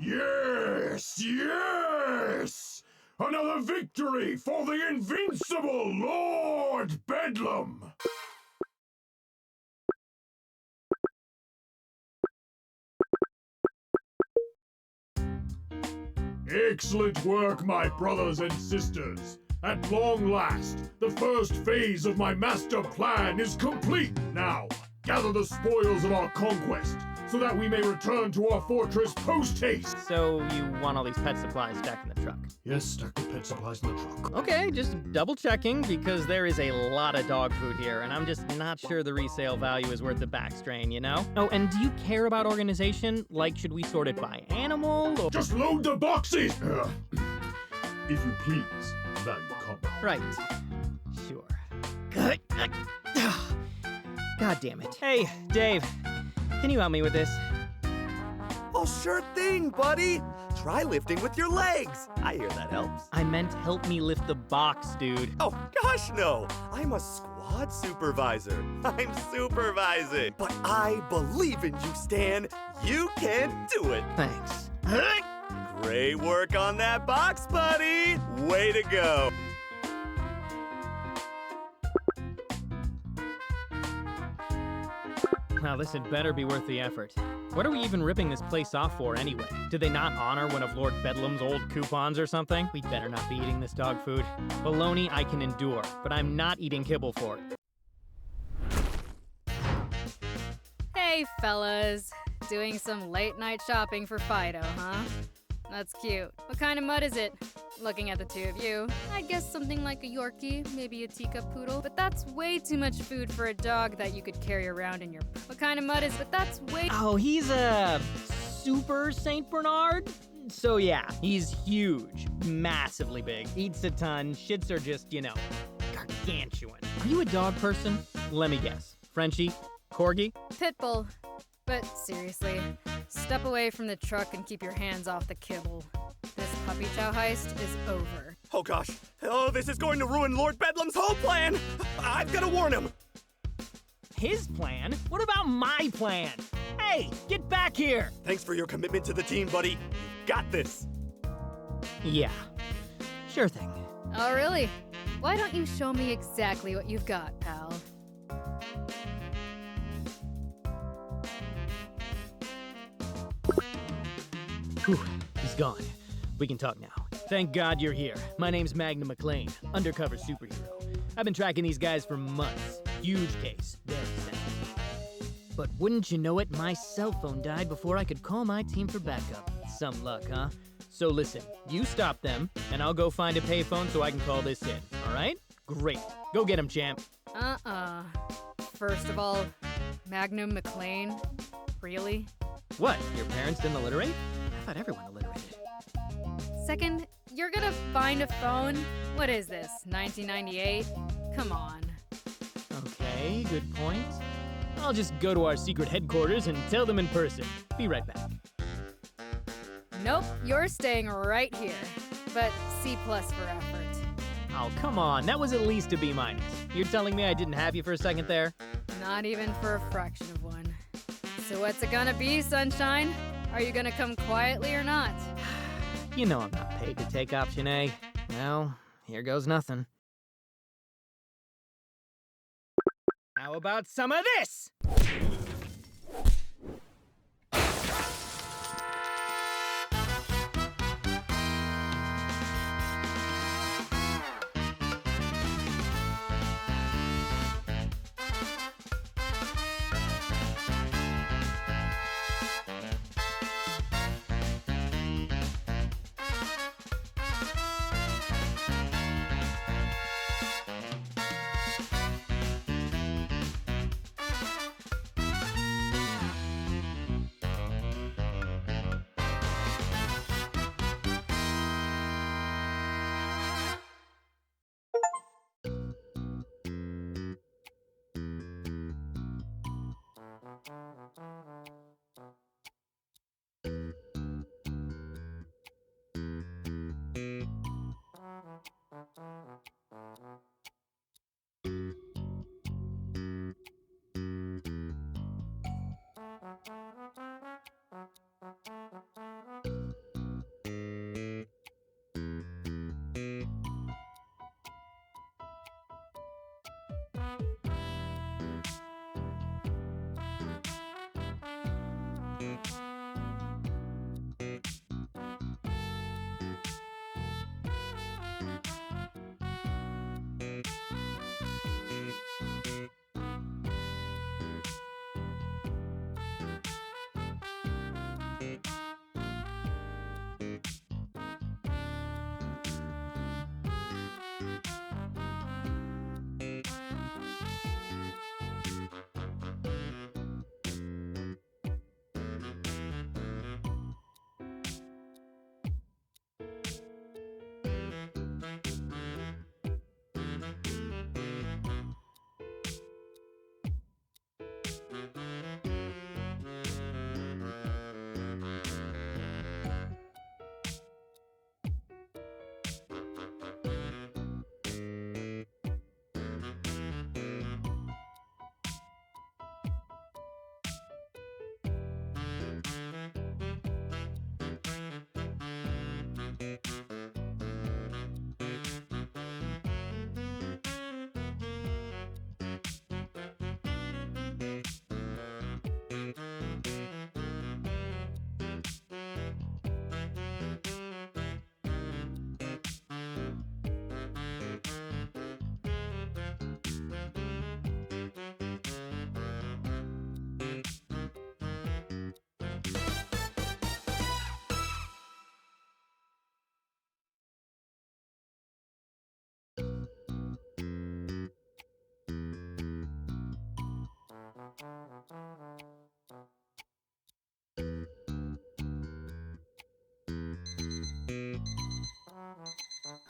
Yes, yes! Another victory for the invincible Lord Bedlam! Excellent work, my brothers and sisters. At long last, the first phase of my master plan is complete. Now, gather the spoils of our conquest, so that we may return to our fortress post-haste. So you want all these pet supplies stacked in the truck? Yes, stack the pet supplies in the truck. Okay, just double checking, because there is a lot of dog food here, and I'm just not sure the resale value is worth the back strain, you know? Oh, and do you care about organization? Like, should we sort it by animal, or... Just load the boxes! If you please, value comment. Right. Sure. God damn it. Hey, Dave, can you help me with this? Oh, sure thing, buddy. Try lifting with your legs. I hear that helps. I meant help me lift the box, dude. Oh, gosh, no. I'm a squad supervisor. I'm supervising. But I believe in you, Stan. You can do it. Thanks. Great work on that box, buddy. Way to go. Now, this had better be worth the effort. What are we even ripping this place off for anyway? Did they not honor one of Lord Bedlam's old coupons or something? We'd better not be eating this dog food. Baloney I can endure, but I'm not eating kibble for it. Hey, fellas. Doing some late night shopping for Fido, huh? That's cute. What kind of mud is it? Looking at the two of you, I guess something like a Yorkie, maybe a teacup poodle, but that's way too much food for a dog that you could carry around in your... What kind of mud is... But that's way... Oh, he's a super Saint Bernard? So yeah, he's huge, massively big, eats a ton, shits are just, you know, gargantuan. Are you a dog person? Let me guess. Frenchie? Corgi? Pitbull. But seriously, step away from the truck and keep your hands off the kibble. This puppy chow heist is over. Oh, gosh. Oh, this is going to ruin Lord Bedlam's whole plan. I've got to warn him. His plan? What about my plan? Hey, get back here! Thanks for your commitment to the team, buddy. You got this. Yeah, sure thing. Oh, really? Why don't you show me exactly what you've got, pal? Whew, he's gone. We can talk now. Thank God you're here. My name's Magnum McLean, undercover superhero. I've been tracking these guys for months. Huge case, very sensitive. But wouldn't you know it, my cell phone died before I could call my team for backup. Some luck, huh? So listen, you stop them, and I'll go find a payphone so I can call this in, all right? Great. Go get him, champ. First of all, Magnum McLean? Really? What, your parents didn't alliterate? I thought everyone alliterated. Second, you're gonna find a phone? What is this, 1998? Come on. Okay, good point. I'll just go to our secret headquarters and tell them in person. Be right back. Nope, you're staying right here. But C+ for effort. Oh, come on, that was at least a B-. You're telling me I didn't have you for a second there? Not even for a fraction of one. So what's it gonna be, sunshine? Are you gonna come quietly or not? You know I'm not paid to take option A. Well, here goes nothing. How about some of this?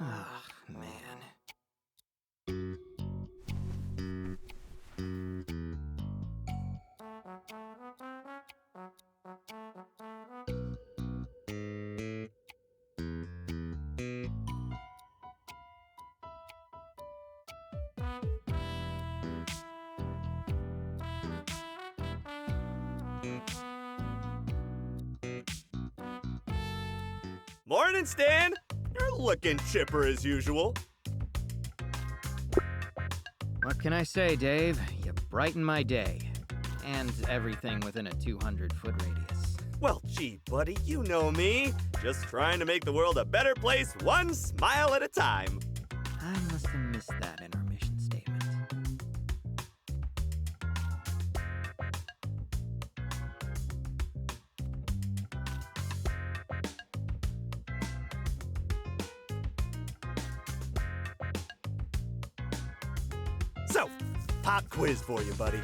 Ah, man. Morning, Stan! You're looking chipper as usual. What can I say, Dave? You brighten my day. And everything within a 200-foot radius. Well, gee, buddy, you know me. Just trying to make the world a better place, one smile at a time. I must have missed that in our mission statement. So, pop quiz for you, buddy.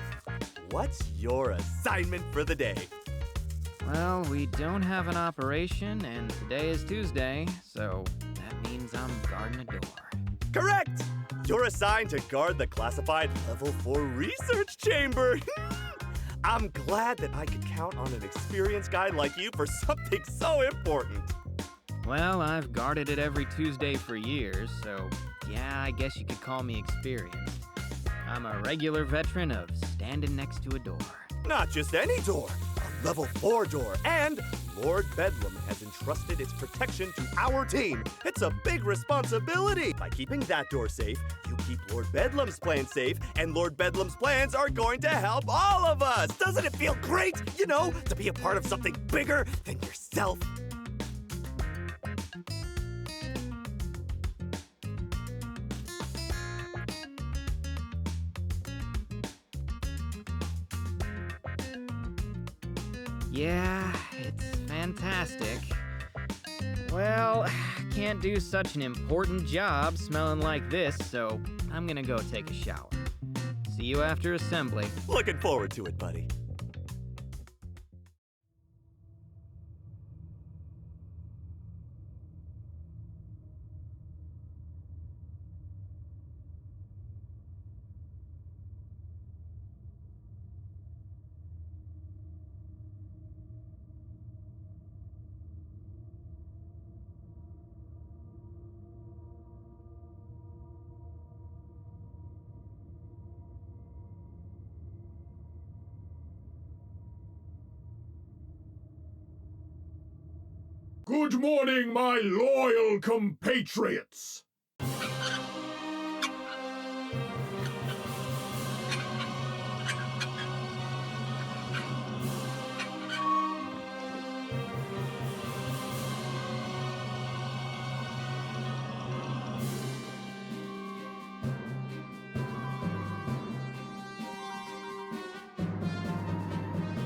What's your assignment for the day? Well, we don't have an operation, and today is Tuesday, so that means I'm guarding a door. Correct! You're assigned to guard the classified Level 4 research chamber. I'm glad that I could count on an experienced guy like you for something so important. Well, I've guarded it every Tuesday for years, so yeah, I guess you could call me experienced. I'm a regular veteran of standing next to a door. Not just any door, a Level 4 door, and Lord Bedlam has entrusted its protection to our team. It's a big responsibility. By keeping that door safe, you keep Lord Bedlam's plan safe, and Lord Bedlam's plans are going to help all of us. Doesn't it feel great, you know, to be a part of something bigger than yourself? Yeah, it's fantastic. Well, can't do such an important job smelling like this, so I'm gonna go take a shower. See you after assembly. Looking forward to it, buddy. Good morning, my loyal compatriots!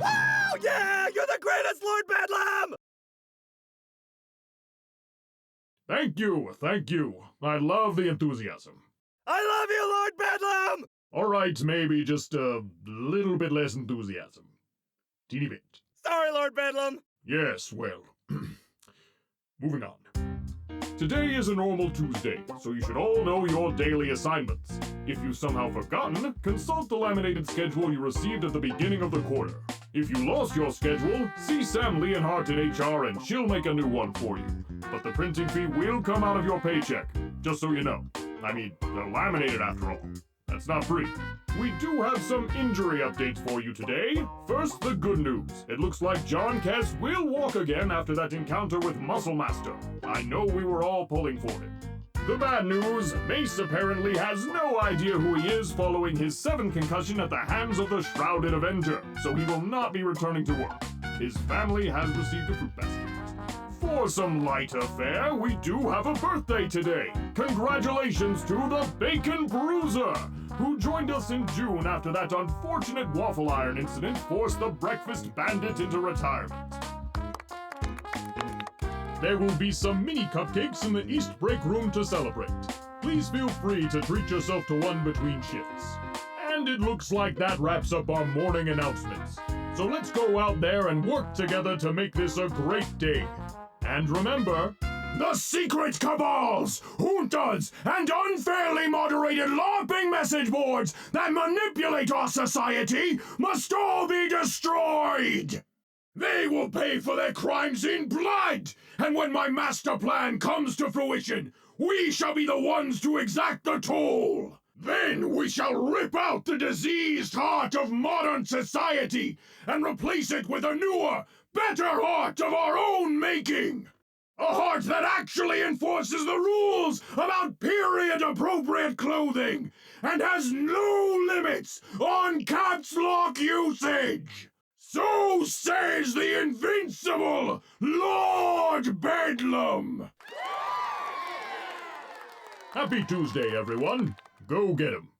Oh, yeah! You're the greatest, Lord Bedlam! Thank you. I love the enthusiasm. I love you, Lord Bedlam! All right, maybe just a little bit less enthusiasm. Teeny bit. Sorry, Lord Bedlam. Yes, well, moving on. Today is a normal Tuesday, so you should all know your daily assignments. If you've somehow forgotten, consult the laminated schedule you received at the beginning of the quarter. If you lost your schedule, see Sam Leonhardt in HR and she'll make a new one for you. But the printing fee will come out of your paycheck, just so you know. I mean, they're laminated after all. That's not free. We do have some injury updates for you today. First, the good news. It looks like John Kess will walk again after that encounter with Muscle Master. I know we were all pulling for him. The bad news, Mace apparently has no idea who he is following his 7th concussion at the hands of the Shrouded Avenger, so he will not be returning to work. His family has received a fruit basket. For some lighter fare, we do have a birthday today. Congratulations to the Bacon Bruiser, who joined us in June after that unfortunate waffle iron incident forced the Breakfast Bandit into retirement. There will be some mini cupcakes in the East Break Room to celebrate. Please feel free to treat yourself to one between shifts. And it looks like that wraps up our morning announcements. So let's go out there and work together to make this a great day. And remember, The secret cabals, juntas, and unfairly moderated LARPing message boards that manipulate our society must all be destroyed! They will pay for their crimes in blood! And when my master plan comes to fruition, we shall be the ones to exact the toll! Then we shall rip out the diseased heart of modern society and replace it with a newer, better heart of our own making! A heart that actually enforces the rules about period-appropriate clothing and has no limits on caps lock usage! So says the invincible Lord Bedlam! Happy Tuesday, everyone. Go get 'em.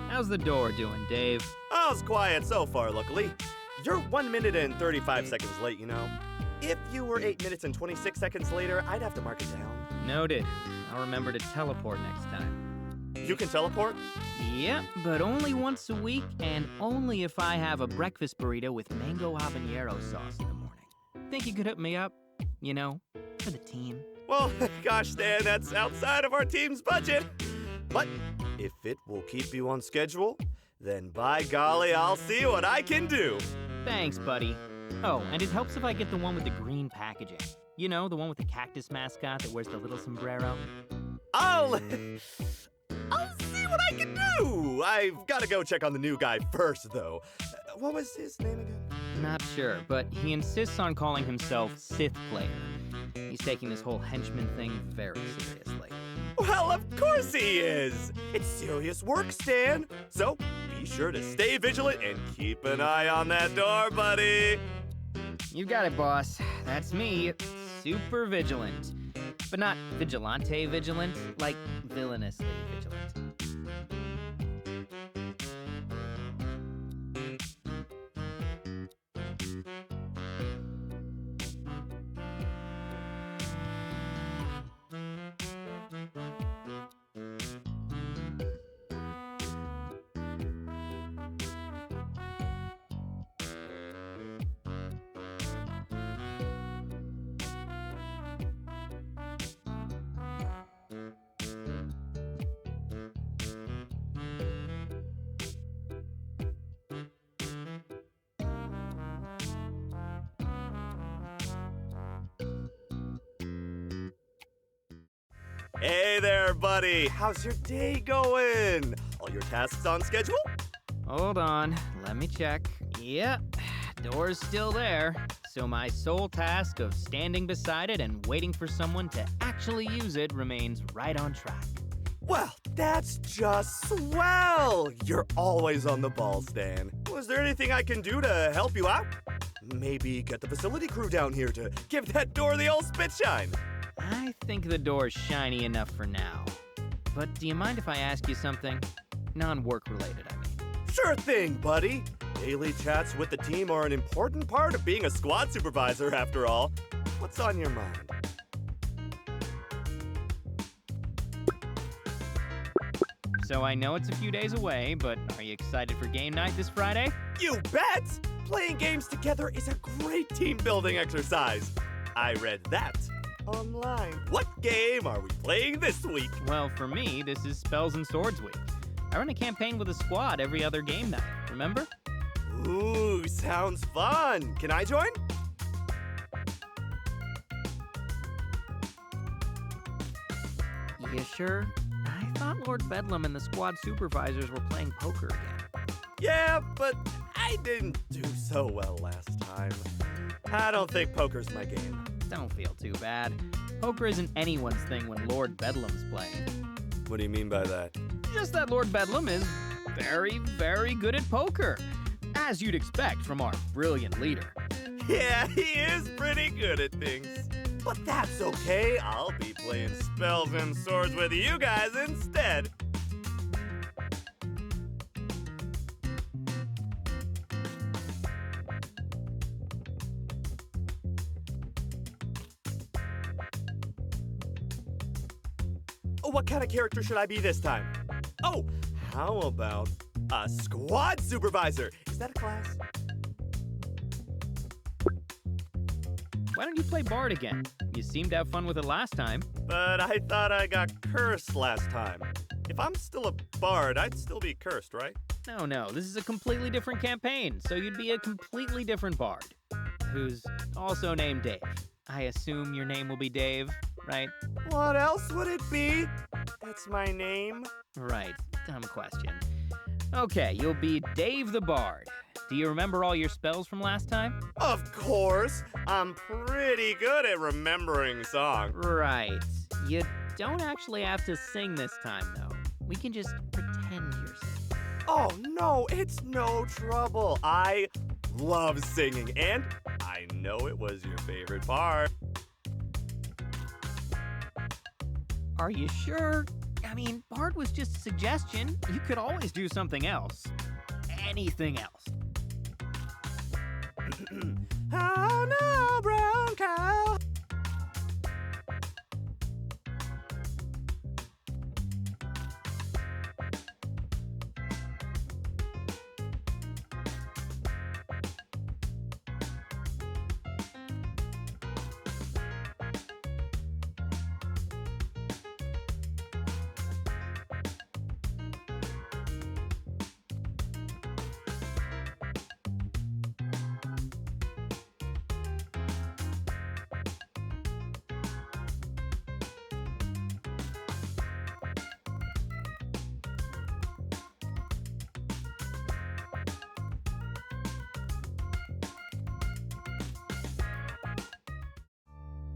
How's the door doing, Dave? Oh, it's quiet so far, luckily. You're 1 minute and 35 seconds late, you know. If you were 8 minutes and 26 seconds later, I'd have to mark it down. Noted. I'll remember to teleport next time. You can teleport? Yep, but only once a week, and only if I have a breakfast burrito with mango habanero sauce in the morning. Think you could hook me up? You know, for the team. Well, gosh, Stan, that's outside of our team's budget. But if it will keep you on schedule, then by golly, I'll see what I can do. Thanks, buddy. Oh, and it helps if I get the one with the green packaging. You know, the one with the cactus mascot that wears the little sombrero. I'll see what I can do. I've got to go check on the new guy first, though. What was his name again? Not sure, but he insists on calling himself Sith Player. He's taking this whole henchman thing very seriously. Well, of course he is! It's serious work, Stan! So, be sure to stay vigilant and keep an eye on that door, buddy! You got it, boss. That's me. Super vigilant. But not vigilante vigilant, like villainously vigilant. Hey there, buddy! How's your day going? All your tasks on schedule? Hold on, let me check. Yep, door's still there. So my sole task of standing beside it and waiting for someone to actually use it remains right on track. Well, that's just swell! You're always on the ball, Stan. Was there anything I can do to help you out? Maybe get the facility crew down here to give that door the old spit shine. I think the door's shiny enough for now. But do you mind if I ask you something? Non-work related, I mean. Sure thing, buddy. Daily chats with the team are an important part of being a squad supervisor, after all. What's on your mind? So I know it's a few days away, but are you excited for game night this Friday? You bet! Playing games together is a great team-building exercise. I read that online. What game are we playing this week? Well, for me, this is Spells and Swords Week. I run a campaign with a squad every other game night, remember? Ooh, sounds fun. Can I join? You sure? I thought Lord Bedlam and the squad supervisors were playing poker again. Yeah, but I didn't do so well last time. I don't think poker's my game. Don't feel too bad. Poker isn't anyone's thing when Lord Bedlam's playing. What do you mean by that? Just that Lord Bedlam is very, very good at poker. As you'd expect from our brilliant leader. Yeah, he is pretty good at things. But that's okay. I'll be playing spells and swords with you guys instead. What kind of character should I be this time? Oh, how about a squad supervisor? Is that a class? Why don't you play Bard again? You seemed to have fun with it last time. But I thought I got cursed last time. If I'm still a bard, I'd still be cursed, right? No, this is a completely different campaign, so you'd be a completely different Bard, who's also named Dave. I assume your name will be Dave, right? What else would it be? That's my name. Right, dumb question. Okay, you'll be Dave the Bard. Do you remember all your spells from last time? Of course. I'm pretty good at remembering songs. Right. You don't actually have to sing this time, though. We can just pretend you're singing. Oh, no, it's no trouble. I love singing, and I know it was your favorite part. Are you sure? I mean, Bard was just a suggestion. You could always do something else. Anything else. Oh no, brown cow.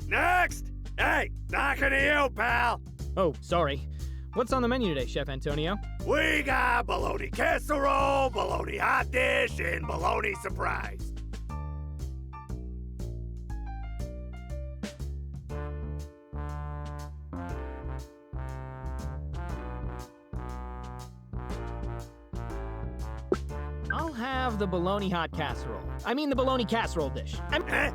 Next! Hey, knocking to you, pal! Oh, sorry. What's on the menu today, Chef Antonio? We got bologna casserole, bologna hot dish, and bologna surprise. I'll have the bologna hot casserole. I mean the bologna casserole dish. Huh?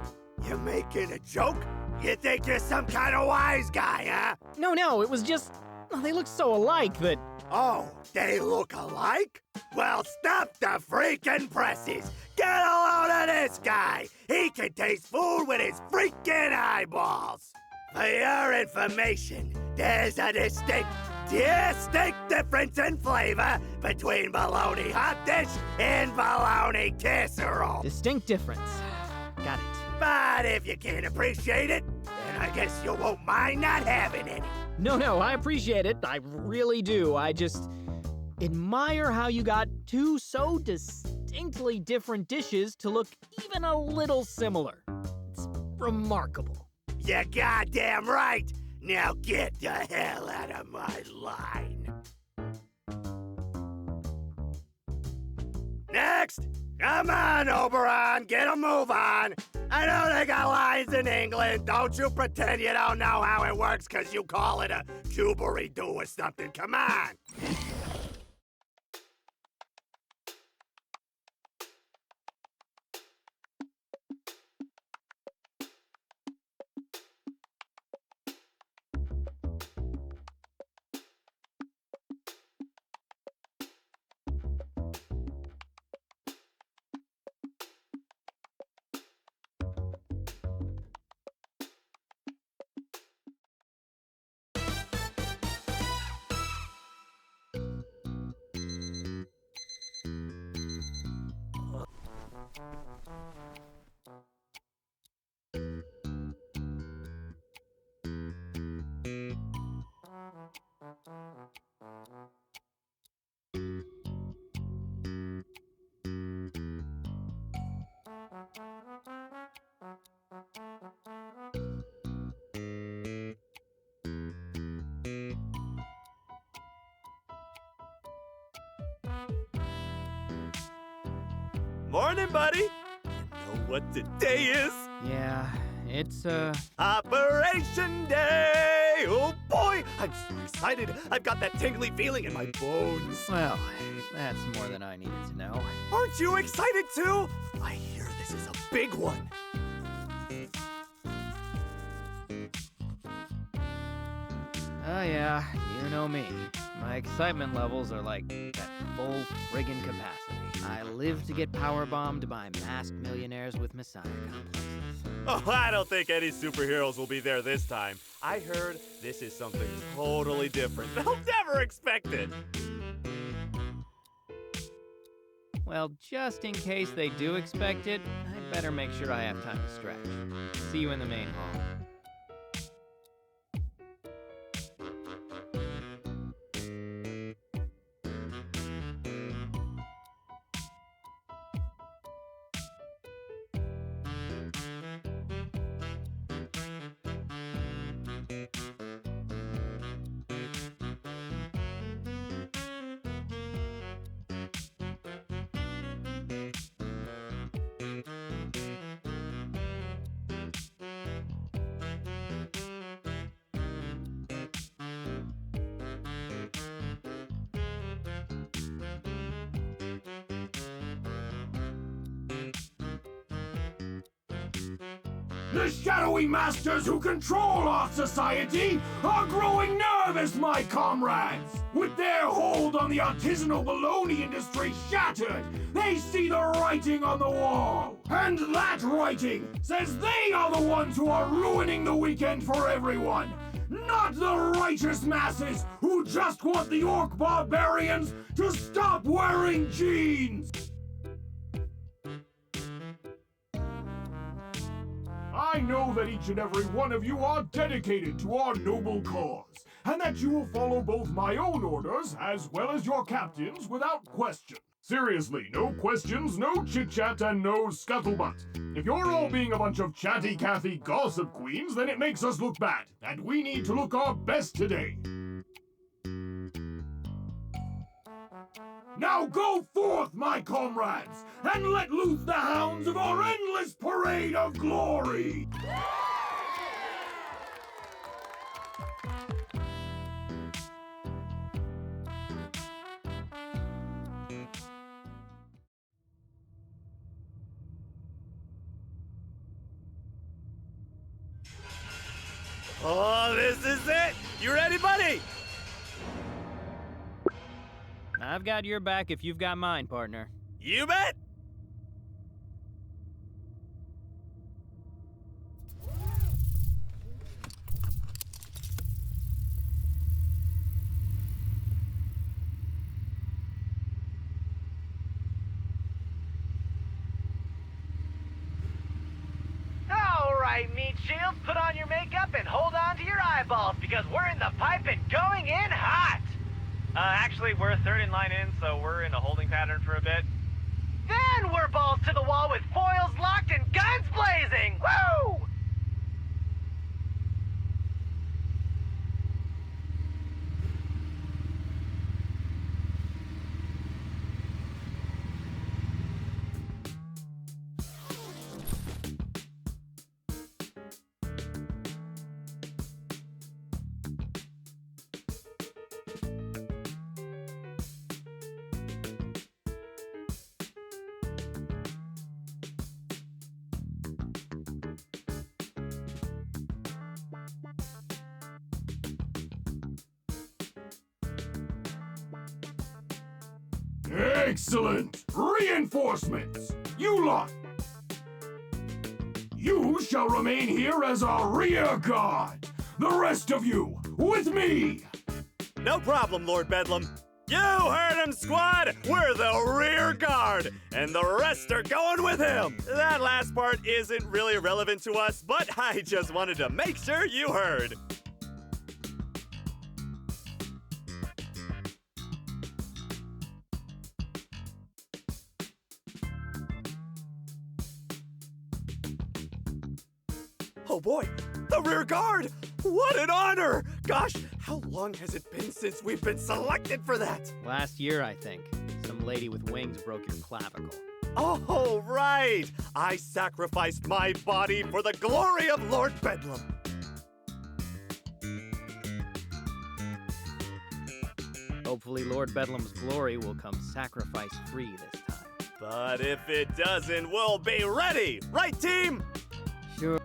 You making a joke? You think you're some kind of wise guy, huh? No, it was just... oh, they look so alike that... Oh, they look alike? Well, stop the freaking presses! Get a load of this guy! He can taste food with his freaking eyeballs! For your information, there's a distinct difference in flavor between bologna hot dish and bologna casserole. Distinct difference. Got it. But if you can't appreciate it, then I guess you won't mind not having any. No, I appreciate it. I really do. I just admire how you got two so distinctly different dishes to look even a little similar. It's remarkable. You're goddamn right. Now get the hell out of my line. Next! Come on, Oberon, get a move on. I know they got lines in England. Don't you pretend you don't know how it works because you call it a jubery-doo or something. Come on. Morning, buddy. You know what today is? Yeah, it's, Operation Day! Oh boy, I'm so excited. I've got that tingly feeling in my bones. well, that's more than I needed to know. Aren't you excited too? I hear this is a big one. Oh yeah, you know me. My excitement levels are like at full friggin' capacity. I live to get powerbombed by masked millionaires with messiah complexes. Oh, I don't think any superheroes will be there this time. I heard this is something totally different. They'll never expect it. Well, just in case they do expect it, I'd better make sure I have time to stretch. See you in the main hall. The shadowy masters who control our society are growing nervous, my comrades! With their hold on the artisanal baloney industry shattered, they see the writing on the wall! And that writing says they are the ones who are ruining the weekend for everyone! Not the righteous masses who just want the orc barbarians to stop wearing jeans! I know that each and every one of you are dedicated to our noble cause, and that you will follow both my own orders as well as your captain's without question. Seriously, no questions, no chit-chat, and no scuttlebutt. If you're all being a bunch of chatty Cathy gossip queens, then it makes us look bad, and we need to look our best today. Now go forth, my comrades, and let loose the hounds of our endless parade of glory! Oh, this is it! You ready, buddy? I've got your back if you've got mine, partner. You bet! All right, meat shields, put on your makeup and hold on to your eyeballs because we're in the pipe and going in hot. Actually, we're third in line in, so we're in a holding pattern for a bit. Then we're balls to the wall with foils locked and guns blazing. Woo! Excellent! Reinforcements! You lot! You shall remain here as our rear guard! The rest of you, with me! No problem, Lord Bedlam. You heard him, squad! We're the rear guard, and the rest are going with him! That last part isn't really relevant to us, but I just wanted to make sure you heard. Oh boy, the rear guard! What an honor! Gosh, how long has it been since we've been selected for that? Last year, I think. Some lady with wings broke your clavicle. Oh, right! I sacrificed my body for the glory of Lord Bedlam. Hopefully Lord Bedlam's glory will come sacrifice-free this time. But if it doesn't, we'll be ready! Right, team? Sure.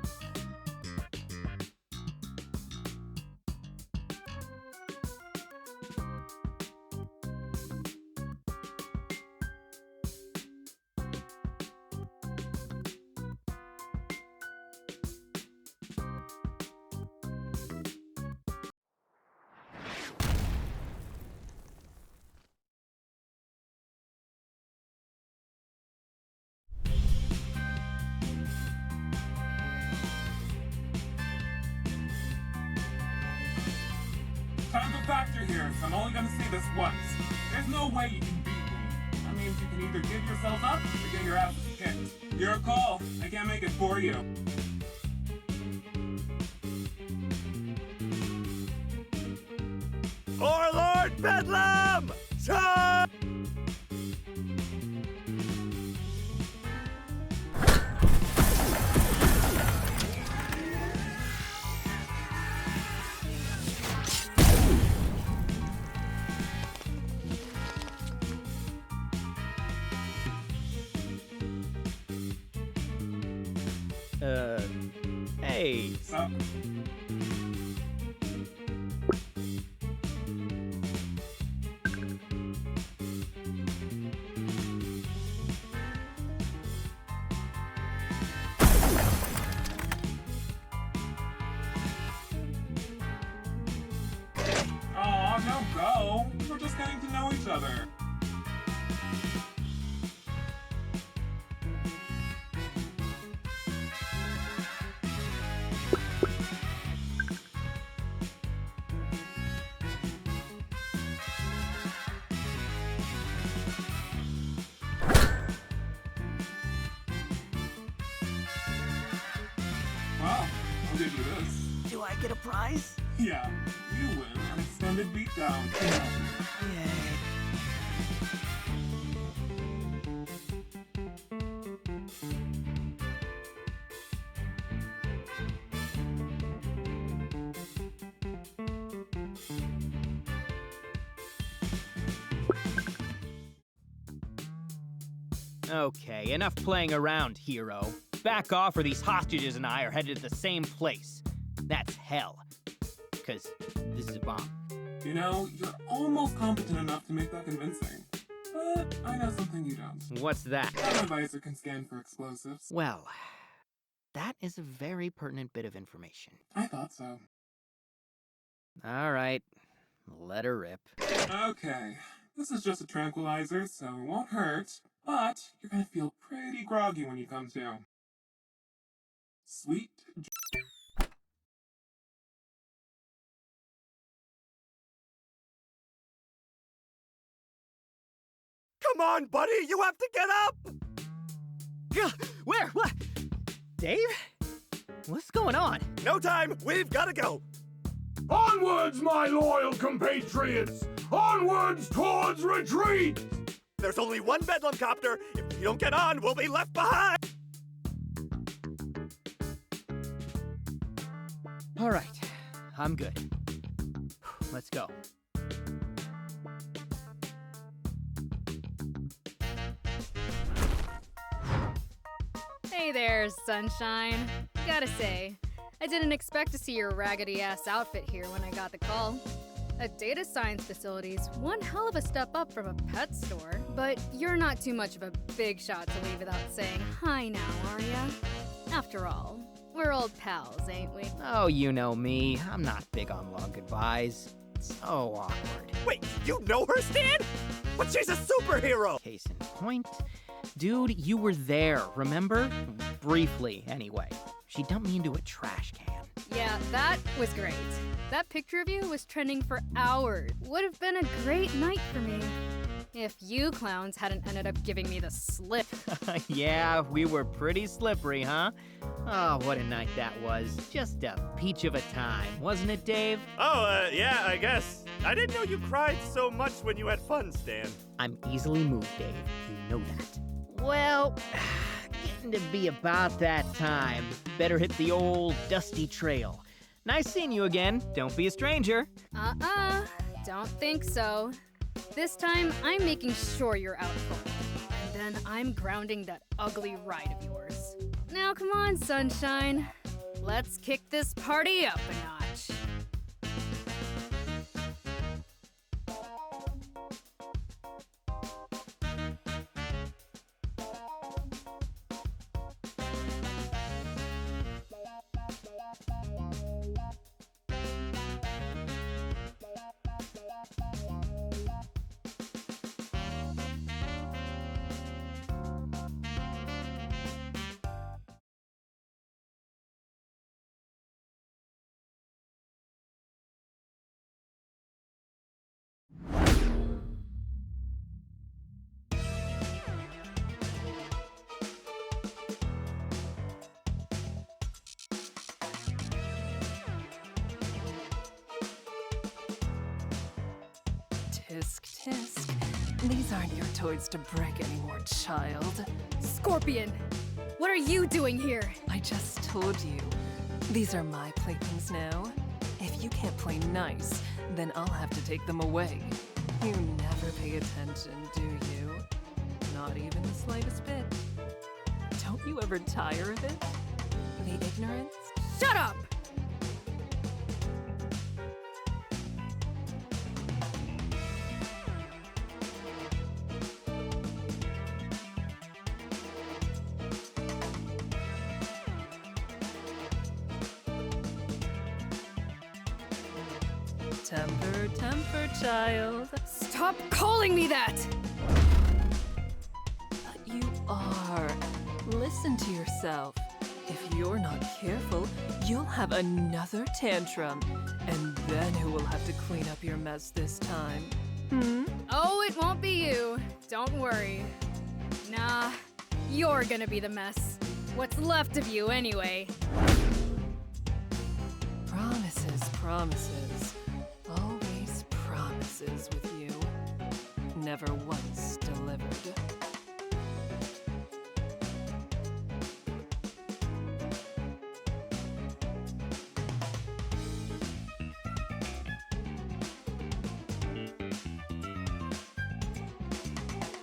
Time to factor here, so I'm only gonna say this once. There's no way you can beat me. That means you can either give yourselves up or get your asses kicked. Your call. I can't make it for you. For Lord Bedlam! Charge! Hey. So, aw, no go. We're just getting to know each other. Well, I'll give you this. Do I get a prize? Yeah, you win an extended beatdown. Yay. Okay, enough playing around, hero. Back off or these hostages and I are headed to the same place. That's hell. Because this is a bomb. You know, you're almost competent enough to make that convincing. But I know something you don't. What's that? An advisor can scan for explosives. Well, that is a very pertinent bit of information. I thought so. All right, let her rip. Okay, this is just a tranquilizer, so it won't hurt. But you're gonna feel pretty groggy when you come to. Sweet. Come on, buddy! You have to get up! Where? What? Dave? What's going on? No time! We've gotta go! Onwards, my loyal compatriots! Onwards towards retreat! There's only one Bedlam copter. If we don't get on, we'll be left behind! All right, I'm good. Let's go. Hey there, sunshine. Gotta say, I didn't expect to see your raggedy-ass outfit here when I got the call. A data science facility's one hell of a step up from a pet store, but you're not too much of a big shot to leave without saying hi now, are ya? After all, we're old pals, ain't we? Oh, you know me. I'm not big on long goodbyes. It's so awkward. Wait, you know her, Stan? But she's a superhero! Case in point, dude, you were there, remember? Briefly, anyway. She dumped me into a trash can. Yeah, that was great. That picture of you was trending for hours. Would have been a great night for me. If you clowns hadn't ended up giving me the slip. Yeah, we were pretty slippery, huh? Oh, what a night that was. Just a peach of a time, wasn't it, Dave? Oh, yeah, I guess. I didn't know you cried so much when you had fun, Stan. I'm easily moved, Dave. You know that. Well, getting to be about that time. Better hit the old dusty trail. Nice seeing you again. Don't be a stranger. Don't think so. This time, I'm making sure you're out cold. And then I'm grounding that ugly ride of yours. Now come on, sunshine. Let's kick this party up a notch. Tisk, tisk. These aren't your toys to break anymore, child. Scorpion, what are you doing here? I just told you. These are my playthings now. If you can't play nice, then I'll have to take them away. You never pay attention, do you? Not even the slightest bit. Don't you ever tire of it? The ignorance? Shut up! Temper, temper, child. Stop calling me that! But you are. Listen to yourself. If you're not careful, you'll have another tantrum. And then who will have to clean up your mess this time? Oh, it won't be you. Don't worry. Nah, you're gonna be the mess. What's left of you, anyway. Promises, promises. Always promises with you. Never once delivered.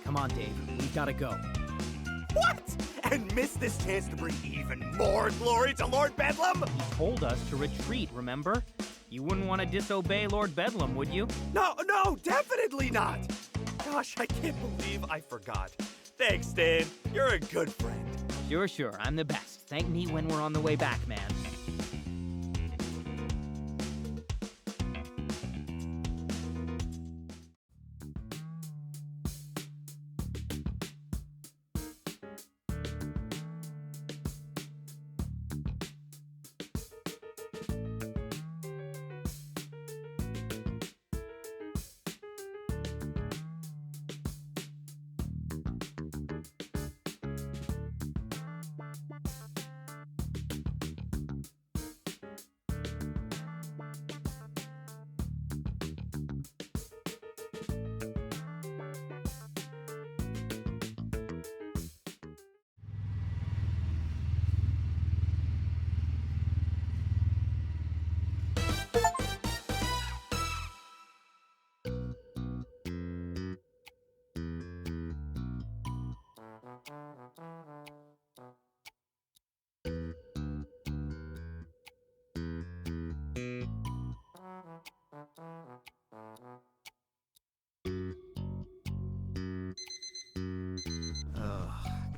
Come on, Dave. We've gotta go. What? And miss this chance to bring even more glory to Lord Bedlam? He told us to retreat, remember? You wouldn't want to disobey Lord Bedlam, would you? No, definitely not. Gosh, I can't believe I forgot. Thanks, Stan. You're a good friend. Sure. I'm the best. Thank me when we're on the way back, man.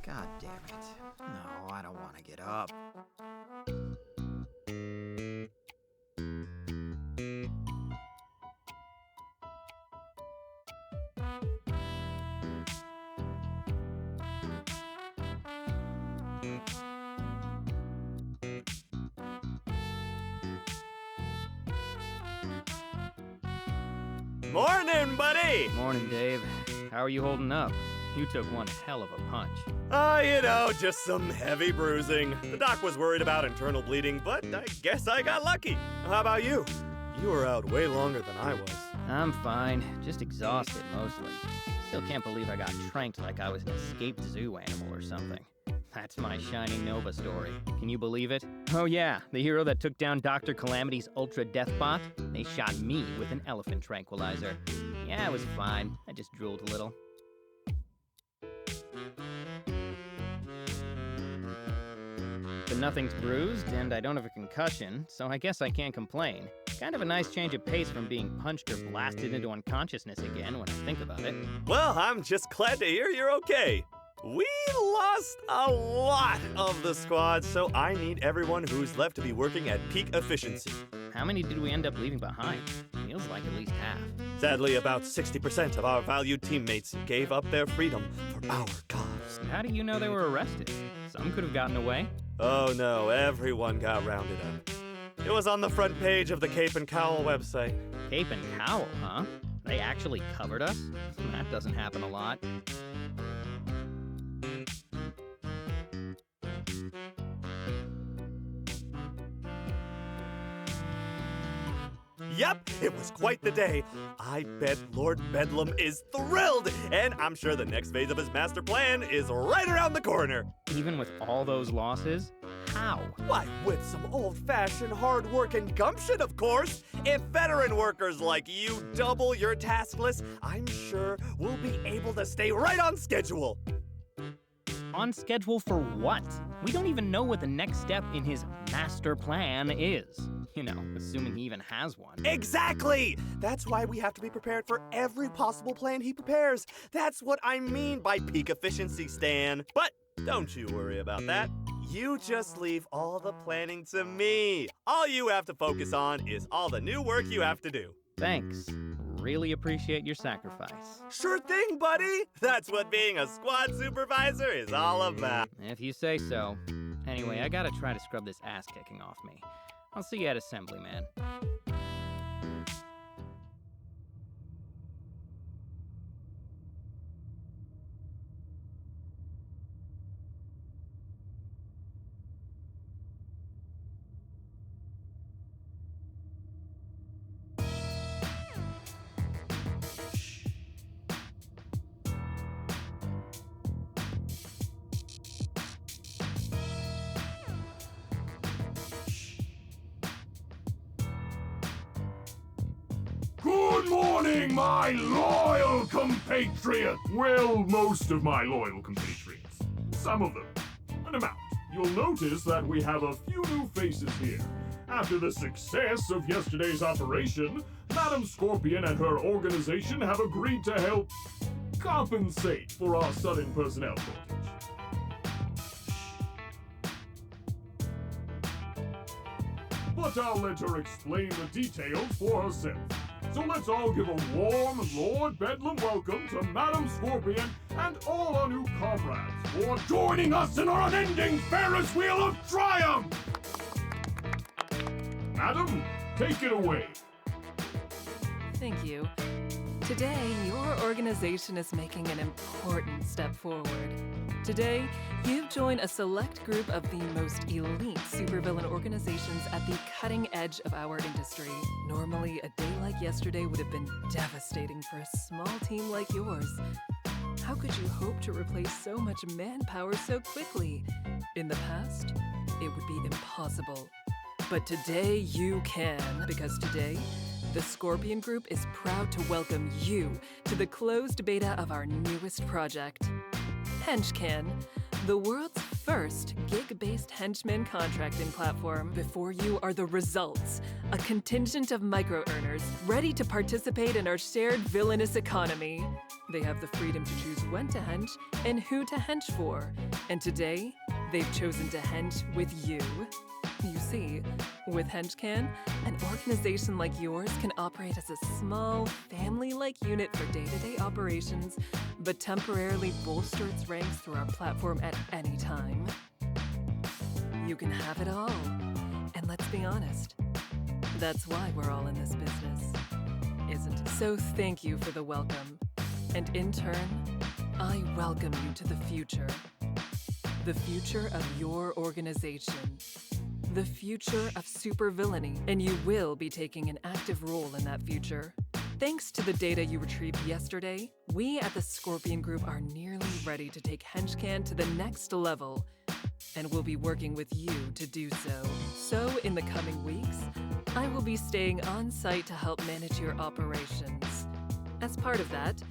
God damn it. No, I don't want to get up. Morning, buddy! Morning, Dave. How are you holding up? You took one hell of a punch. Just some heavy bruising. The doc was worried about internal bleeding, but I guess I got lucky. How about you? You were out way longer than I was. I'm fine. Just exhausted, mostly. Still can't believe I got tranked like I was an escaped zoo animal or something. That's my Shining Nova story. Can you believe it? Oh yeah, the hero that took down Dr. Calamity's Ultra Death Bot? They shot me with an elephant tranquilizer. Yeah, it was fine. I just drooled a little. But nothing's bruised, and I don't have a concussion, so I guess I can't complain. Kind of a nice change of pace from being punched or blasted into unconsciousness again when I think about it. Well, I'm just glad to hear you're okay. We lost a lot of the squad, so I need everyone who's left to be working at peak efficiency. How many did we end up leaving behind? Feels like at least half. Sadly, about 60% of our valued teammates gave up their freedom for our cause. How do you know they were arrested? Some could have gotten away. Oh no, everyone got rounded up. It was on the front page of the Cape and Cowl website. Cape and Cowl, huh? They actually covered us? That doesn't happen a lot. Yep, it was quite the day. I bet Lord Bedlam is thrilled, and I'm sure the next phase of his master plan is right around the corner. Even with all those losses? How? Why, with some old-fashioned hard work and gumption, of course. If veteran workers like you double your task list, I'm sure we'll be able to stay right on schedule. On schedule for what? We don't even know what the next step in his master plan is. You know, assuming he even has one. Exactly! That's why we have to be prepared for every possible plan he prepares. That's what I mean by peak efficiency, Stan. But don't you worry about that. You just leave all the planning to me. All you have to focus on is all the new work you have to do. Thanks. Really appreciate your sacrifice. Sure thing, buddy. That's what being a squad supervisor is all about. If you say so. Anyway, I gotta try to scrub this ass kicking off me. I'll see you at assembly, man. Good morning, my loyal compatriots! Well, most of my loyal compatriots. Some of them. An amount. You'll notice that we have a few new faces here. After the success of yesterday's operation, Madam Scorpion and her organization have agreed to help compensate for our sudden personnel shortage. But I'll let her explain the details for herself. So let's all give a warm Lord Bedlam welcome to Madam Scorpion and all our new comrades for joining us in our unending Ferris wheel of triumph! Madam, take it away. Thank you. Today, your organization is making an important step forward. Today, you've joined a select group of the most elite supervillain organizations at the cutting edge of our industry. Normally, a day like yesterday would have been devastating for a small team like yours. How could you hope to replace so much manpower so quickly? In the past, it would be impossible. But today you can, because today, the Scorpion Group is proud to welcome you to the closed beta of our newest project, Henchman, the world's first gig-based henchman contracting platform. Before you are the results, a contingent of micro-earners ready to participate in our shared villainous economy. They have the freedom to choose when to hench and who to hench for. And today, they've chosen to hench with you. You see, with Henchman, an organization like yours can operate as a small, family-like unit for day-to-day operations, but temporarily bolster its ranks through our platform at any time. You can have it all. And let's be honest, that's why we're all in this business, isn't it? So thank you for the welcome. And in turn, I welcome you to the future. The future of your organization. The future of supervillainy, and you will be taking an active role in that future. Thanks to the data you retrieved yesterday, We at the Scorpion Group are nearly ready to take Henchman to the next level, and we'll be working with you to do so. So, in the coming weeks, I will be staying on site to help manage your operations. As part of that,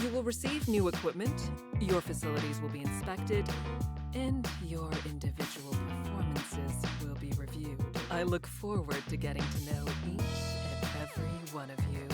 you will receive new equipment, your facilities will be inspected, and your individual performances will be reviewed. I look forward to getting to know each and every one of you.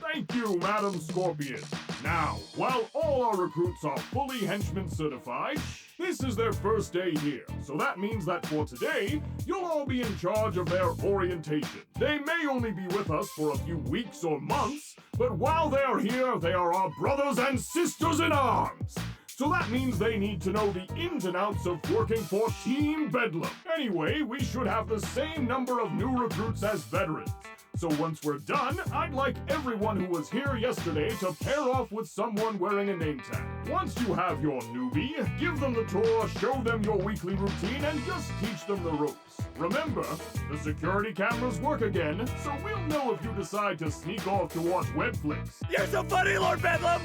Thank you, Madam Scorpion. Now, while all our recruits are fully henchman certified, this is their first day here, so that means that for today, you'll all be in charge of their orientation. They may only be with us for a few weeks or months, but while they're here, they are our brothers and sisters in arms. So that means they need to know the ins and outs of working for Team Bedlam. Anyway, we should have the same number of new recruits as veterans. So once we're done, I'd like everyone who was here yesterday to pair off with someone wearing a name tag. Once you have your newbie, give them the tour, show them your weekly routine, and just teach them the ropes. Remember, the security cameras work again, so we'll know if you decide to sneak off to watch web flicks. You're so funny, Lord Bedlam!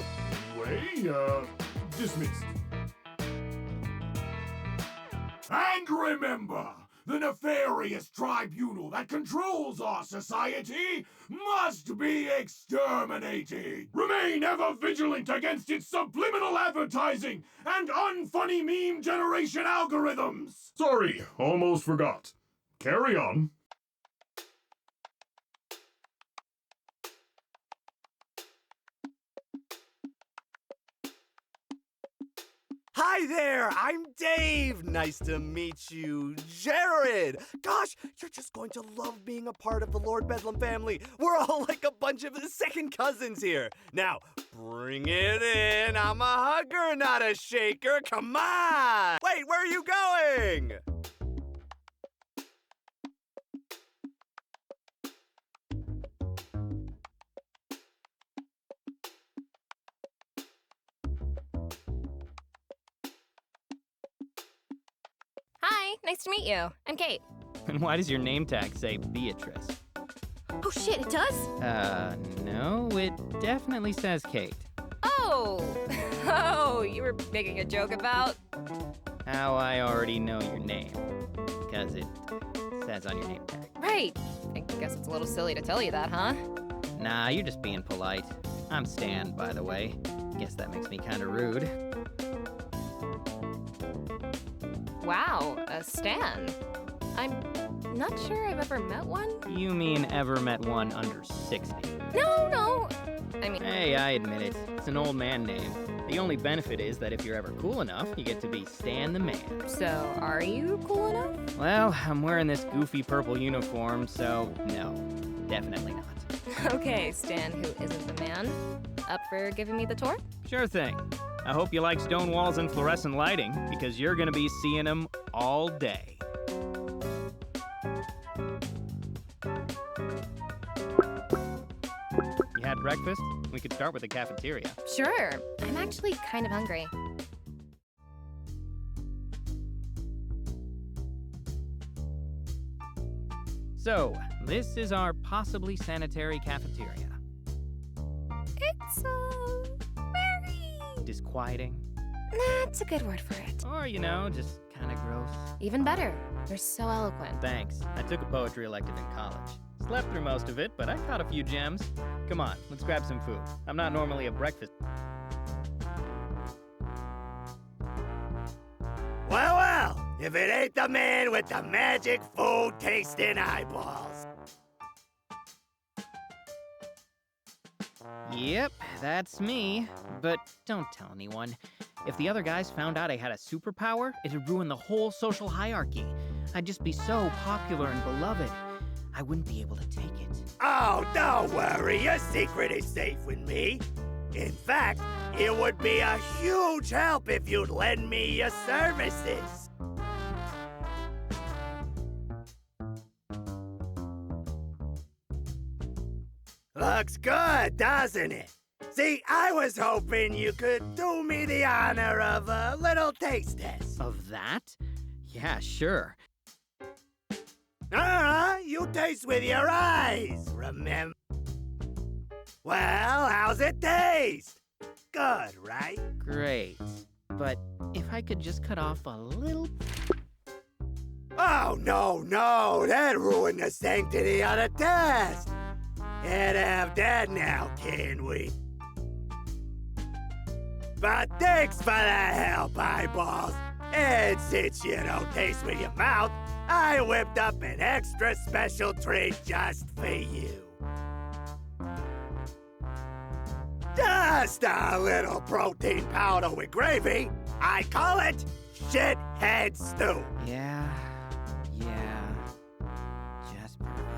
Anyway, dismissed. And remember, the nefarious tribunal that controls our society must be exterminated. Remain ever vigilant against its subliminal advertising and unfunny meme generation algorithms. Sorry, almost forgot. Carry on. Hi there, I'm Dave. Nice to meet you, Jared. Gosh, you're just going to love being a part of the Lord Bedlam family. We're all like a bunch of second cousins here. Now, bring it in. I'm a hugger, not a shaker. Come on. Wait, where are you going? Hi, nice to meet you. I'm Kate. And why does your name tag say Beatrice? Oh shit, it does? No, it definitely says Kate. Oh! Oh, you were making a joke about? How I already know your name. Because it says on your name tag. Right. I guess it's a little silly to tell you that, huh? Nah, you're just being polite. I'm Stan, by the way. Guess that makes me kinda rude. Wow, a Stan. I'm not sure I've ever met one. You mean ever met one under 60? No. I mean... Hey, I admit it. It's an old man name. The only benefit is that if you're ever cool enough, you get to be Stan the Man. So, are you cool enough? Well, I'm wearing this goofy purple uniform, so no, definitely not. Okay, Stan, who isn't the man. Up for giving me the tour? Sure thing. I hope you like stone walls and fluorescent lighting, because you're gonna be seeing them all day. You had breakfast? We could start with the cafeteria. Sure. I'm actually kind of hungry. So, this is our possibly sanitary cafeteria. It's, very... Disquieting? That's a good word for it. Or, just kinda gross. Even better. You're so eloquent. Thanks. I took a poetry elective in college. Slept through most of it, but I caught a few gems. Come on, let's grab some food. I'm not normally a breakfast... Well, if it ain't the man with the magic food tasting eyeballs. Yep, that's me. But don't tell anyone. If the other guys found out I had a superpower, it'd ruin the whole social hierarchy. I'd just be so popular and beloved. I wouldn't be able to take it. Oh, don't worry, your secret is safe with me. In fact, it would be a huge help if you'd lend me your services. Looks good, doesn't it? See, I was hoping you could do me the honor of a little taste test. Of that? Yeah, sure. You taste with your eyes, remember? Well, how's it taste? Good, right? Great. But if I could just cut off a little... Oh, no, that ruined the sanctity of the test. Can't have that now, can we? But thanks for the help, eyeballs. And since you don't taste with your mouth, I whipped up an extra special treat just for you. Just a little protein powder with gravy. I call it shithead stew. Yeah. Just perfect.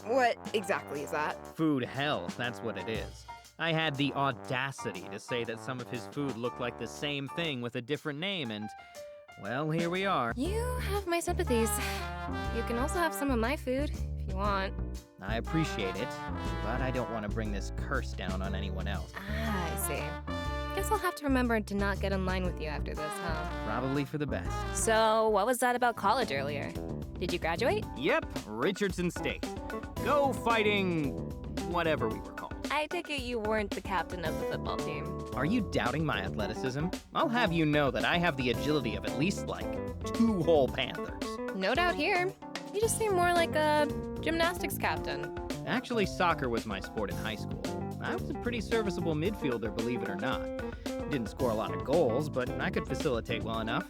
What exactly is that? Food hell, that's what it is. I had the audacity to say that some of his food looked like the same thing with a different name, and, well, here we are. You have my sympathies. You can also have some of my food, if you want. I appreciate it, but I don't want to bring this curse down on anyone else. Ah, I see. Guess I'll have to remember to not get in line with you after this, huh? Probably for the best. So, what was that about college earlier? Did you graduate? Yep, Richardson State. Go fighting whatever we were called. I take it you weren't the captain of the football team. Are you doubting my athleticism? I'll have you know that I have the agility of at least, like, 2 whole Panthers. No doubt here. You just seem more like a gymnastics captain. Actually, soccer was my sport in high school. I was a pretty serviceable midfielder, believe it or not. Didn't score a lot of goals, but I could facilitate well enough.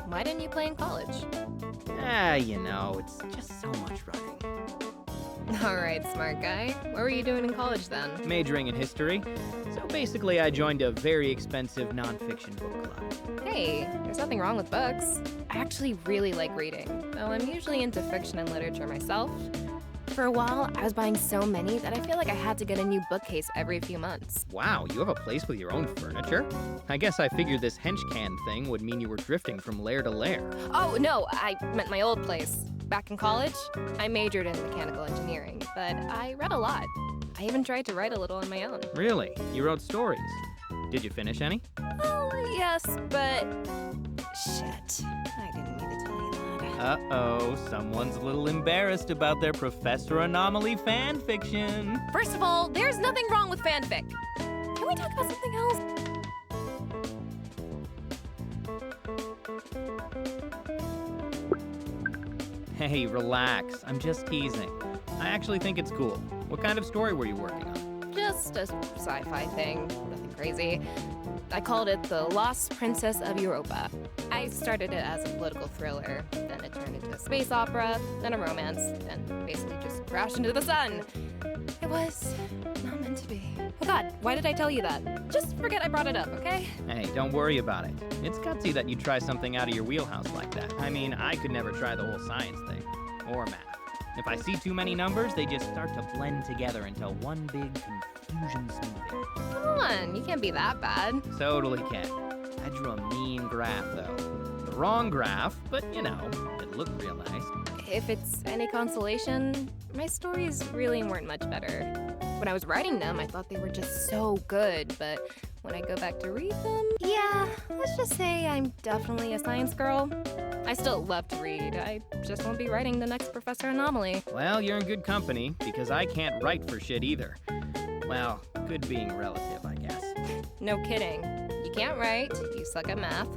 Why didn't you play in college? It's just so much running. All right, smart guy. What were you doing in college then? Majoring in history. So basically, I joined a very expensive nonfiction book club. Hey, there's nothing wrong with books. I actually really like reading, though I'm usually into fiction and literature myself. For a while, I was buying so many that I feel like I had to get a new bookcase every few months. Wow, you have a place with your own furniture? I guess I figured this henchcan thing would mean you were drifting from lair to lair. Oh, no, I meant my old place. Back in college, I majored in mechanical engineering, but I read a lot. I even tried to write a little on my own. Really? You wrote stories? Did you finish any? Oh, yes, but... Shit. I didn't mean to tell you that. Uh-oh, someone's a little embarrassed about their Professor Anomaly fan fiction. First of all, there's nothing wrong with fanfic. Can we talk about something else? Hey, relax. I'm just teasing. I actually think it's cool. What kind of story were you working on? Just a sci-fi thing, nothing crazy. I called it The Lost Princess of Europa. I started it as a political thriller, then it turned into a space opera, then a romance, then basically just crashed into the sun. It was not meant to be. Oh god, why did I tell you that? Just forget I brought it up, okay? Hey, don't worry about it. It's gutsy that you try something out of your wheelhouse like that. I mean, I could never try the whole science thing. Or math. If I see too many numbers, they just start to blend together into one big confusion smoothie. Come on, you can't be that bad. Totally can. I drew a mean graph, though. The wrong graph, but it looked real nice. If it's any consolation, my stories really weren't much better. When I was writing them, I thought they were just so good, but when I go back to read them, yeah, let's just say I'm definitely a science girl. I still love to read. I just won't be writing the next Professor Anomaly. Well, you're in good company, because I can't write for shit either. Well, good being relative, I guess. No kidding. You can't write, you suck at math.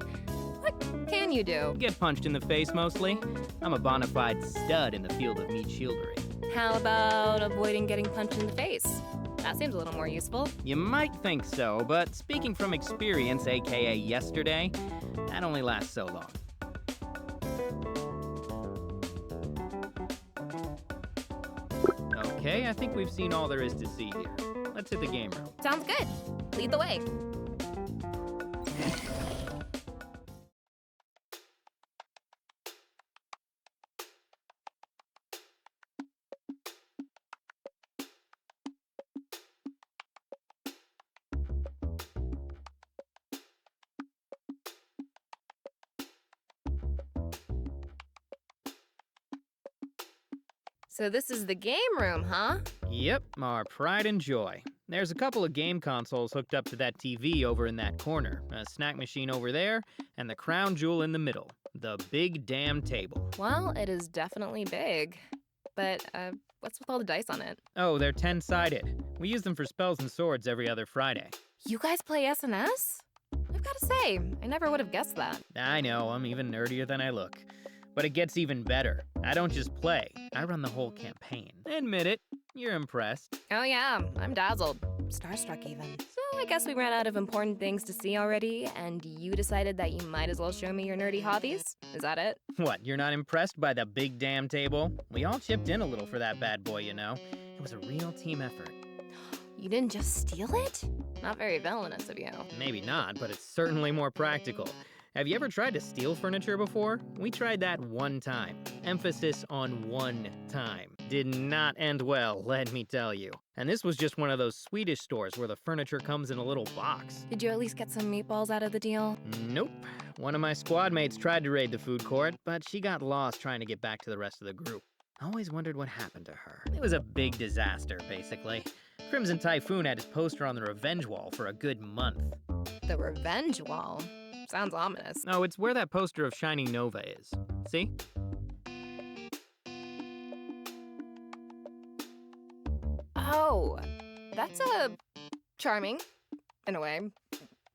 What can you do? Get punched in the face, mostly. I'm a bona fide stud in the field of meat shieldery. How about avoiding getting punched in the face? That seems a little more useful. You might think so, but speaking from experience, aka yesterday, that only lasts so long. Okay, I think we've seen all there is to see here. Let's hit the game room. Sounds good. Lead the way. So this is the game room, huh? Yep, our pride and joy. There's a couple of game consoles hooked up to that TV over in that corner, a snack machine over there, and the crown jewel in the middle, the big damn table. Well, it is definitely big. But, what's with all the dice on it? Oh, they're 10-sided. We use them for spells and swords every other Friday. You guys play SNS? I've gotta say, I never would have guessed that. I know, I'm even nerdier than I look. But it gets even better. I don't just play, I run the whole campaign. Admit it, you're impressed. Oh yeah, I'm dazzled. Starstruck even. So I guess we ran out of important things to see already, and you decided that you might as well show me your nerdy hobbies? Is that it? What, you're not impressed by the big damn table? We all chipped in a little for that bad boy, you know. It was a real team effort. You didn't just steal it? Not very villainous of you. Maybe not, but it's certainly more practical. Have you ever tried to steal furniture before? We tried that one time. Emphasis on one time. Did not end well, let me tell you. And this was just one of those Swedish stores where the furniture comes in a little box. Did you at least get some meatballs out of the deal? Nope. One of my squad mates tried to raid the food court, but she got lost trying to get back to the rest of the group. I always wondered what happened to her. It was a big disaster, basically. Crimson Typhoon had his poster on the revenge wall for a good month. The revenge wall? Sounds ominous. Oh, it's where that poster of Shining Nova is. See? Oh, that's charming, in a way.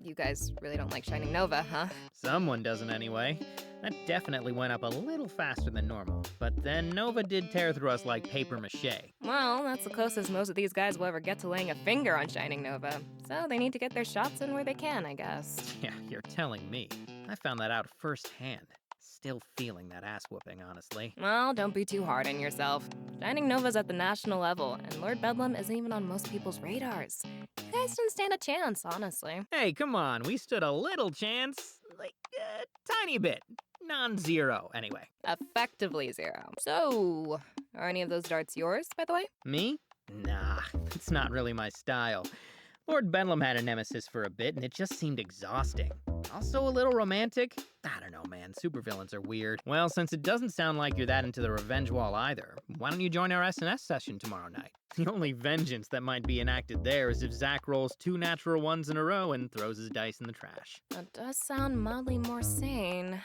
You guys really don't like Shining Nova, huh? Someone doesn't anyway. That definitely went up a little faster than normal. But then Nova did tear through us like paper mache. Well, that's the closest most of these guys will ever get to laying a finger on Shining Nova. So they need to get their shots in where they can, I guess. Yeah, you're telling me. I found that out firsthand. Still feeling that ass whooping, honestly. Well, don't be too hard on yourself. Shining Nova's at the national level, and Lord Bedlam isn't even on most people's radars. You guys didn't stand a chance, honestly. Hey, come on, we stood a little chance. Like, a tiny bit. Non-zero, anyway. Effectively zero. So, are any of those darts yours, by the way? Me? Nah, it's not really my style. Lord Bedlam had a nemesis for a bit, and it just seemed exhausting. Also a little romantic? I don't know, man. Supervillains are weird. Well, since it doesn't sound like you're that into the revenge wall either, why don't you join our SNS session tomorrow night? The only vengeance that might be enacted there is if Zach rolls 2 natural ones in a row and throws his dice in the trash. That does sound mildly more sane.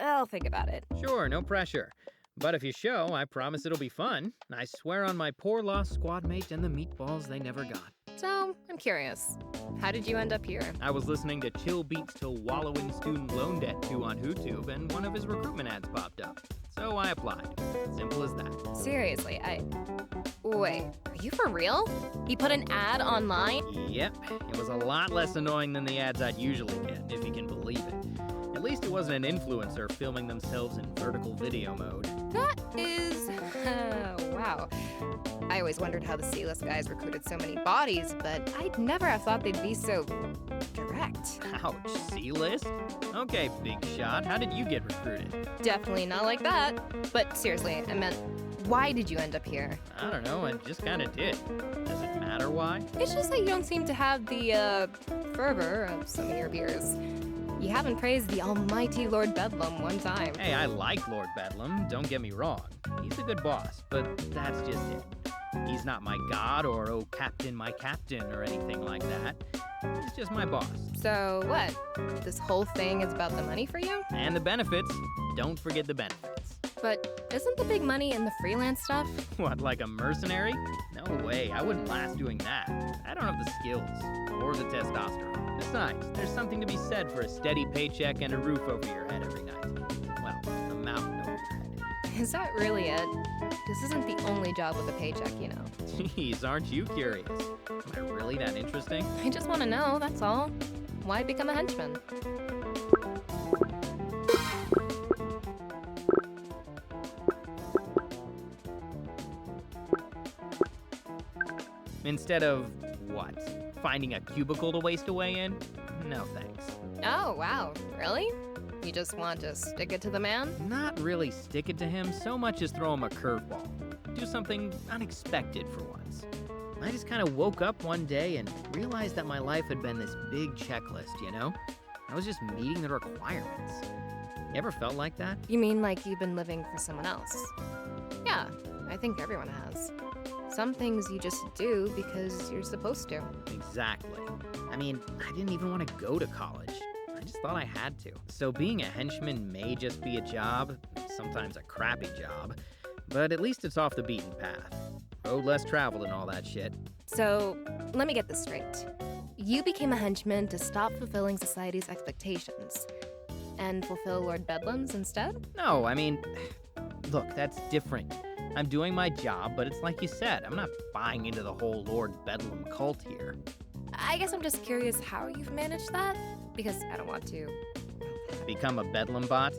I'll think about it. Sure, no pressure. But if you show, I promise it'll be fun. I swear on my poor lost squad mate and the meatballs they never got. So, I'm curious. How did you end up here? I was listening to Chill Beats Till Wallow in Student Loan Debt 2 on YouTube, and one of his recruitment ads popped up. So I applied. Simple as that. Seriously, Wait, are you for real? He put an ad online? Yep, it was a lot less annoying than the ads I'd usually get, if you can believe it. At least it wasn't an influencer filming themselves in vertical video mode. That is... wow. I always wondered how the C-list guys recruited so many bodies, but I'd never have thought they'd be so... direct. Ouch, C-list? Okay, big shot, how did you get recruited? Definitely not like that. But seriously, I meant, why did you end up here? I don't know, I just kinda did. Does it matter why? It's just that you don't seem to have the, fervor of some of your peers. You haven't praised the almighty Lord Bedlam one time. Hey, I like Lord Bedlam, don't get me wrong. He's a good boss, but that's just it. He's not my god or, oh, captain, my captain, or anything like that. He's just my boss. So what? This whole thing is about the money for you? And the benefits. Don't forget the benefits. But isn't the big money in the freelance stuff? What, like a mercenary? No way, I wouldn't last doing that. I don't have the skills, or the testosterone. Besides, there's something to be said for a steady paycheck and a roof over your head every night. Well, a mountain over your head. Is that really it? This isn't the only job with a paycheck, you know. Jeez, aren't you curious? Am I really that interesting? I just want to know, that's all. Why become a henchman? Instead of, what? Finding a cubicle to waste away in? No thanks. Oh, wow. Really? You just want to stick it to the man? Not really stick it to him, so much as throw him a curveball. Do something unexpected for once. I just kind of woke up one day and realized that my life had been this big checklist, you know? I was just meeting the requirements. You ever felt like that? You mean like you've been living for someone else? Yeah, I think everyone has. Some things you just do because you're supposed to. Exactly. I mean, I didn't even want to go to college. I just thought I had to. So being a henchman may just be a job, sometimes a crappy job, but at least it's off the beaten path. Road less traveled and all that shit. So, let me get this straight. You became a henchman to stop fulfilling society's expectations and fulfill Lord Bedlam's instead? No, I mean, look, that's different. I'm doing my job, but it's like you said, I'm not buying into the whole Lord Bedlam cult here. I guess I'm just curious how you've managed that, because I don't want to. Become a Bedlam bot?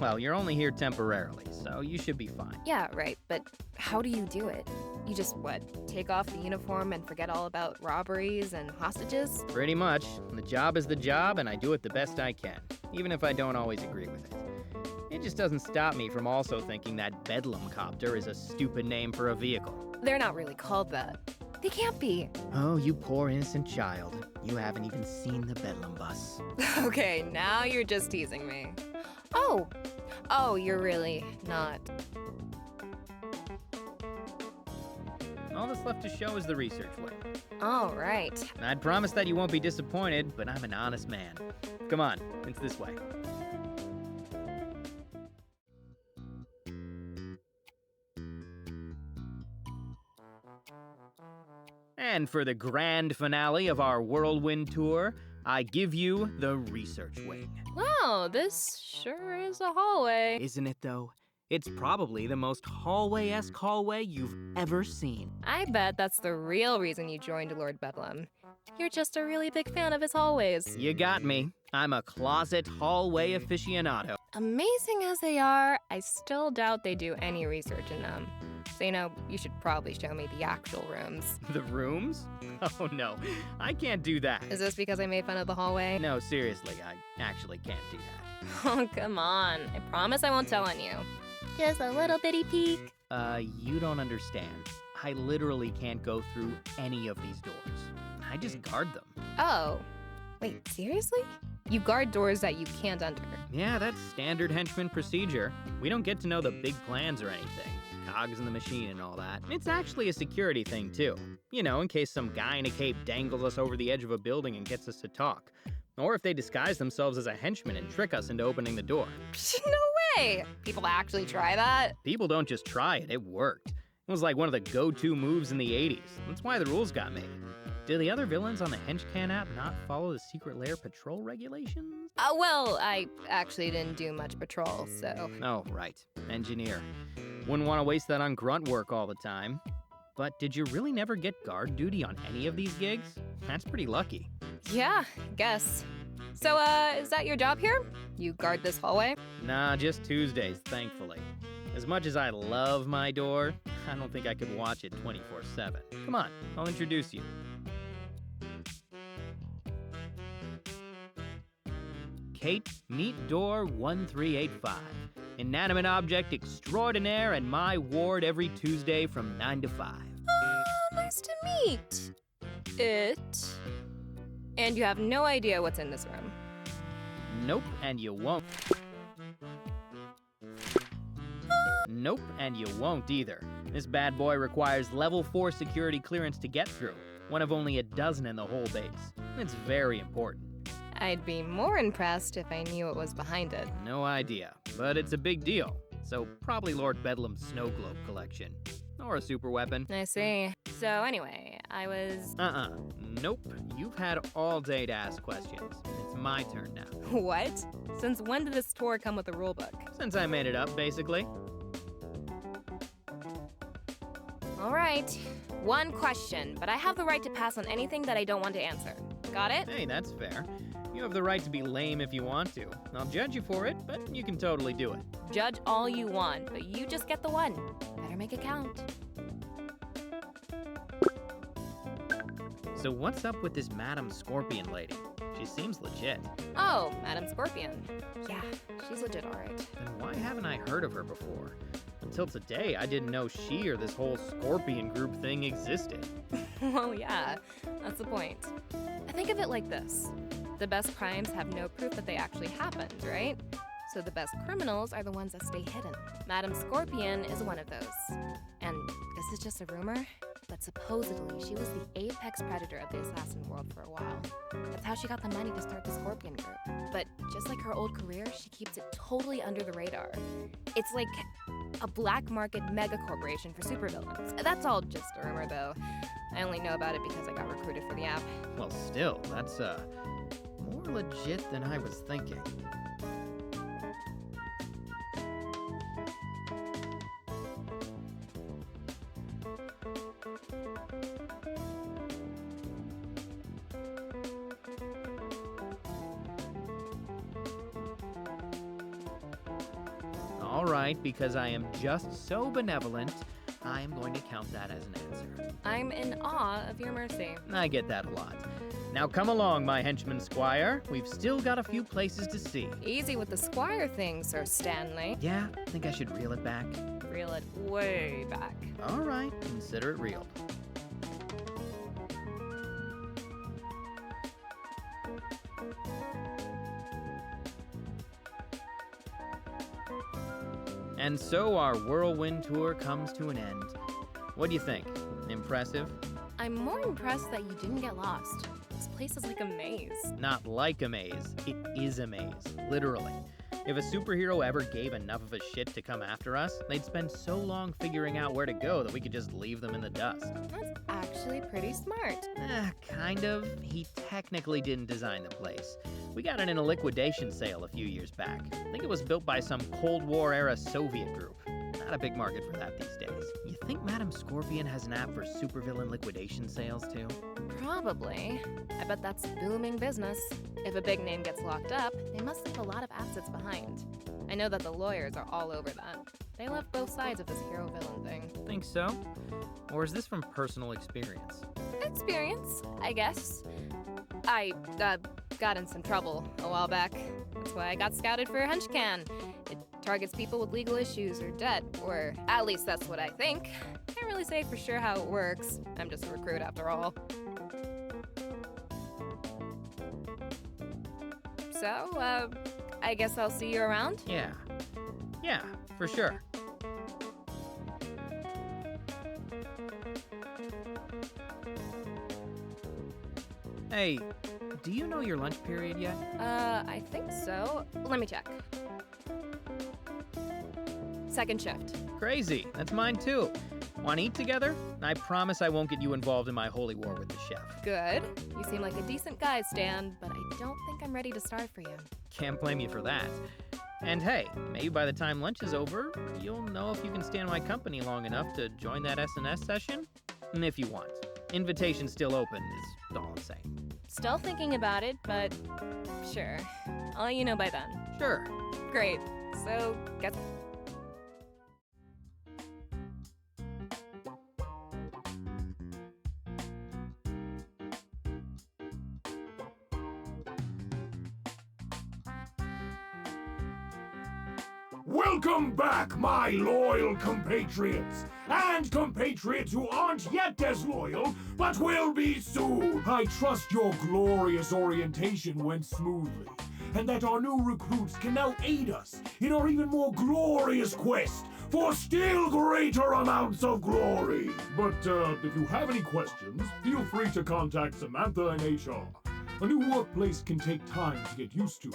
Well, you're only here temporarily, so you should be fine. Yeah, right, but how do you do it? You just, what, take off the uniform and forget all about robberies and hostages? Pretty much. The job is the job, and I do it the best I can, even if I don't always agree with it. It just doesn't stop me from also thinking that Bedlam Copter is a stupid name for a vehicle. They're not really called that. They can't be. Oh, you poor innocent child. You haven't even seen the Bedlam bus. Okay, now you're just teasing me. Oh, you're really not. All that's left to show is the research wing. All right. I'd promise that you won't be disappointed, but I'm an honest man. Come on, it's this way. And for the grand finale of our whirlwind tour, I give you the research wing. Wow, this sure is a hallway. Isn't it though? It's probably the most hallway-esque hallway you've ever seen. I bet that's the real reason you joined Lord Bedlam. You're just a really big fan of his hallways. You got me. I'm a closet hallway aficionado. Amazing as they are, I still doubt they do any research in them. So, you should probably show me the actual rooms. The rooms? Oh no, I can't do that. Is this because I made fun of the hallway? No, seriously, I actually can't do that. Oh, come on. I promise I won't tell on you. Just a little bitty peek. You don't understand. I literally can't go through any of these doors. I just guard them. Oh. Wait, seriously? You guard doors that you can't enter. Yeah, that's standard henchman procedure. We don't get to know the big plans or anything. Cogs in the machine and all that. It's actually a security thing, too. In case some guy in a cape dangles us over the edge of a building and gets us to talk. Or if they disguise themselves as a henchman and trick us into opening the door. No way! People actually try that? People don't just try it, it worked. It was like one of the go-to moves in the 80s. That's why the rules got made. Do the other villains on the Henchcan app not follow the Secret Lair patrol regulations? Well, I actually didn't do much patrol, so... Oh, right. Engineer. Wouldn't want to waste that on grunt work all the time. But did you really never get guard duty on any of these gigs? That's pretty lucky. Yeah, guess. So, is that your job here? You guard this hallway? Nah, just Tuesdays, thankfully. As much as I love my door, I don't think I could watch it 24/7. Come on, I'll introduce you. Kate, meet door 1385. Inanimate object extraordinaire in my ward every Tuesday from 9 to 5. Nice to meet it. And you have no idea what's in this room. Nope, and you won't. Nope, and you won't either. This bad boy requires level 4 security clearance to get through, one of only a dozen in the whole base. It's very important. I'd be more impressed if I knew what was behind it. No idea, but it's a big deal. So probably Lord Bedlam's snow globe collection. Or a super weapon. I see. So anyway, I was... Nope. You've had all day to ask questions. It's my turn now. What? Since when did this tour come with a rulebook? Since I made it up, basically. All right. One question, but I have the right to pass on anything that I don't want to answer. Got it? Hey, that's fair. You have the right to be lame if you want to. I'll judge you for it, but you can totally do it. Judge all you want, but you just get the one. Better make it count. So what's up with this Madam Scorpion lady? She seems legit. Oh, Madam Scorpion. Yeah, she's legit alright. Then why haven't I heard of her before? Until today, I didn't know she or this whole Scorpion group thing existed. Well, yeah, that's the point. I think of it like this. The best crimes have no proof that they actually happened, right? So the best criminals are the ones that stay hidden. Madame Scorpion is one of those. And this is just a rumor, but supposedly she was the apex predator of the assassin world for a while. That's how she got the money to start the Scorpion Group. But just like her old career, she keeps it totally under the radar. It's like a black market mega corporation for supervillains. That's all just a rumor, though. I only know about it because I got recruited for the app. Well, still, that's, more legit than I was thinking. All right, because I am just so benevolent, I'm going to count that as an answer. I'm in awe of your mercy. I get that a lot. Now come along, my henchman squire. We've still got a few places to see. Easy with the squire thing, Sir Stanley. Yeah, think I should reel it back? Reel it way back. All right, consider it reeled. And so our whirlwind tour comes to an end. What do you think? Impressive? I'm more impressed that you didn't get lost. This place is like a maze. Not like a maze. It is a maze, literally. If a superhero ever gave enough of a shit to come after us, they'd spend so long figuring out where to go that we could just leave them in the dust. That's actually pretty smart. Kind of. He technically didn't design the place. We got it in a liquidation sale a few years back. I think it was built by some Cold War-era Soviet group. Not a big market for that these days. You think Madame Scorpion has an app for supervillain liquidation sales, too? Probably. I bet that's booming business. If a big name gets locked up, they must leave a lot of assets behind. I know that the lawyers are all over that. They love both sides of this hero-villain thing. Think so? Or is this from personal experience? Experience, I guess. I, got in some trouble a while back. That's why I got scouted for Henchman. It targets people with legal issues or debt, or at least that's what I think. Can't really say for sure how it works. I'm just a recruit after all. So, I guess I'll see you around? Yeah, for sure. Hey, do you know your lunch period yet? I think so. Let me check. Second shift. Crazy, that's mine too. Want to eat together? I promise I won't get you involved in my holy war with the chef. Good. You seem like a decent guy, Stan, but I don't think I'm ready to starve for you. Can't blame you for that. And hey, maybe by the time lunch is over, you'll know if you can stand my company long enough to join that S&S session? And if you want. Invitation's still open, is all I'm saying. Still thinking about it, but sure. I'll let you know by then. Sure. Great. So, guess... Welcome back, my loyal compatriots, and compatriots who aren't yet as loyal, but will be soon. I trust your glorious orientation went smoothly, and that our new recruits can now aid us in our even more glorious quest for still greater amounts of glory. But if you have any questions, feel free to contact Samantha in HR. A new workplace can take time to get used to.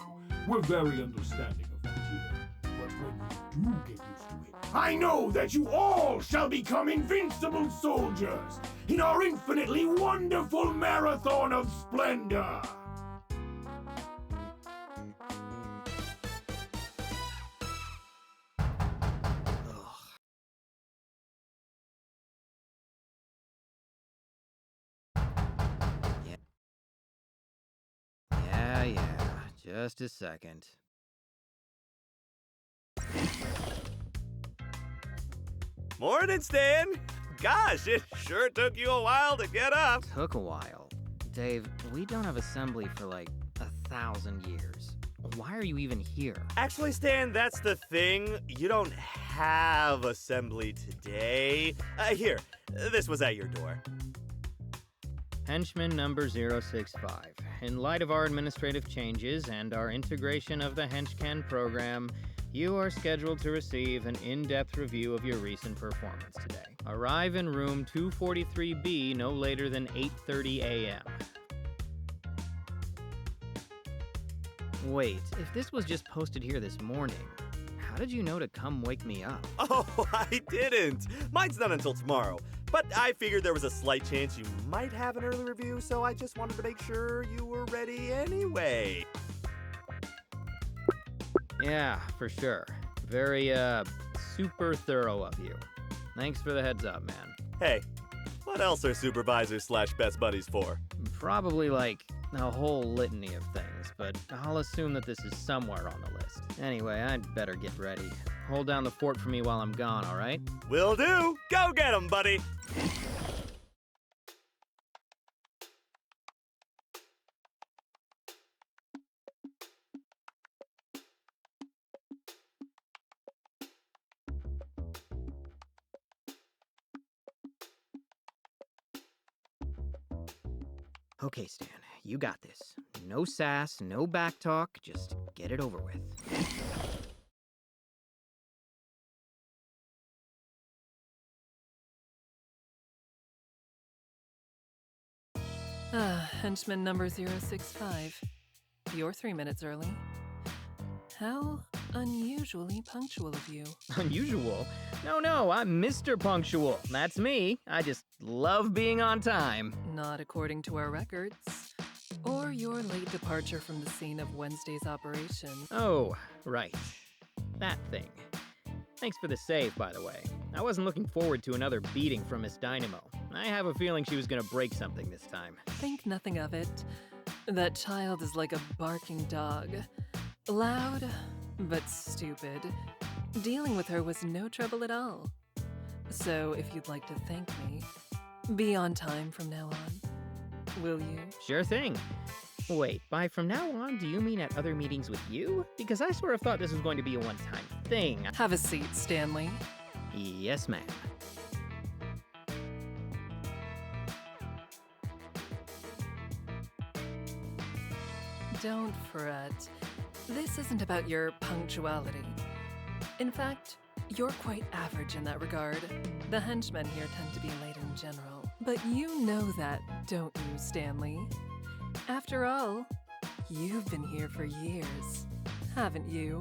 We're very understanding of that here. But when you do get used to it, I know that you all shall become invincible soldiers in our infinitely wonderful marathon of splendor. Yeah, just a second. Morning, Stan! Gosh, it sure took you a while to get up. Took a while. Dave, we don't have assembly for like 1,000 years. Why are you even here? Actually, Stan, that's the thing. You don't have assembly today. Here, this was at your door. Henchman number 065. in light of our administrative changes and our integration of the Henchman program, you are scheduled to receive an in-depth review of your recent performance today. Arrive in room 243B no later than 8:30 a.m. Wait, if this was just posted here this morning, how did you know to come wake me up? Oh, I didn't. Mine's not until tomorrow. But I figured there was a slight chance you might have an early review, so I just wanted to make sure you were ready anyway. Yeah, for sure. Very, super thorough of you. Thanks for the heads up, man. Hey, what else are supervisors / best buddies for? Probably like a whole litany of things, but I'll assume that this is somewhere on the list. Anyway, I'd better get ready. Hold down the fort for me while I'm gone, all right? Will do. Go get 'em, buddy. Okay, Stan, you got this. No sass, no back talk, just get it over with. Henchman number 065. You're 3 minutes early. How unusually punctual of you. Unusual? No, I'm Mr. Punctual. That's me. I just love being on time. Not according to our records. Or your late departure from the scene of Wednesday's operation. Oh, right. That thing. Thanks for the save, by the way. I wasn't looking forward to another beating from Miss Dynamo. I have a feeling she was gonna break something this time. Think nothing of it. That child is like a barking dog. Loud, but stupid. Dealing with her was no trouble at all. So if you'd like to thank me, be on time from now on. Will you? Sure thing. Wait, by from now on, do you mean at other meetings with you? Because I sort of thought this was going to be a one-time thing. Have a seat, Stanley. Yes, ma'am. Don't fret. This isn't about your punctuality. In fact, you're quite average in that regard. The henchmen here tend to be late in general. But you know that, don't you, Stanley? After all, you've been here for years, haven't you?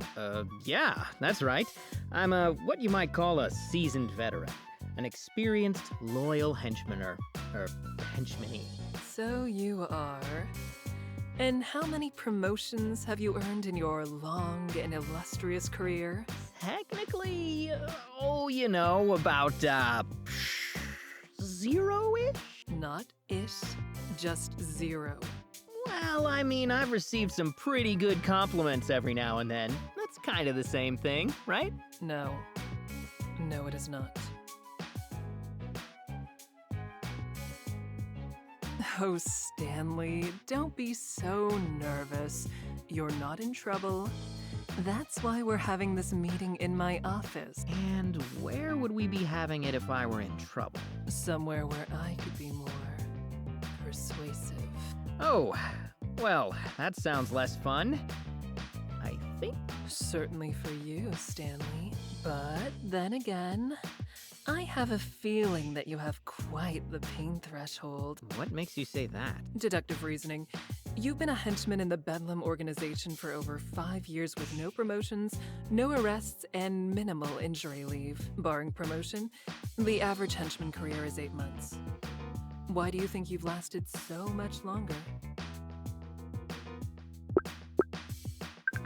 Yeah, that's right. I'm what you might call a seasoned veteran. An experienced, loyal henchmaner. Henchmanee. So you are. And how many promotions have you earned in your long and illustrious career? Technically, about, 0-ish? Not ish, just 0. Well, I mean, I've received some pretty good compliments every now and then. That's kind of the same thing, right? No. No, it is not. Oh, Stanley, don't be so nervous. You're not in trouble. That's why we're having this meeting in my office. And where would we be having it if I were in trouble? Somewhere where I could be more persuasive. Oh, well, that sounds less fun. I think. Certainly for you, Stanley. But then again, I have a feeling that you have quite the pain threshold. What makes you say that? Deductive reasoning. You've been a henchman in the Bedlam organization for over 5 years with no promotions, no arrests, and minimal injury leave. Barring promotion, the average henchman career is 8 months. Why do you think you've lasted so much longer?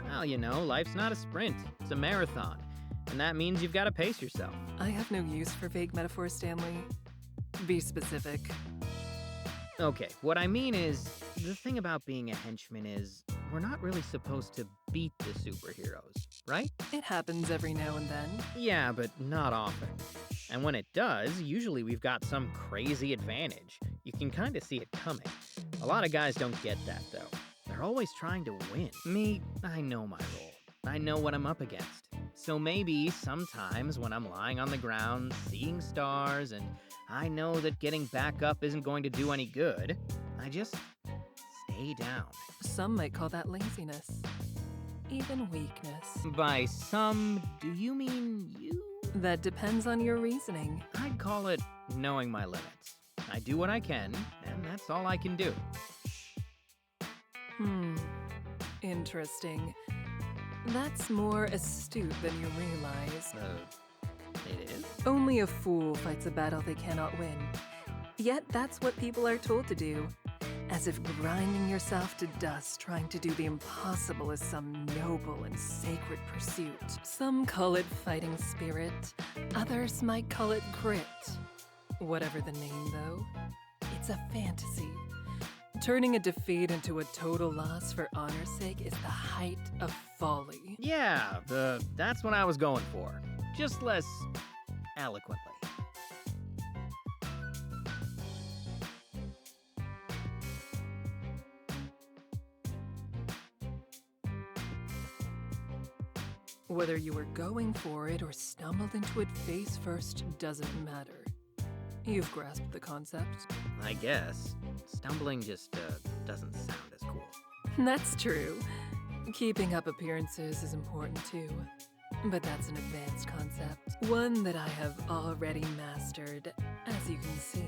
Well, life's not a sprint, it's a marathon. And that means you've got to pace yourself. I have no use for vague metaphors, Stanley. Be specific. Okay, what I mean is, the thing about being a henchman is, we're not really supposed to beat the superheroes, right? It happens every now and then. Yeah, but not often. And when it does, usually we've got some crazy advantage. You can kind of see it coming. A lot of guys don't get that, though. They're always trying to win. Me, I know my role. I know what I'm up against. So maybe sometimes when I'm lying on the ground, seeing stars, and I know that getting back up isn't going to do any good, I just stay stay down. Some might call that laziness. Even weakness. By some, do you mean you? That depends on your reasoning. I'd call it knowing my limits. I do what I can, and that's all I can do. Interesting. That's more astute than you realize. It is? Only a fool fights a battle they cannot win. Yet that's what people are told to do. As if grinding yourself to dust trying to do the impossible is some noble and sacred pursuit. Some call it fighting spirit. Others might call it grit. Whatever the name, though, it's a fantasy. Turning a defeat into a total loss for honor's sake is the height of folly. Yeah, that's what I was going for. Just less eloquently. Whether you were going for it or stumbled into it face first doesn't matter. You've grasped the concept. I guess. Stumbling just doesn't sound as cool. That's true. Keeping up appearances is important too. But that's an advanced concept. One that I have already mastered, as you can see.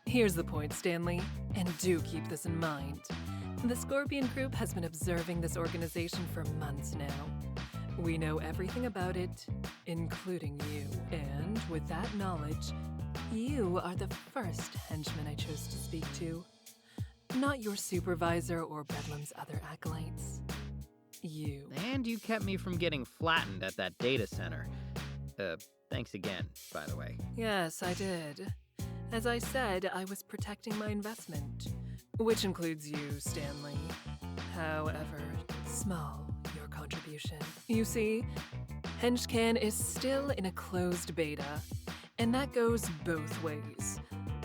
Here's the point, Stanley, and do keep this in mind. The Scorpion Group has been observing this organization for months now. We know everything about it, including you. And with that knowledge, you are the first henchman I chose to speak to. Not your supervisor or Bedlam's other acolytes. You. And you kept me from getting flattened at that data center. Thanks again, by the way. Yes, I did. As I said, I was protecting my investment, which includes you, Stanley. However small your contribution. You see, Henchcan is still in a closed beta, and that goes both ways.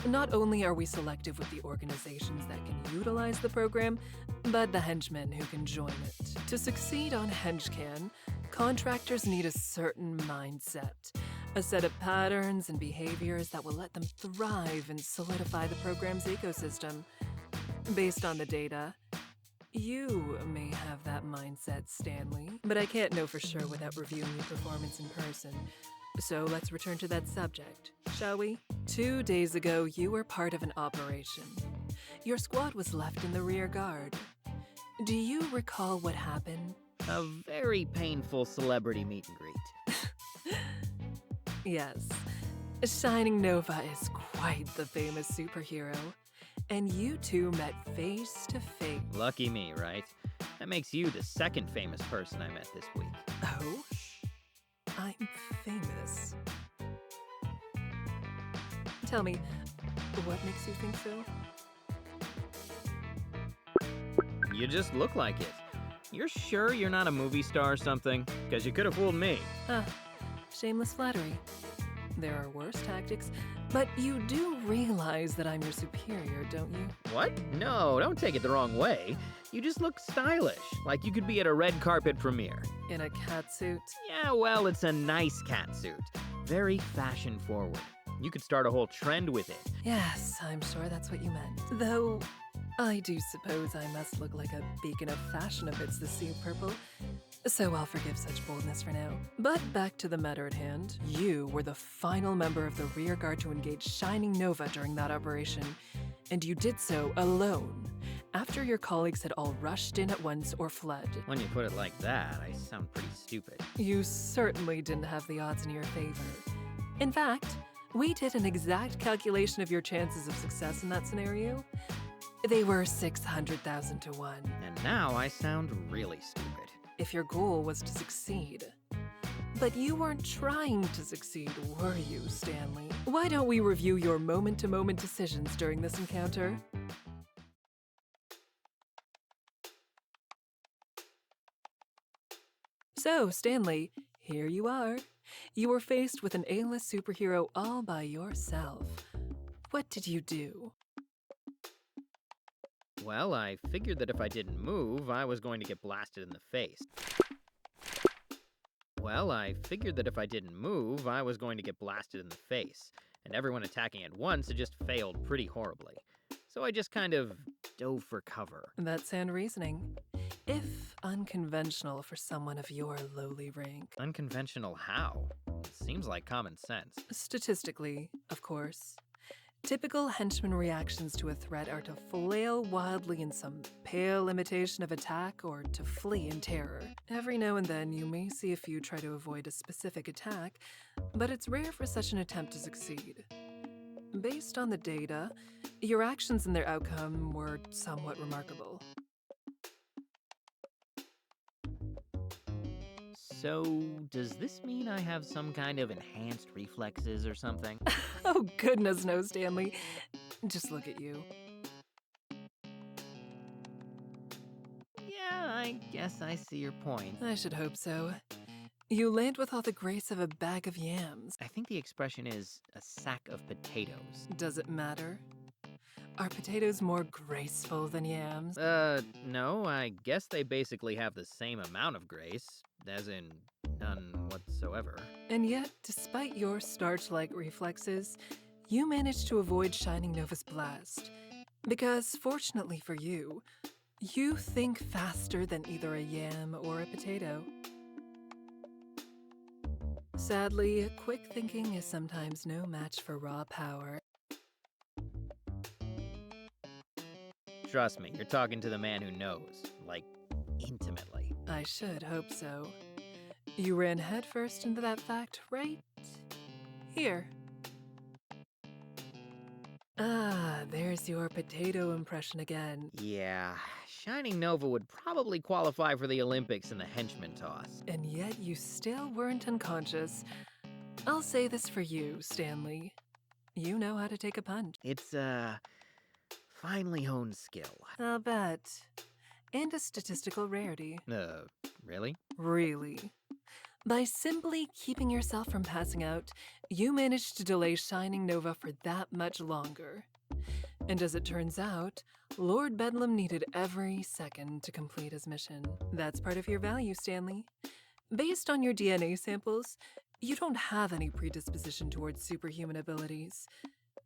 Not only are we selective with the organizations that can utilize the program, but the henchmen who can join it. To succeed on Henchcan, contractors need a certain mindset, a set of patterns and behaviors that will let them thrive and solidify the program's ecosystem. Based on the data, you may have that mindset, Stanley, but I can't know for sure without reviewing your performance in person. So let's return to that subject, shall we? 2 days ago, you were part of an operation. Your squad was left in the rear guard. Do you recall what happened? A very painful celebrity meet and greet. Yes. Shining Nova is quite the famous superhero. And you two met face to face. Lucky me, right? That makes you the second famous person I met this week. Oh? I'm famous. Tell me, what makes you think so? You just look like it. You're sure you're not a movie star or something? Because you could have fooled me. Shameless flattery. There are worse tactics, but you do realize that I'm your superior, don't you? What? No, don't take it the wrong way. You just look stylish, like you could be at a red carpet premiere. In a catsuit? Yeah, well, it's a nice catsuit. Very fashion forward. You could start a whole trend with it. Yes, I'm sure that's what you meant. Though, I do suppose I must look like a beacon of fashion amidst the sea of purple. So I'll forgive such boldness for now. But back to the matter at hand. You were the final member of the rear guard to engage Shining Nova during that operation. And you did so alone, after your colleagues had all rushed in at once or fled. When you put it like that, I sound pretty stupid. You certainly didn't have the odds in your favor. In fact, we did an exact calculation of your chances of success in that scenario. They were 600,000 to 1. And now I sound really stupid. If your goal was to succeed. But you weren't trying to succeed, were you, Stanley? Why don't we review your moment-to-moment decisions during this encounter? So, Stanley, here you are. You were faced with an A-list superhero all by yourself. What did you do? Well, I figured that if I didn't move, I was going to get blasted in the face. Well, I figured that if I didn't move, I was going to get blasted in the face, and everyone attacking at once had just failed pretty horribly. So I just kind of dove for cover. That's sound reasoning. If unconventional for someone of your lowly rank. Unconventional how? Seems like common sense. Statistically, of course. Typical henchman reactions to a threat are to flail wildly in some pale imitation of attack or to flee in terror. Every now and then you may see a few try to avoid a specific attack, but it's rare for such an attempt to succeed. Based on the data, your actions and their outcome were somewhat remarkable. So, does this mean I have some kind of enhanced reflexes or something? Oh, goodness no, Stanley. Just look at you. Yeah, I guess I see your point. I should hope so. You land with all the grace of a bag of yams. I think the expression is a sack of potatoes. Does it matter? Are potatoes more graceful than yams? No, I guess they basically have the same amount of grace, as in none whatsoever. And yet, despite your starch-like reflexes, you managed to avoid Shining Nova's blast. Because, fortunately for you, you think faster than either a yam or a potato. Sadly, quick thinking is sometimes no match for raw power. Trust me, you're talking to the man who knows, like, intimately. I should hope so. You ran headfirst into that fact right here. Ah, there's your potato impression again. Yeah, Shining Nova would probably qualify for the Olympics in the henchman toss. And yet you still weren't unconscious. I'll say this for you, Stanley. You know how to take a punch. It's a finely honed skill. I'll bet. And a statistical rarity. Really? Really. By simply keeping yourself from passing out, you managed to delay Shining Nova for that much longer. And as it turns out, Lord Bedlam needed every second to complete his mission. That's part of your value, Stanley. Based on your DNA samples, you don't have any predisposition towards superhuman abilities.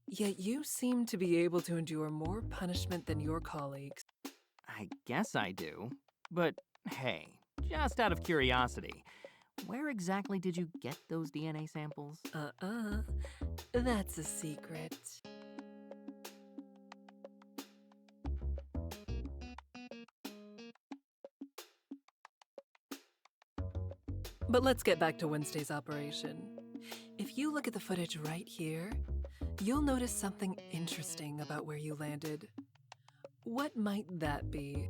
Yet you seem to be able to endure more punishment than your colleagues. I guess I do. But hey, just out of curiosity, where exactly did you get those DNA samples? That's a secret. But let's get back to Wednesday's operation. If you look at the footage right here, you'll notice something interesting about where you landed. What might that be?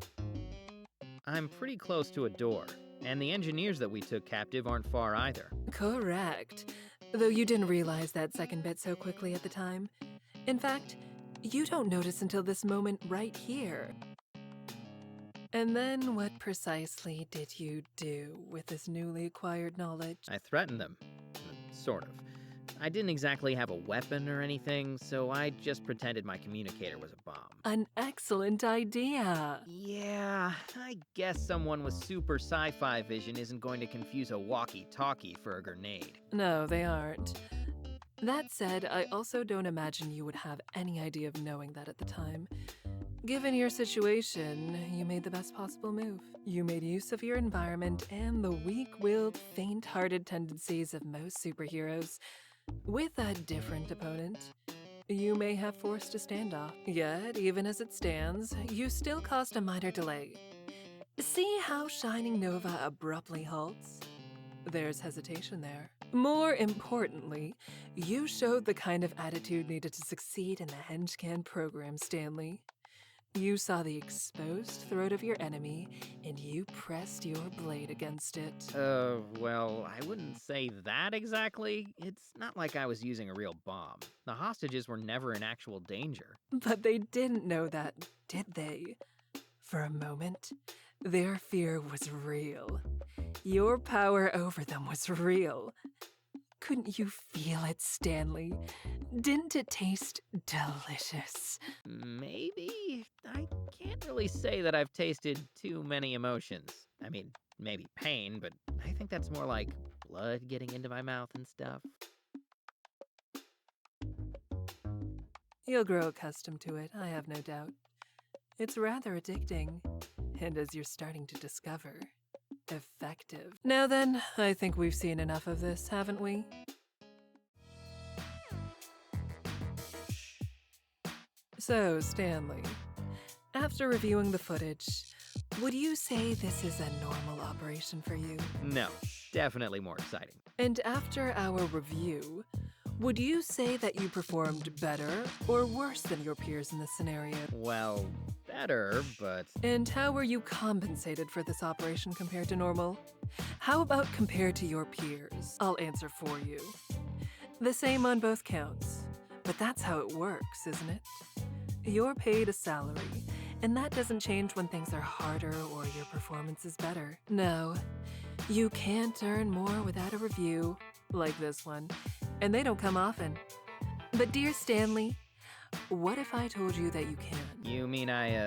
I'm pretty close to a door, and the engineers that we took captive aren't far either. Correct. Though you didn't realize that second bit so quickly at the time. In fact, you don't notice until this moment right here. And then what precisely did you do with this newly acquired knowledge? I threatened them. Sort of. I didn't exactly have a weapon or anything, so I just pretended my communicator was a bomb. An excellent idea. Yeah, I guess someone with super sci-fi vision isn't going to confuse a walkie-talkie for a grenade. No, they aren't. That said, I also don't imagine you would have any idea of knowing that at the time. Given your situation, you made the best possible move. You made use of your environment and the weak-willed, faint-hearted tendencies of most superheroes. With a different opponent, you may have forced a standoff. Yet, even as it stands, you still caused a minor delay. See how Shining Nova abruptly halts? There's hesitation there. More importantly, you showed the kind of attitude needed to succeed in the Henchman program, Stanley. You saw the exposed throat of your enemy, and you pressed your blade against it. Well, I wouldn't say that exactly. It's not like I was using a real bomb. The hostages were never in actual danger. But they didn't know that, did they? For a moment, their fear was real. Your power over them was real. Couldn't you feel it, Stanley? Didn't it taste delicious? Maybe. I can't really say that I've tasted too many emotions. I mean, maybe pain, but I think that's more like blood getting into my mouth and stuff. You'll grow accustomed to it, I have no doubt. It's rather addicting, and as you're starting to discover, effective. Now then, I think we've seen enough of this, haven't we? So, Stanley, after reviewing the footage, would you say this is a normal operation for you? No, definitely more exciting. And after our review, would you say that you performed better or worse than your peers in this scenario? Well, better, but... And how were you compensated for this operation compared to normal? How about compared to your peers? I'll answer for you. The same on both counts. But that's how it works, isn't it? You're paid a salary, and that doesn't change when things are harder or your performance is better. No, you can't earn more without a review, like this one, and they don't come often. But dear Stanley, what if I told you that you can? You mean can?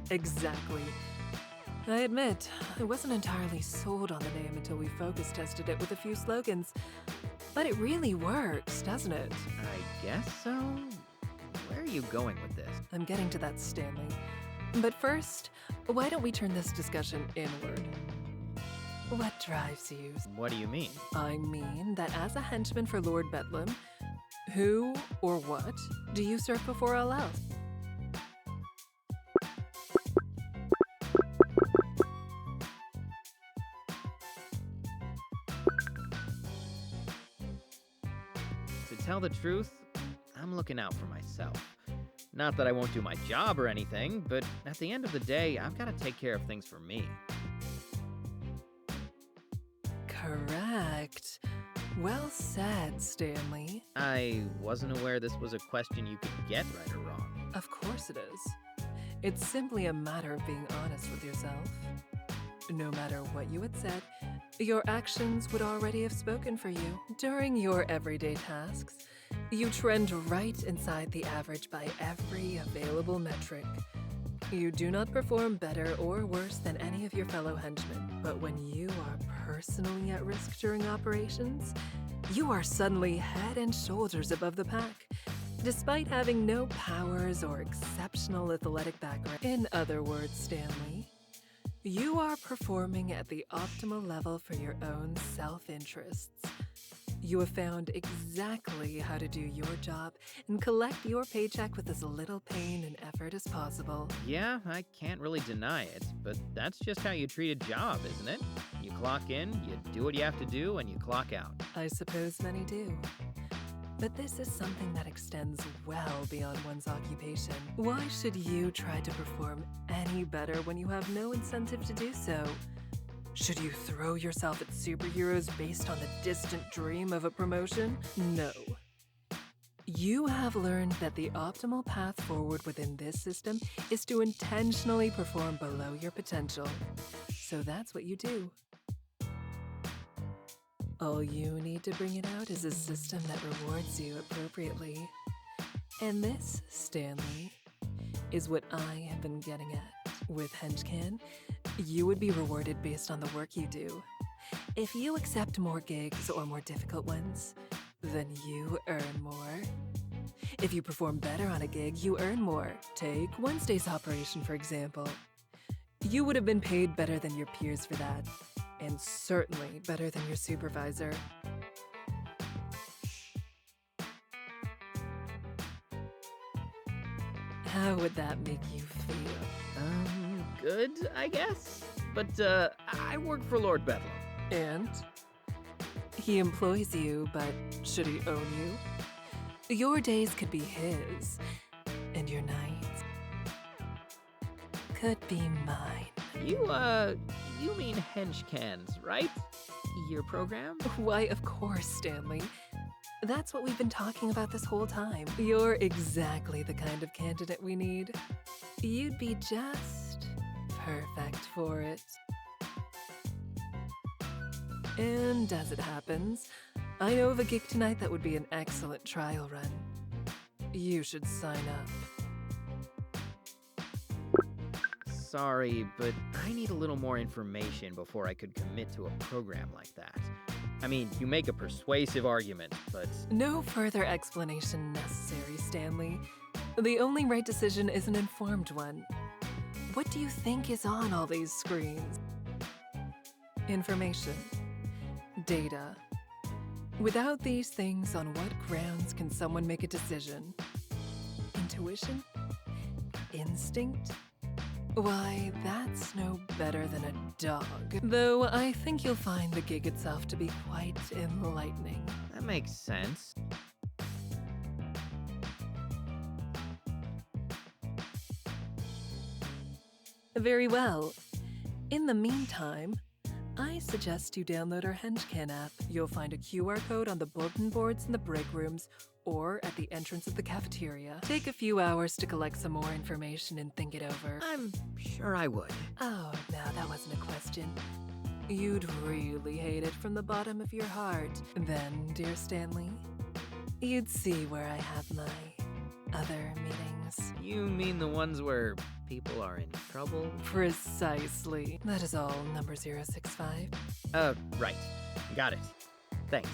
Exactly. I admit, I wasn't entirely sold on the name until we focus tested it with a few slogans. But it really works, doesn't it? I guess so. Where are you going with this? I'm getting to that, Stanley. But first, why don't we turn this discussion inward? What drives you? What do you mean? I mean that as a henchman for Lord Bedlam, who or what do you serve before all else? To tell the truth, I'm looking out for myself. Not that I won't do my job or anything, but at the end of the day, I've got to take care of things for me. Correct. Well said, Stanley. I wasn't aware this was a question you could get right or wrong. Of course it is. It's simply a matter of being honest with yourself. No matter what you had said, your actions would already have spoken for you. During your everyday tasks, you trend right inside the average by every available metric. You do not perform better or worse than any of your fellow henchmen, but when you are personally at risk during operations, you are suddenly head and shoulders above the pack, despite having no powers or exceptional athletic background. In other words, Stanley, you are performing at the optimal level for your own self-interests. You have found exactly how to do your job and collect your paycheck with as little pain and effort as possible. Yeah, I can't really deny it, but that's just how you treat a job, isn't it? You clock in, you do what you have to do, and you clock out. I suppose many do. But this is something that extends well beyond one's occupation. Why should you try to perform any better when you have no incentive to do so? Should you throw yourself at superheroes based on the distant dream of a promotion? No. You have learned that the optimal path forward within this system is to intentionally perform below your potential. So that's what you do. All you need to bring it out is a system that rewards you appropriately. And this, Stanley, is what I have been getting at. With Henchman, you would be rewarded based on the work you do. If you accept more gigs or more difficult ones, then you earn more. If you perform better on a gig, you earn more. Take Wednesday's operation, for example. You would have been paid better than your peers for that, and certainly better than your supervisor. How would that make you feel? Good, I guess. But, I work for Lord Bedlam. And? He employs you, but should he own you? Your days could be his, and your nights could be mine. You mean Henchcans, right? Your program? Why, of course, Stanley. That's what we've been talking about this whole time. You're exactly the kind of candidate we need. You'd be just perfect for it. And as it happens, I know of a gig tonight that would be an excellent trial run. You should sign up. Sorry, but I need a little more information before I could commit to a program like that. I mean, you make a persuasive argument, but... No further explanation necessary, Stanley. The only right decision is an informed one. What do you think is on all these screens? Information. Data. Without these things, on what grounds can someone make a decision? Intuition? Instinct? Why, that's no better than a dog. Though I think you'll find the gig itself to be quite enlightening. That makes sense. Very well. In the meantime, I suggest you download our Henchman app. You'll find a QR code on the bulletin boards in the break rooms or at the entrance of the cafeteria. Take a few hours to collect some more information and think it over. I'm sure I would. Oh, no, that wasn't a question. You'd really hate it from the bottom of your heart. Then, dear Stanley, you'd see where I have my other meetings. You mean the ones where people are in trouble? Precisely. That is all, number 065. Right. Got it. Thanks.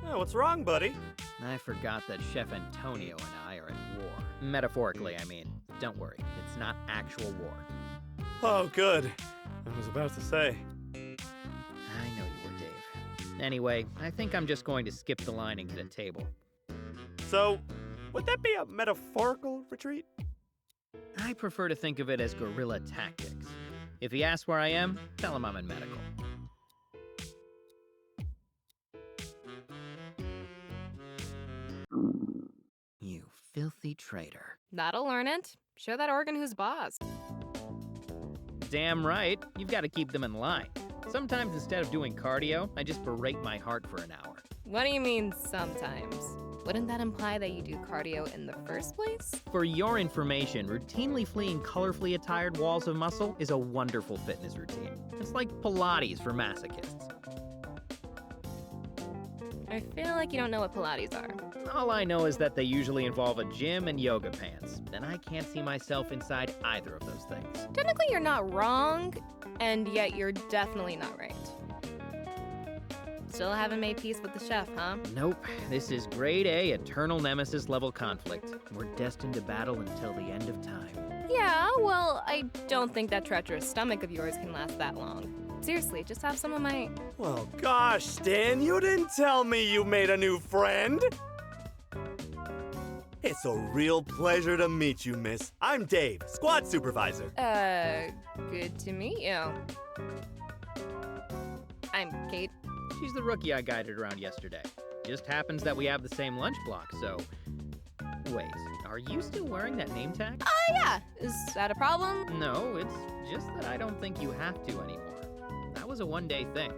Oh, what's wrong, buddy? I forgot that Chef Antonio and I are at war. Metaphorically, I mean. Don't worry, it's not actual war. Oh, good. I was about to say. I know you were, Dave. Anyway, I think I'm just going to skip the line and get a table. So, would that be a metaphorical retreat? I prefer to think of it as guerrilla tactics. If he asks where I am, tell him I'm in medical. You filthy traitor. That'll learn it. Show that organ who's boss. Damn right, you've got to keep them in line. Sometimes instead of doing cardio, I just berate my heart for an hour. What do you mean sometimes? Wouldn't that imply that you do cardio in the first place? For your information, routinely fleeing colorfully attired walls of muscle is a wonderful fitness routine. It's like Pilates for masochists. I feel like you don't know what Pilates are. All I know is that they usually involve a gym and yoga pants, and I can't see myself inside either of those things. Technically, you're not wrong, and yet you're definitely not right. Still haven't made peace with the chef, huh? Nope, this is grade A eternal nemesis level conflict. We're destined to battle until the end of time. Yeah, well, I don't think that treacherous stomach of yours can last that long. Seriously, just have some of my... Well, gosh, Stan, you didn't tell me you made a new friend. It's a real pleasure to meet you, miss. I'm Dave, squad supervisor. Good to meet you. I'm Kate. She's the rookie I guided around yesterday. Just happens that we have the same lunch block, so... Wait, are you still wearing that name tag? Yeah. Is that a problem? No, it's just that I don't think you have to anymore. That was a one-day thing.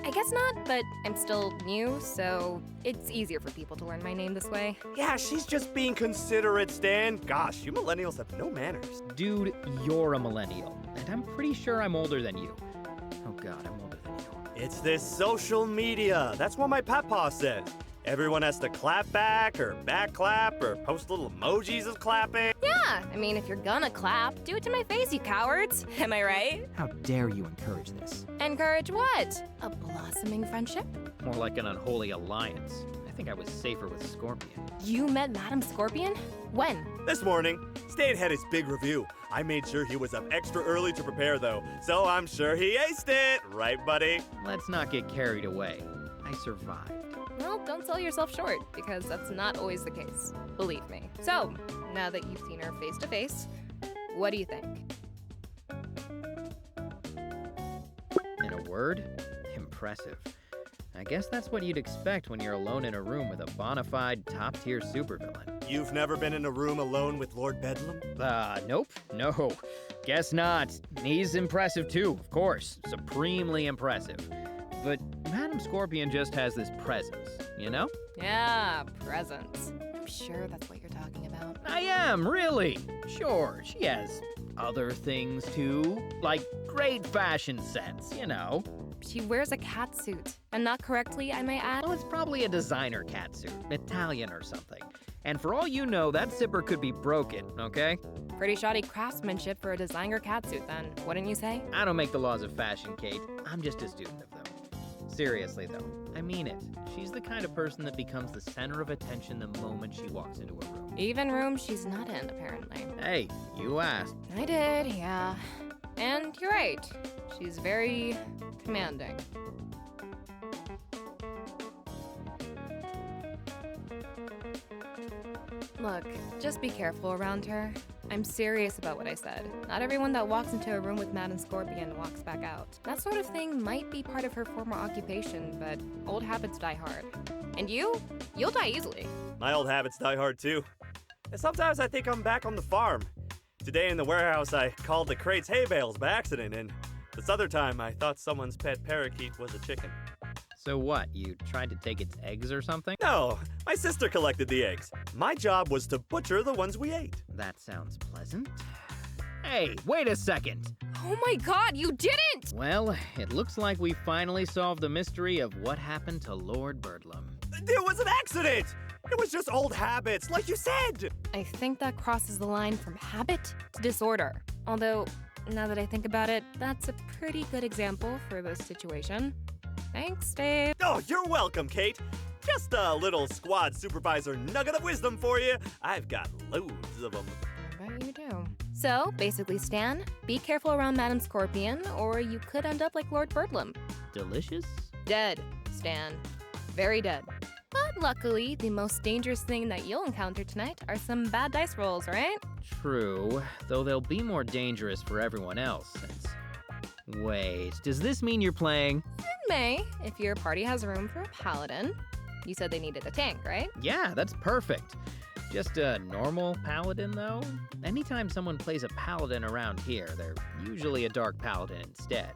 I guess not, but I'm still new, so it's easier for people to learn my name this way. Yeah, she's just being considerate, Stan. Gosh, you millennials have no manners. Dude, you're a millennial, and I'm pretty sure I'm older than you. Oh god, I'm older than you. It's this social media. That's what my papa says. Everyone has to clap back or back clap or post little emojis of clapping. Yeah, I mean, if you're gonna clap, do it to my face, you cowards. Am I right? How dare you encourage this? Encourage what? A blossoming friendship? More like an unholy alliance. I think I was safer with Scorpion. You met Madam Scorpion? When? This morning, Stan had his big review. I made sure he was up extra early to prepare, though, so I'm sure he aced it. Right, buddy? Let's not get carried away. I survived. Well, don't sell yourself short, because that's not always the case. Believe me. So, now that you've seen her face to face, what do you think? In a word, impressive. I guess that's what you'd expect when you're alone in a room with a bona fide top-tier supervillain. You've never been in a room alone with Lord Bedlam? Nope. No. Guess not. He's impressive too, of course. Supremely impressive. But Madam Scorpion just has this presence, you know? Yeah, presence. I'm sure that's what you're talking about. I am, really. Sure, she has other things too. Like great fashion sense, you know. She wears a catsuit. And not correctly, I may add. Well, it's probably a designer catsuit, Italian or something. And for all you know, that zipper could be broken, okay? Pretty shoddy craftsmanship for a designer catsuit then, wouldn't you say? I don't make the laws of fashion, Kate. I'm just a student of them. Seriously, though, I mean it. She's the kind of person that becomes the center of attention the moment she walks into a room. Even rooms she's not in, apparently. Hey, you asked. I did, yeah. And you're right. She's very commanding. Look, just be careful around her. I'm serious about what I said. Not everyone that walks into a room with Madam Scorpion walks back out. That sort of thing might be part of her former occupation, but old habits die hard. And you'll die easily. My old habits die hard, too. And sometimes I think I'm back on the farm. Today in the warehouse, I called the crates hay bales by accident, and this other time, I thought someone's pet parakeet was a chicken. So what, you tried to take its eggs or something? No, my sister collected the eggs. My job was to butcher the ones we ate. That sounds pleasant. Hey, wait a second. Oh my god, you didn't! Well, it looks like we finally solved the mystery of what happened to Lord Birdlum. It was an accident! It was just old habits, like you said! I think that crosses the line from habit to disorder. Although, now that I think about it, that's a pretty good example for this situation. Thanks, Dave. Oh, you're welcome, Kate. Just a little squad supervisor nugget of wisdom for you. I've got loads of them. I bet you do. So, basically, Stan, be careful around Madam Scorpion, or you could end up like Lord Birdlum. Delicious? Dead, Stan. Very dead. But luckily, the most dangerous thing that you'll encounter tonight are some bad dice rolls, right? True, though they'll be more dangerous for everyone else since... Wait, does this mean you're playing? It may, if your party has room for a paladin. You said they needed a tank, right? Yeah, that's perfect. Just a normal paladin, though? Anytime someone plays a paladin around here, they're usually a dark paladin instead.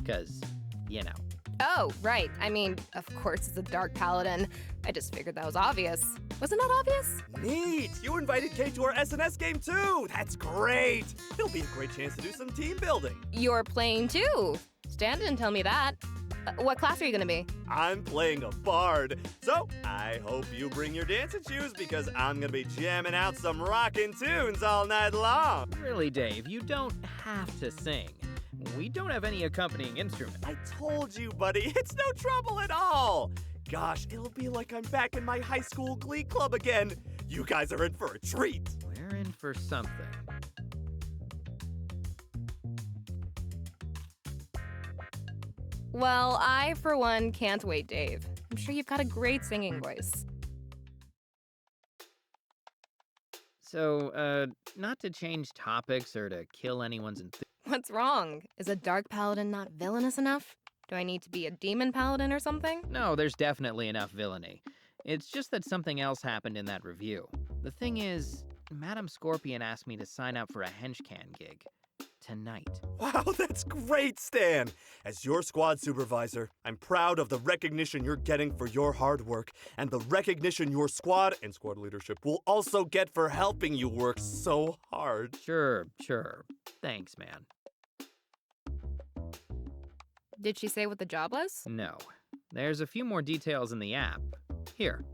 'Cause, you know. Oh, right. I mean, of course it's a dark paladin. I just figured that was obvious. Was it not obvious? Neat! You invited Kate to our SNS game too! That's great! It'll be a great chance to do some team building. You're playing too. Stan didn't tell me that. What class are you gonna be? I'm playing a bard, so I hope you bring your dancing shoes because I'm gonna be jamming out some rockin' tunes all night long. Really, Dave, you don't have to sing. We don't have any accompanying instrument. I told you, buddy, it's no trouble at all. Gosh, it'll be like I'm back in my high school glee club again. You guys are in for a treat. We're in for something. Well, I, for one, can't wait, Dave. I'm sure you've got a great singing voice. So, not to change topics or to kill anyone's What's wrong? Is a dark paladin not villainous enough? Do I need to be a demon paladin or something? No, there's definitely enough villainy. It's just that something else happened in that review. The thing is, Madam Scorpion asked me to sign up for a henchman gig. Tonight. Wow, that's great, Stan! As your squad supervisor, I'm proud of the recognition you're getting for your hard work, and the recognition your squad and squad leadership will also get for helping you work so hard. Sure. Thanks, man. Did she say what the job was? No. There's a few more details in the app. Here.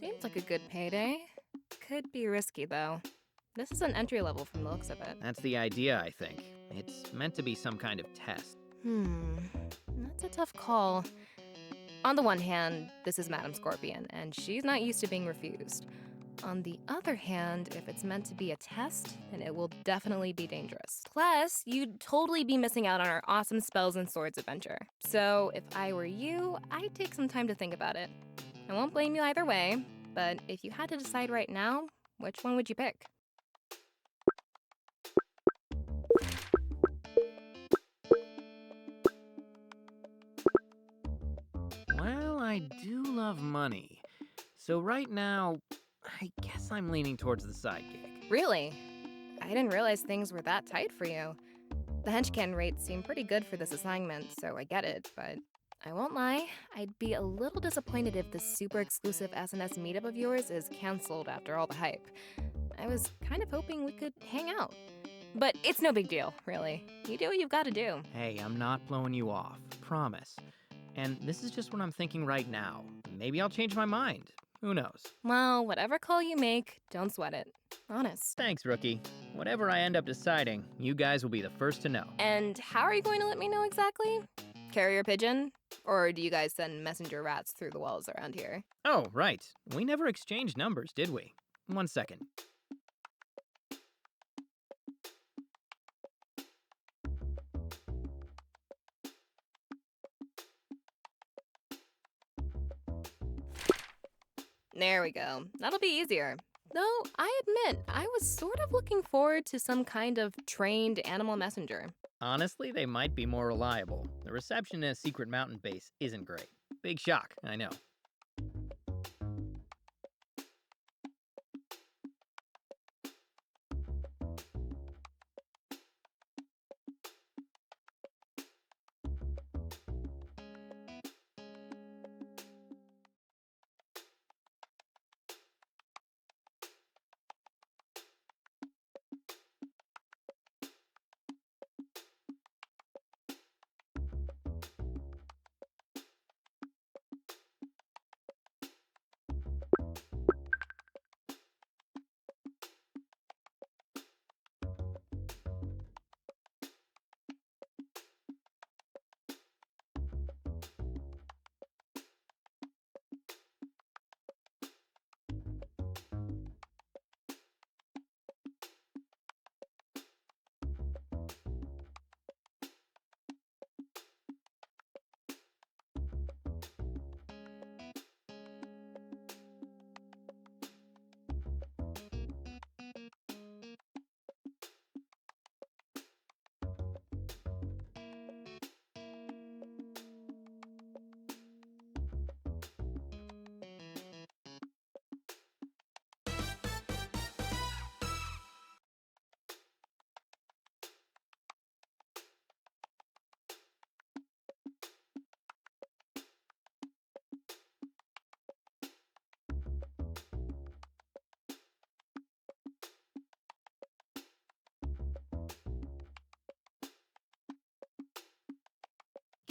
Seems like a good payday. Could be risky, though. This is an entry level from the looks of it. That's the idea, I think. It's meant to be some kind of test. That's a tough call. On the one hand, this is Madame Scorpion, and she's not used to being refused. On the other hand, if it's meant to be a test, then it will definitely be dangerous. Plus, you'd totally be missing out on our awesome Spells and Swords adventure. So if I were you, I'd take some time to think about it. I won't blame you either way, but if you had to decide right now, which one would you pick? Well, I do love money. So right now, I guess I'm leaning towards the side gig. Really? I didn't realize things were that tight for you. The henchman rates seem pretty good for this assignment, so I get it, but I won't lie, I'd be a little disappointed if this super exclusive SNS meetup of yours is canceled after all the hype. I was kind of hoping we could hang out. But it's no big deal, really. You do what you've got to do. Hey, I'm not blowing you off. Promise. And this is just what I'm thinking right now. Maybe I'll change my mind. Who knows? Well, whatever call you make, don't sweat it. Honest. Thanks, rookie. Whatever I end up deciding, you guys will be the first to know. And how are you going to let me know exactly? Carrier pigeon? Or do you guys send messenger rats through the walls around here? Oh, right. We never exchanged numbers, did we? 1 second. There we go. That'll be easier. Though, I admit, I was sort of looking forward to some kind of trained animal messenger. Honestly, they might be more reliable. The reception in a secret mountain base isn't great. Big shock, I know.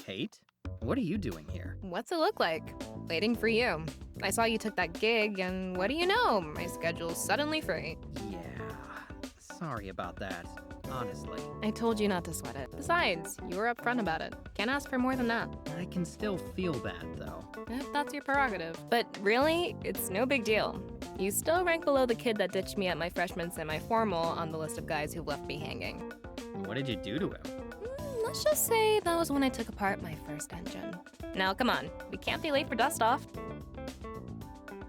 Kate? What are you doing here? What's it look like? Waiting for you. I saw you took that gig, and what do you know? My schedule's suddenly free. Yeah. Sorry about that. Honestly. I told you not to sweat it. Besides, you were upfront about it. Can't ask for more than that. I can still feel that, though. If that's your prerogative. But really, it's no big deal. You still rank below the kid that ditched me at my freshman semi-formal on the list of guys who left me hanging. What did you do to him? Let's just say that was when I took apart my first engine. Now, come on. We can't be late for dust-off.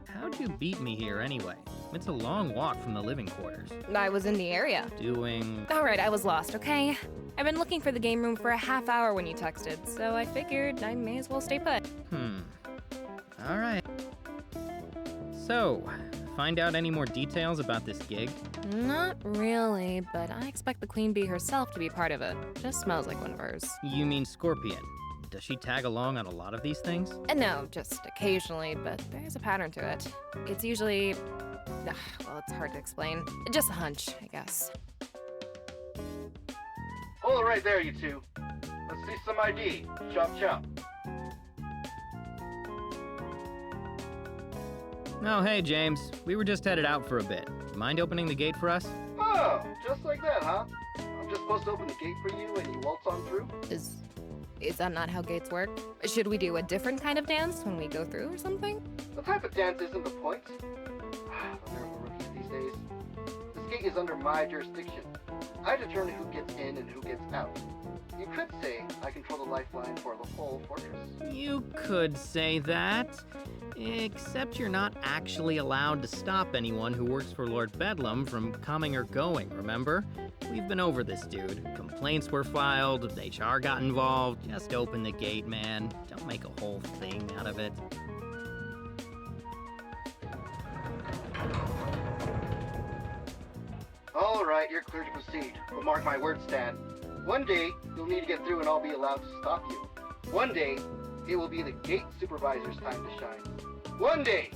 How'd you beat me here anyway? It's a long walk from the living quarters. I was in the area. Doing... All right, I was lost, okay? I've been looking for the game room for a half hour when you texted, so I figured I may as well stay put. All right. So, find out any more details about this gig? Not really, but I expect the queen bee herself to be part of it. Just smells like one of hers. You mean Scorpion? Does she tag along on a lot of these things? No, just occasionally, but there's a pattern to it. It's usually... well, it's hard to explain. Just a hunch, I guess. Hold it right there, you two. Let's see some ID. Chop chop. Oh, hey, James. We were just headed out for a bit. Mind opening the gate for us? Oh, just like that, huh? I'm just supposed to open the gate for you and you waltz on through? Is that not how gates work? Should we do a different kind of dance when we go through or something? The type of dance isn't the point. The nerve of rookies these days. This gate is under my jurisdiction. I determine who gets in and who gets out. You could say I control the lifeline for the whole fortress. You could say that. Except you're not actually allowed to stop anyone who works for Lord Bedlam from coming or going, remember? We've been over this, dude. Complaints were filed, HR got involved. Just open the gate, man. Don't make a whole thing out of it. All right, you're clear to proceed. But mark my words, Stan. One day, you'll need to get through and I'll be allowed to stop you. One day, it will be the gate supervisor's time to shine. One day!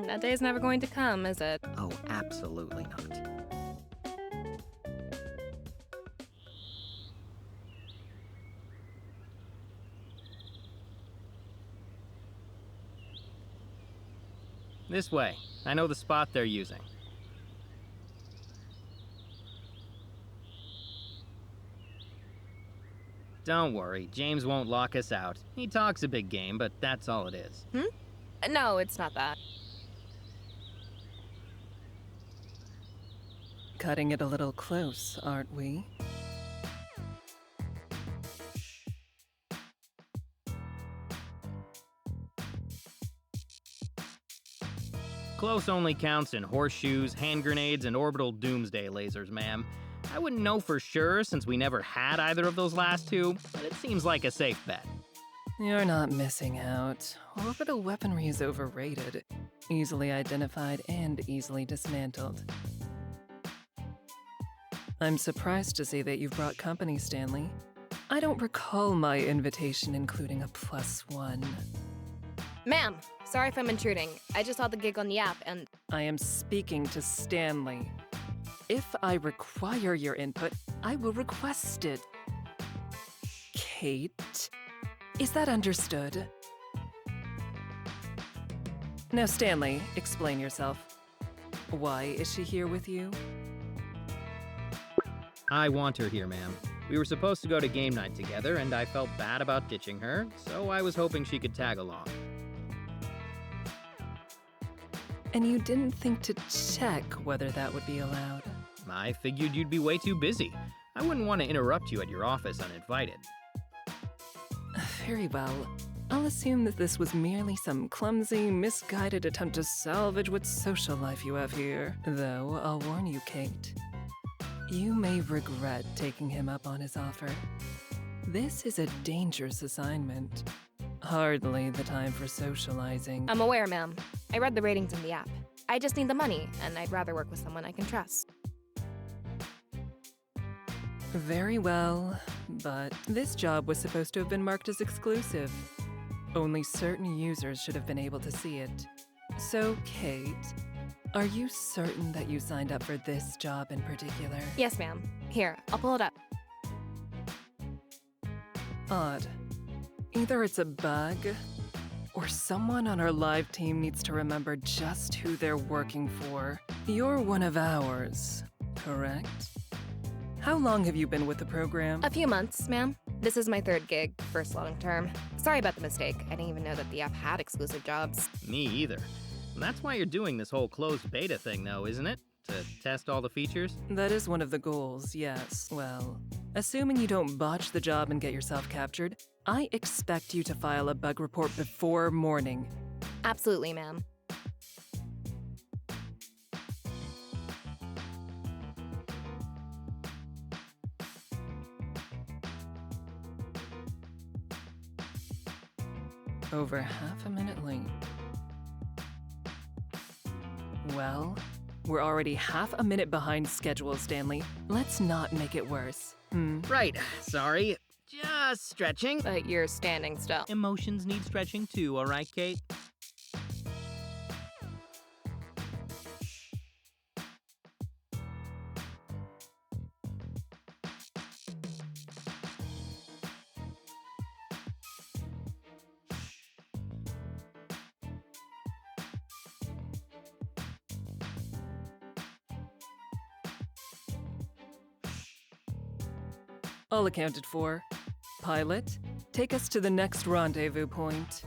That day's never going to come, is it? Oh, absolutely not. This way. I know the spot they're using. Don't worry, James won't lock us out. He talks a big game, but that's all it is. No, it's not that. Cutting it a little close, aren't we? Close only counts in horseshoes, hand grenades, and orbital doomsday lasers, ma'am. I wouldn't know for sure since we never had either of those last two, but it seems like a safe bet. You're not missing out. Orbital weaponry is overrated, easily identified and easily dismantled. I'm surprised to see that you've brought company, Stanley. I don't recall my invitation including a +1. Ma'am, sorry if I'm intruding. I just saw the gig on the app and... I am speaking to Stanley. If I require your input, I will request it. Kate, is that understood? Now, Stanley, explain yourself. Why is she here with you? I want her here, ma'am. We were supposed to go to game night together, and I felt bad about ditching her, so I was hoping she could tag along. And you didn't think to check whether that would be allowed? I figured you'd be way too busy. I wouldn't want to interrupt you at your office uninvited. Very well. I'll assume that this was merely some clumsy, misguided attempt to salvage what social life you have here. Though, I'll warn you, Kate. You may regret taking him up on his offer. This is a dangerous assignment. Hardly the time for socializing. I'm aware, ma'am. I read the ratings in the app. I just need the money, and I'd rather work with someone I can trust. Very well, but this job was supposed to have been marked as exclusive. Only certain users should have been able to see it. So, Kate, are you certain that you signed up for this job in particular? Yes, ma'am. Here, I'll pull it up. Odd. Either it's a bug, or someone on our live team needs to remember just who they're working for. You're one of ours, correct? How long have you been with the program? A few months, ma'am. This is my third gig, first long term. Sorry about the mistake. I didn't even know that the app had exclusive jobs. Me either. That's why you're doing this whole closed beta thing, though, isn't it? To test all the features? That is one of the goals, yes. Well, assuming you don't botch the job and get yourself captured, I expect you to file a bug report before morning. Absolutely, ma'am. Over half a minute late. Well, we're already half a minute behind schedule, Stanley. Let's not make it worse. Right, sorry. Just stretching. But you're standing still. Emotions need stretching too, alright, Kate? All accounted for. Pilot, take us to the next rendezvous point.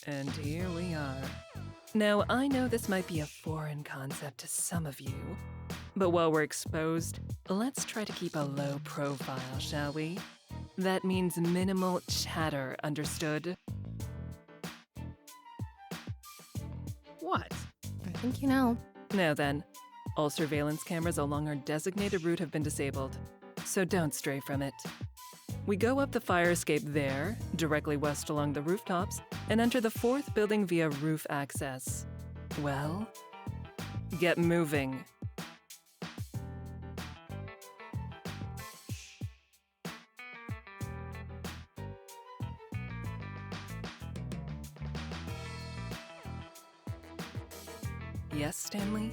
And here we are. Now, I know this might be a foreign concept to some of you, but while we're exposed, let's try to keep a low profile, shall we? That means minimal chatter, understood? What? I think you know. Now then, all surveillance cameras along our designated route have been disabled, so don't stray from it. We go up the fire escape there, directly west along the rooftops, and enter the 4th building via roof access. Well, get moving. Yes, Stanley?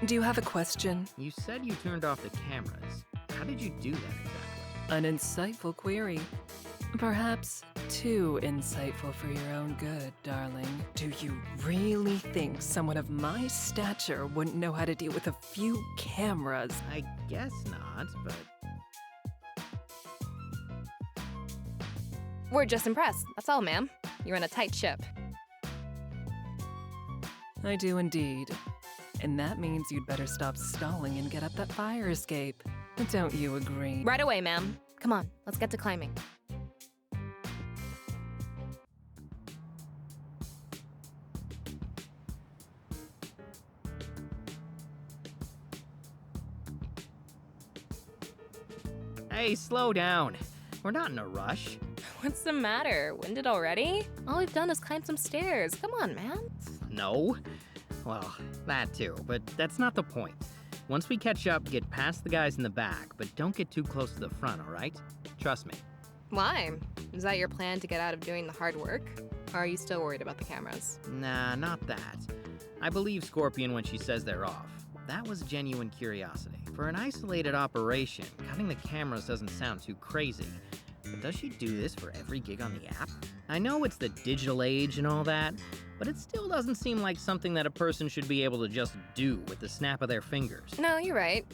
Do you have a question? You said you turned off the cameras. How did you do that exactly? An insightful query. Perhaps too insightful for your own good, darling. Do you really think someone of my stature wouldn't know how to deal with a few cameras? I guess not, but... We're just impressed. That's all, ma'am. You're in a tight ship. I do indeed. And that means you'd better stop stalling and get up that fire escape. Don't you agree? Right away, ma'am. Come on, let's get to climbing. Hey, slow down. We're not in a rush. What's the matter? Winded already? All we've done is climb some stairs. Come on, man. No. Well, that too, but that's not the point. Once we catch up, get past the guys in the back, but don't get too close to the front, all right? Trust me. Why? Is that your plan to get out of doing the hard work? Or are you still worried about the cameras? Nah, not that. I believe Scorpion when she says they're off. That was genuine curiosity. For an isolated operation, cutting the cameras doesn't sound too crazy. But does she do this for every gig on the app? I know it's the digital age and all that, but it still doesn't seem like something that a person should be able to just do with the snap of their fingers. No, you're right.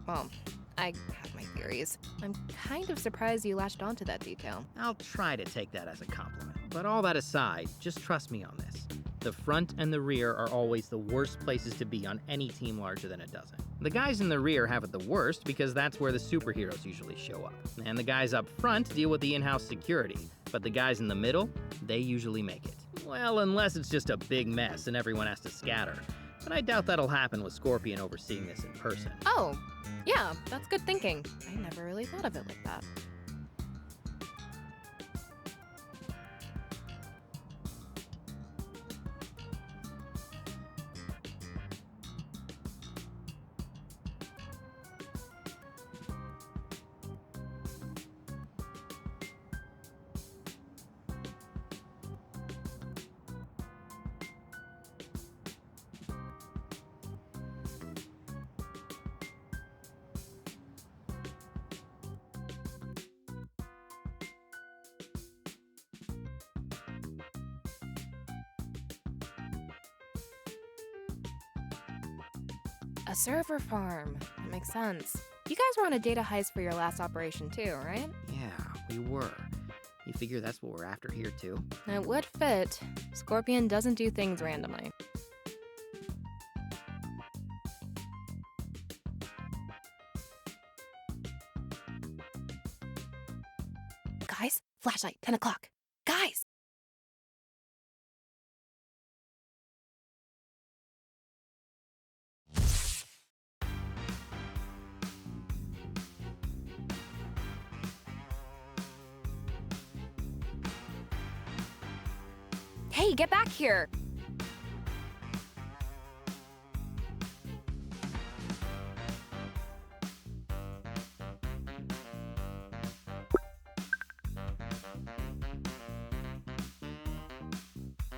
Well, I have my theories. I'm kind of surprised you latched onto that detail. I'll try to take that as a compliment. But all that aside, just trust me on this. The front and the rear are always the worst places to be on any team larger than a dozen. The guys in the rear have it the worst because that's where the superheroes usually show up. And the guys up front deal with the in-house security. But the guys in the middle, they usually make it. Well, unless it's just a big mess and everyone has to scatter. But I doubt that'll happen with Scorpion overseeing this in person. Oh, yeah, that's good thinking. I never really thought of it like that. A server farm. That makes sense. You guys were on a data heist for your last operation too, right? Yeah, we were. You figure that's what we're after here too? It would fit. Scorpion doesn't do things randomly. Guys, flashlight, 10 o'clock. Guys! Hey, get back here!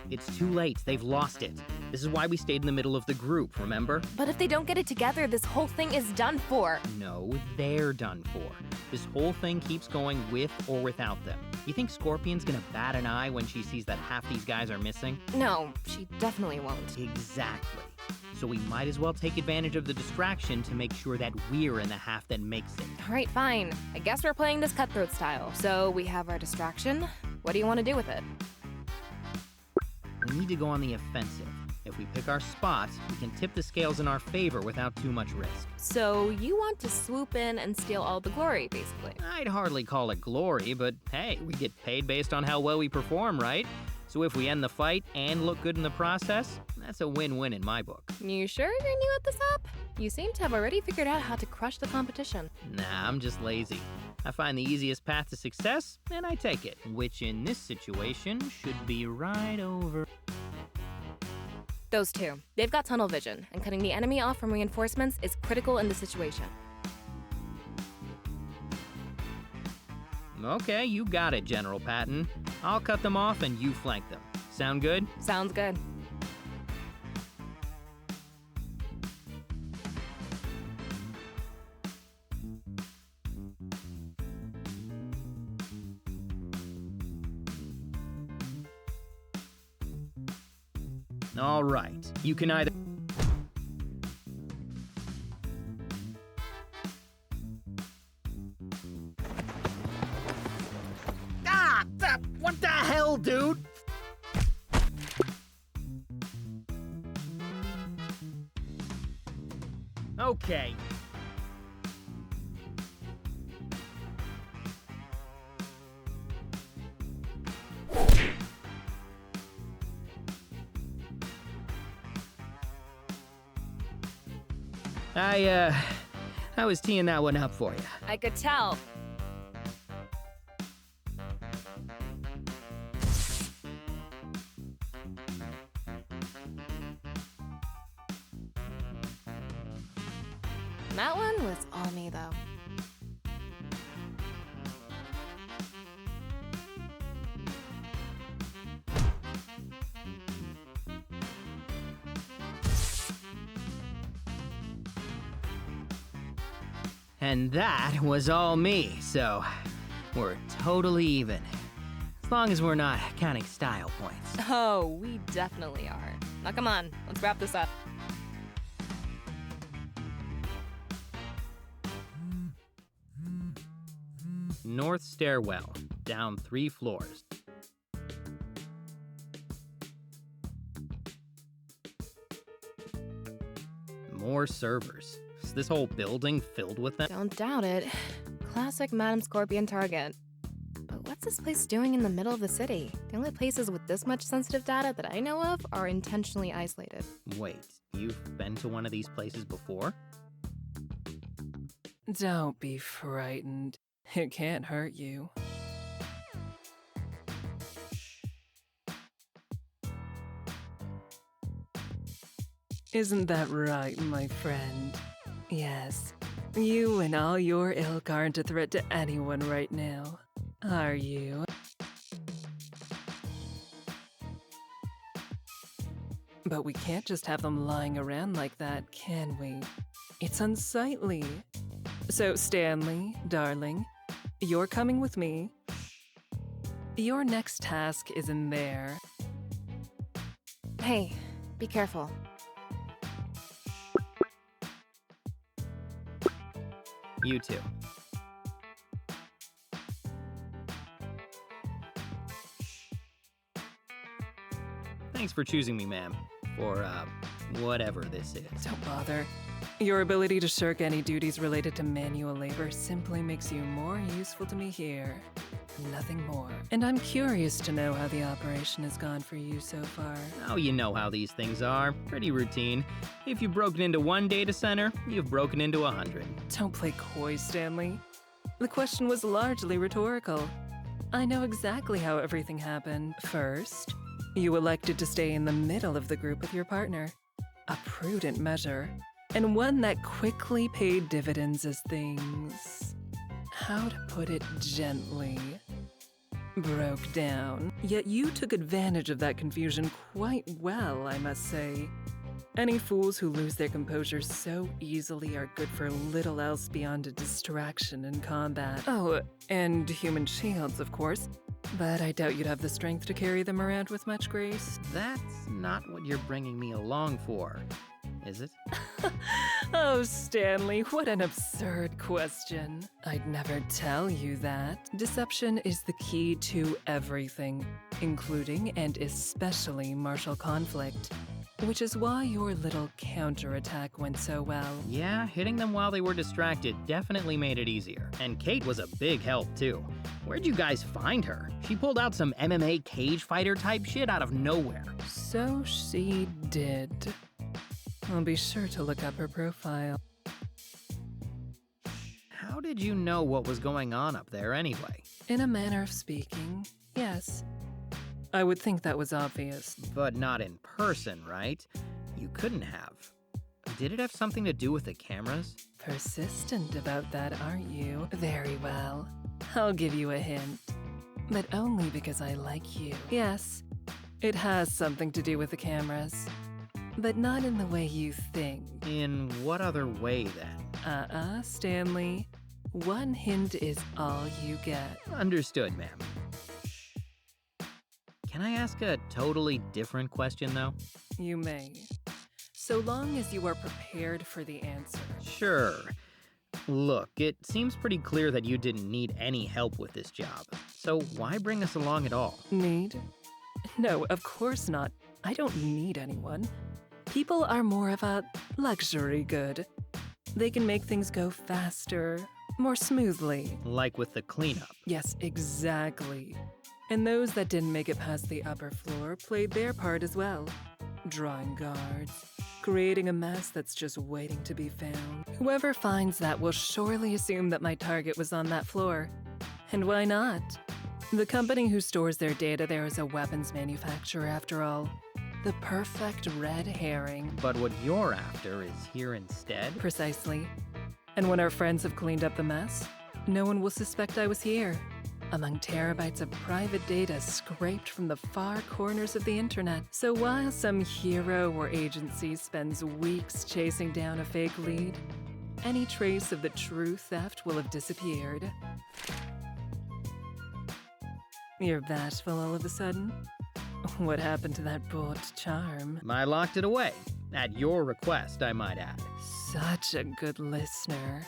It's too late. They've lost it. This is why we stayed in the middle of the group, remember? But if they don't get it together, this whole thing is done for. No, they're done for. This whole thing keeps going with or without them. You think Scorpion's gonna bat an eye when she sees that half these guys are missing? No, she definitely won't. Exactly. So we might as well take advantage of the distraction to make sure that we're in the half that makes it. All right, fine. I guess we're playing this cutthroat style. So we have our distraction. What do you want to do with it? We need to go on the offensive. If we pick our spots, we can tip the scales in our favor without too much risk. So you want to swoop in and steal all the glory, basically. I'd hardly call it glory, but hey, we get paid based on how well we perform, right? So if we end the fight and look good in the process, that's a win-win in my book. You sure you're new at this app? You seem to have already figured out how to crush the competition. Nah, I'm just lazy. I find the easiest path to success, and I take it, which in this situation should be right over. Those two. They've got tunnel vision, and cutting the enemy off from reinforcements is critical in this situation. Okay, you got it, General Patton. I'll cut them off and you flank them. Sound good? Sounds good. All right, you can either... What the hell, dude? Okay. I was teeing that one up for you. I could tell. That one was all me, though. And that was all me, so we're totally even. As long as we're not counting style points. Oh, we definitely are. Now come on, let's wrap this up. North stairwell, down 3 floors. More servers. Is this whole building filled with them? Don't doubt it. Classic Madam Scorpion target. But what's this place doing in the middle of the city? The only places with this much sensitive data that I know of are intentionally isolated. Wait, you've been to one of these places before? Don't be frightened. It can't hurt you. Isn't that right, my friend? Yes. You and all your ilk aren't a threat to anyone right now, are you? But we can't just have them lying around like that, can we? It's unsightly. So, Stanley, darling, you're coming with me. Your next task is in there. Hey, be careful. You too. Thanks for choosing me, ma'am. For, whatever this is. Don't bother. Your ability to shirk any duties related to manual labor simply makes you more useful to me here. Nothing more. And I'm curious to know how the operation has gone for you so far. Oh, you know how these things are. Pretty routine. If you've broken into one data center, you've broken into 100. Don't play coy, Stanley. The question was largely rhetorical. I know exactly how everything happened. First, you elected to stay in the middle of the group with your partner. A prudent measure, and one that quickly paid dividends as things... How to put it gently? broke down. Yet you took advantage of that confusion quite well, I must say. Any fools who lose their composure so easily are good for little else beyond a distraction in combat. Oh, and human shields, of course. But I doubt you'd have the strength to carry them around with much grace. That's not what you're bringing me along for, is it? Oh, Stanley, what an absurd question. I'd never tell you that. Deception is the key to everything, including and especially martial conflict. Which is why your little counterattack went so well. Yeah, hitting them while they were distracted definitely made it easier. And Kate was a big help, too. Where'd you guys find her? She pulled out some MMA cage fighter type shit out of nowhere. So she did. I'll be sure to look up her profile. How did you know what was going on up there anyway? In a manner of speaking, yes. I would think that was obvious. But not in person, right? You couldn't have. Did it have something to do with the cameras? Persistent about that, aren't you? Very well. I'll give you a hint. But only because I like you. Yes, it has something to do with the cameras. But not in the way you think. In what other way, then? Stanley. One hint is all you get. Understood, ma'am. Can I ask a totally different question, though? You may. So long as you are prepared for the answer. Sure. Look, it seems pretty clear that you didn't need any help with this job. So why bring us along at all? Need? No, of course not. I don't need anyone. People are more of a luxury good. They can make things go faster, more smoothly. Like with the cleanup. Yes, exactly. And those that didn't make it past the upper floor played their part as well. Drawing guards, creating a mess that's just waiting to be found. Whoever finds that will surely assume that my target was on that floor. And why not? The company who stores their data there is a weapons manufacturer after all. The perfect red herring. But what you're after is here instead? Precisely. And when our friends have cleaned up the mess, no one will suspect I was here. Among terabytes of private data scraped from the far corners of the internet. So while some hero or agency spends weeks chasing down a fake lead, any trace of the true theft will have disappeared. You're bashful all of a sudden? What happened to that bold charm? I locked it away. At your request, I might add. Such a good listener.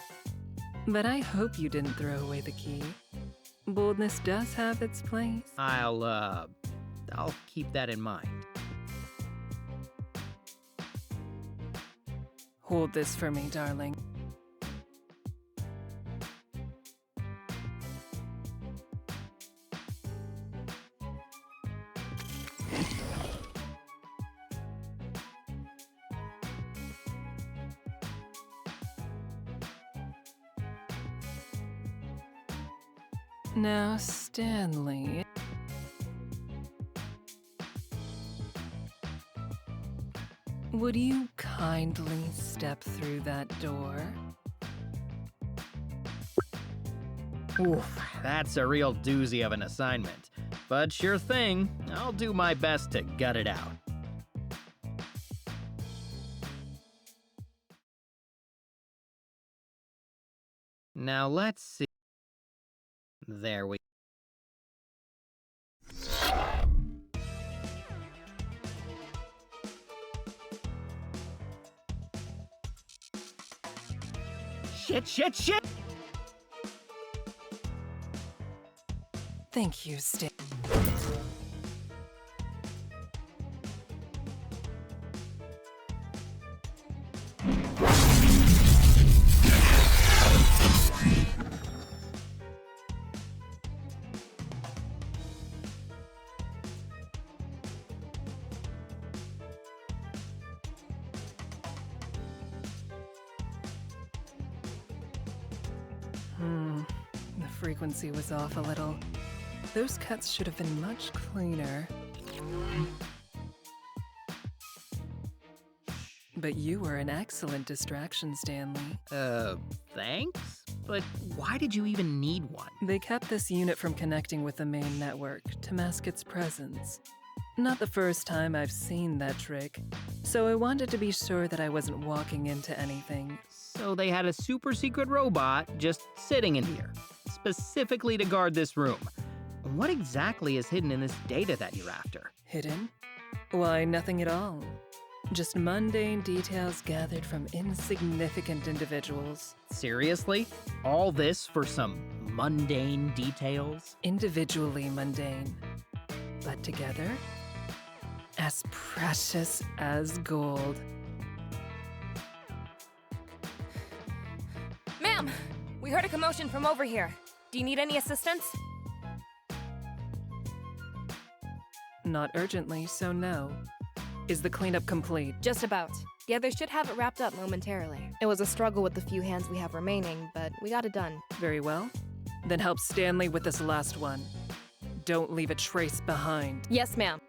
But I hope you didn't throw away the key. Boldness does have its place. I'll keep that in mind. Hold this for me, darling. Now, Stanley. Would you kindly step through that door? Oof, that's a real doozy of an assignment. But sure thing, I'll do my best to gut it out. Now let's see. There we go. Shit! Thank you, Stan. The frequency was off a little. Those cuts should have been much cleaner. But you were an excellent distraction, Stanley. Thanks? But why did you even need one? They kept this unit from connecting with the main network to mask its presence. Not the first time I've seen that trick, so I wanted to be sure that I wasn't walking into anything. So they had a super secret robot just sitting in here, specifically to guard this room. What exactly is hidden in this data that you're after? Hidden? Why, nothing at all. Just mundane details gathered from insignificant individuals. Seriously? All this for some mundane details? Individually mundane, but together, as precious as gold. Ma'am, we heard a commotion from over here. Do you need any assistance? Not urgently, so no. Is the cleanup complete? Just about. The others should have it wrapped up momentarily. It was a struggle with the few hands we have remaining, but we got it done. Very well. Then help Stanley with this last one. Don't leave a trace behind. Yes, ma'am.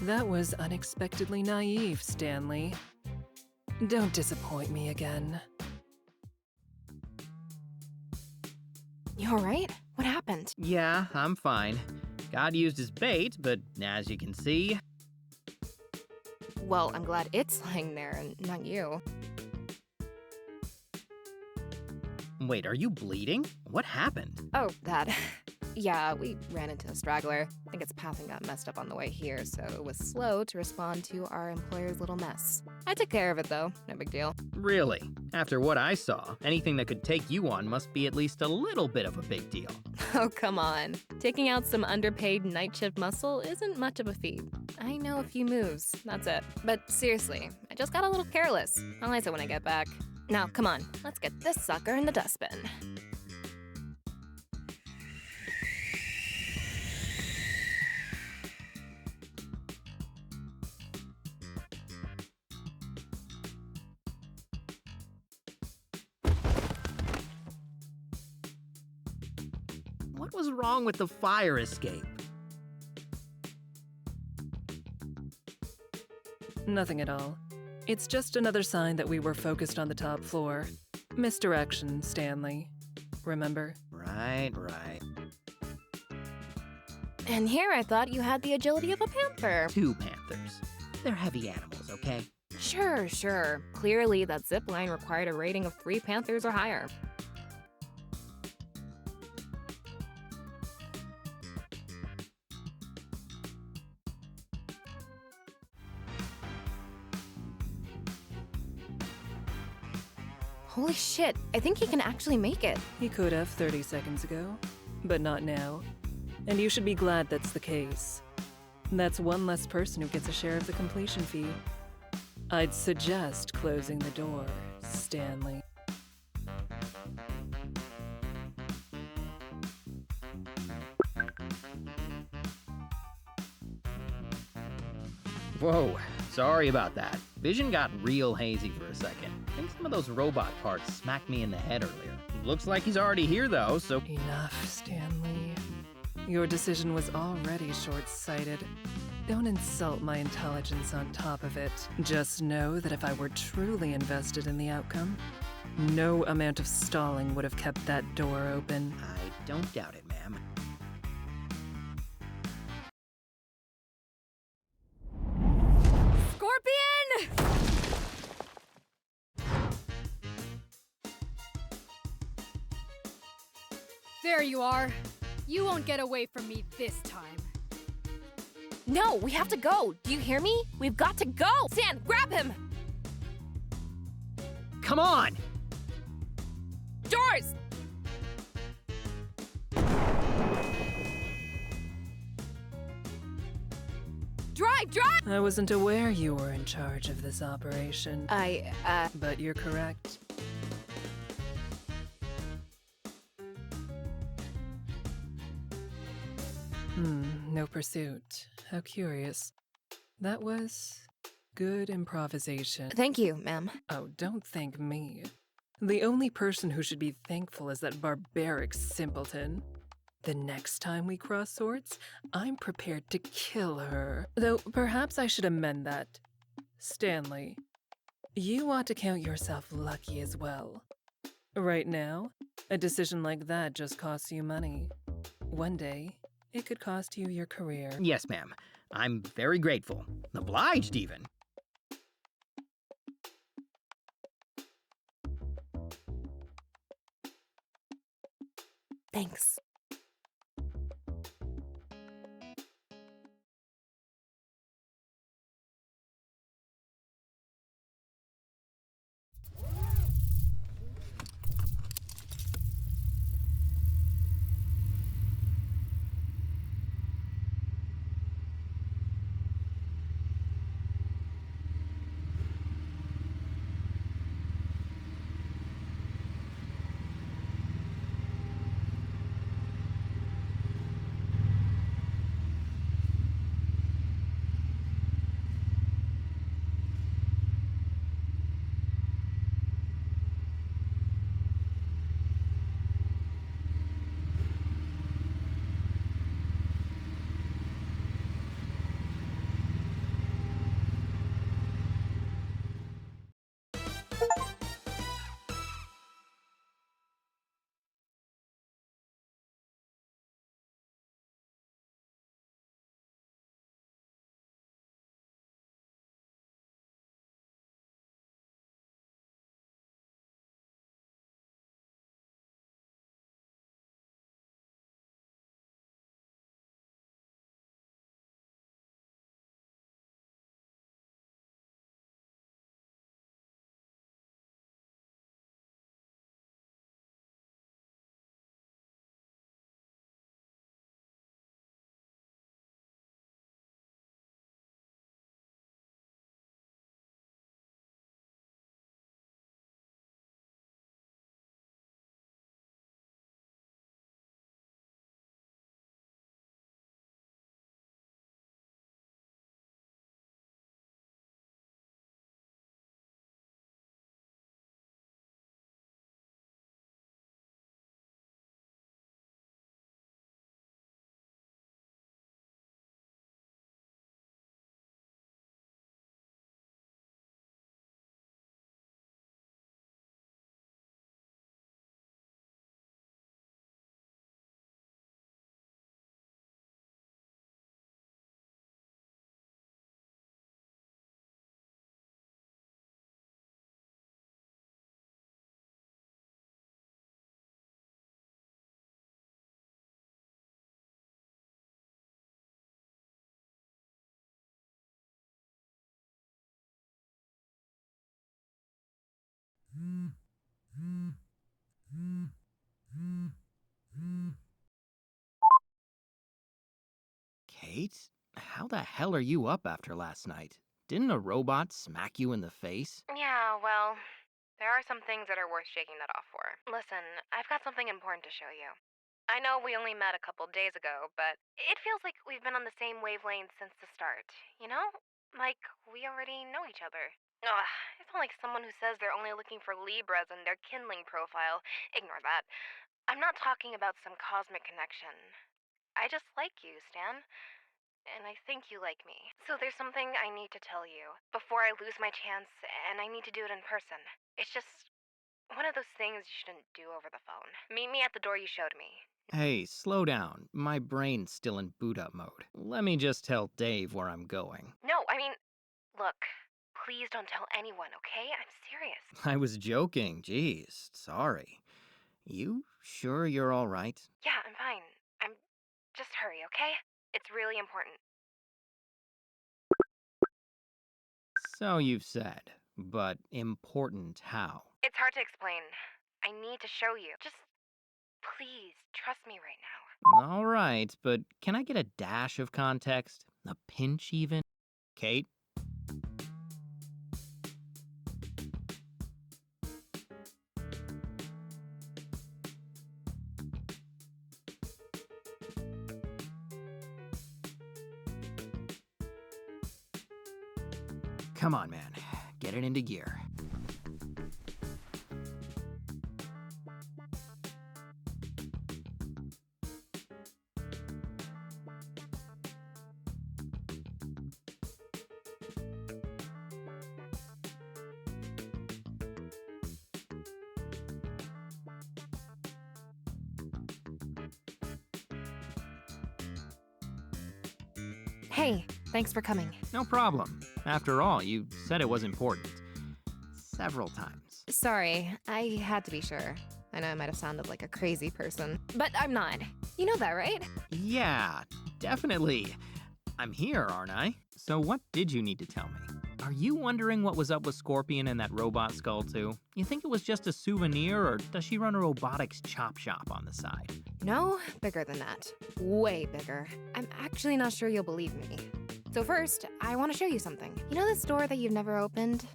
That was unexpectedly naive, Stanley. Don't disappoint me again. You alright? What happened? Yeah, I'm fine. God used his bait, but as you can see... Well, I'm glad it's lying there and not you. Wait, are you bleeding? What happened? Oh, that. Yeah, we ran into a straggler. I think its pathing got messed up on the way here, so it was slow to respond to our employer's little mess. I took care of it, though. No big deal. Really? After what I saw, anything that could take you on must be at least a little bit of a big deal. Oh, come on. Taking out some underpaid night shift muscle isn't much of a feat. I know a few moves, that's it. But seriously, I just got a little careless. I'll ice it when I get back. Now, come on, let's get this sucker in the dustbin. What was wrong with the fire escape? Nothing at all. It's just another sign that we were focused on the top floor. Misdirection, Stanley. Remember? Right. And here I thought you had the agility of a panther. 2 panthers. They're heavy animals, okay? Sure. Clearly, that zip line required a rating of 3 panthers or higher. Holy shit, I think he can actually make it. He could have 30 seconds ago, but not now. And you should be glad that's the case. That's one less person who gets a share of the completion fee. I'd suggest closing the door, Stanley. Whoa, sorry about that. Vision got real hazy for a second. I think some of those robot parts smacked me in the head earlier. Looks like he's already here though, so... Enough, Stanley. Your decision was already short-sighted. Don't insult my intelligence on top of it. Just know that if I were truly invested in the outcome, no amount of stalling would have kept that door open. I don't doubt it, ma'am. Scorpion! There you are. You won't get away from me this time. No, we have to go. Do you hear me? We've got to go. Stan, grab him. Come on! Doors! Drive! I wasn't aware you were in charge of this operation. But you're correct. No pursuit. How curious. That was good improvisation. Thank you, ma'am. Oh, don't thank me. The only person who should be thankful is that barbaric simpleton. The next time we cross swords, I'm prepared to kill her. Though perhaps I should amend that. Stanley, you ought to count yourself lucky as well. Right now, a decision like that just costs you money. One day, it could cost you your career. Yes, ma'am. I'm very grateful. Obliged, even. Thanks. Kate? How the hell are you up after last night? Didn't a robot smack you in the face? Yeah, well, there are some things that are worth shaking that off for. Listen, I've got something important to show you. I know we only met a couple days ago, but it feels like we've been on the same wavelength since the start, you know? Like, we already know each other. Ugh, it's not like someone who says they're only looking for Libras in their kindling profile. Ignore that. I'm not talking about some cosmic connection. I just like you, Stan. And I think you like me. So there's something I need to tell you before I lose my chance, and I need to do it in person. It's just one of those things you shouldn't do over the phone. Meet me at the door you showed me. Hey, slow down. My brain's still in boot up mode. Let me just tell Dave where I'm going. No, I mean, look, please don't tell anyone, okay? I'm serious. I was joking. Jeez, sorry. You sure you're all right? Yeah, I'm fine. Just hurry, okay? It's really important. So you've said, but important how? It's hard to explain. I need to show you. Just please trust me right now. All right, but can I get a dash of context? A pinch, even? Kate? Come on, man. Get it into gear. Hey, thanks for coming. No problem. After all, you said it was important. Several times. Sorry, I had to be sure. I know I might have sounded like a crazy person, but I'm not. You know that, right? Yeah, definitely. I'm here, aren't I? So what did you need to tell me? Are you wondering what was up with Scorpion and that robot skull too? You think it was just a souvenir, or does she run a robotics chop shop on the side? No, bigger than that. Way bigger. I'm actually not sure you'll believe me. So first, I want to show you something. You know this door that you've never opened?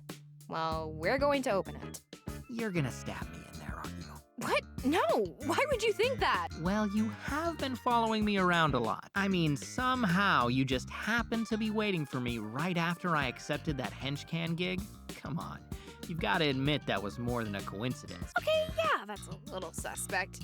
Well, we're going to open it. You're gonna stab me in there, aren't you? What? No! Why would you think that? Well, you have been following me around a lot. I mean, somehow you just happened to be waiting for me right after I accepted that henchcan gig? Come on. You've got to admit that was more than a coincidence. Okay, yeah, that's a little suspect.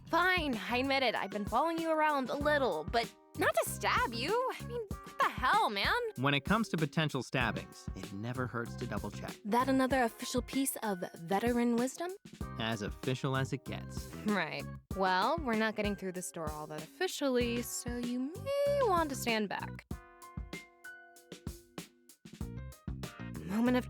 Fine, I admit it. I've been following you around a little, but not to stab you. I mean, what the hell, man? When it comes to potential stabbings, it never hurts to double check. That another official piece of veteran wisdom? As official as it gets. Right. Well, we're not getting through this door all that officially, so you may want to stand back. Moment of...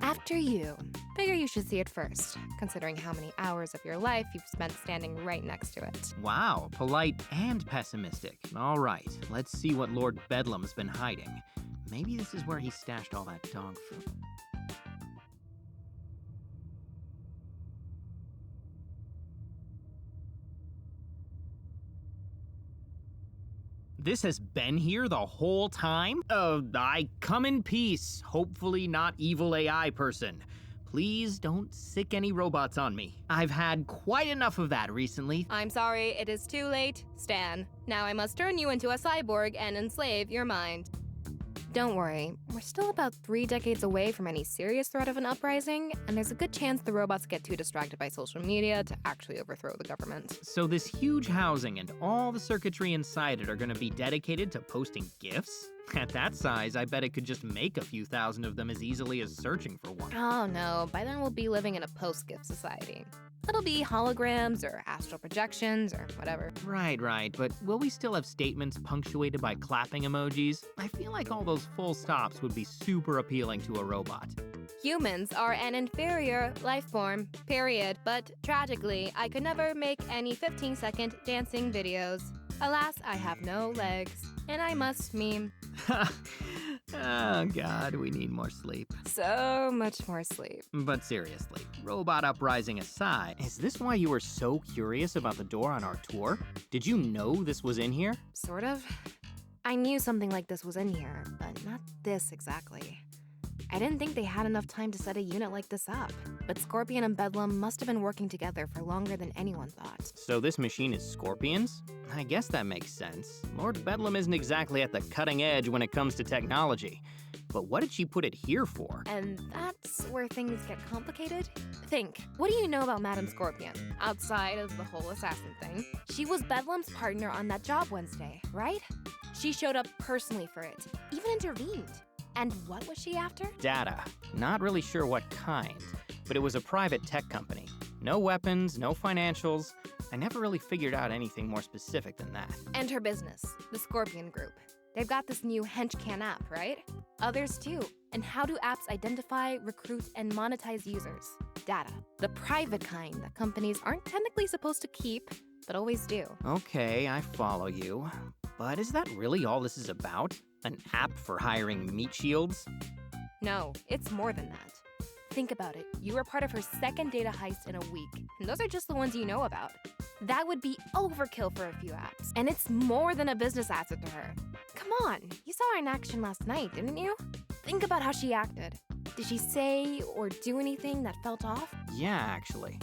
After you. Figure you should see it first, considering how many hours of your life you've spent standing right next to it. Wow, polite and pessimistic. All right, let's see what Lord Bedlam's been hiding. Maybe this is where he stashed all that dog food. This has been here the whole time? I come in peace. Hopefully not evil AI person. Please don't sick any robots on me. I've had quite enough of that recently. I'm sorry, it is too late, Stan. Now I must turn you into a cyborg and enslave your mind. Don't worry, we're still about 3 decades away from any serious threat of an uprising, and there's a good chance the robots get too distracted by social media to actually overthrow the government. So this huge housing and all the circuitry inside it are gonna be dedicated to posting GIFs? At that size, I bet it could just make a few thousand of them as easily as searching for one. Oh no, by then we'll be living in a post-GIF society. It'll be holograms or astral projections or whatever. Right, but will we still have statements punctuated by clapping emojis? I feel like all those full stops would be super appealing to a robot. Humans are an inferior life form, period. But tragically, I could never make any 15-second dancing videos. Alas, I have no legs, and I must meme. Oh God, we need more sleep. So much more sleep. But seriously, robot uprising aside, is this why you were so curious about the door on our tour? Did you know this was in here? Sort of. I knew something like this was in here, but not this exactly. I didn't think they had enough time to set a unit like this up, but Scorpion and Bedlam must have been working together for longer than anyone thought. So this machine is Scorpion's? I guess that makes sense. Lord Bedlam isn't exactly at the cutting edge when it comes to technology. But what did she put it here for? And that's where things get complicated. Think, what do you know about Madame Scorpion? Outside of the whole assassin thing. She was Bedlam's partner on that job Wednesday, right? She showed up personally for it, even intervened. And what was she after? Data. Not really sure what kind, but it was a private tech company. No weapons, no financials. I never really figured out anything more specific than that. And her business, the Scorpion Group. They've got this new Henchcan app, right? Others too. And how do apps identify, recruit, and monetize users? Data. The private kind that companies aren't technically supposed to keep, but always do. Okay, I follow you. But is that really all this is about? An app for hiring meat shields? No, it's more than that. Think about it. You were part of her second data heist in a week, and those are just the ones you know about. That would be overkill for a few apps, and it's more than a business asset to her. Come on, you saw her in action last night, didn't you? Think about how she acted. Did she say or do anything that felt off? Yeah, actually.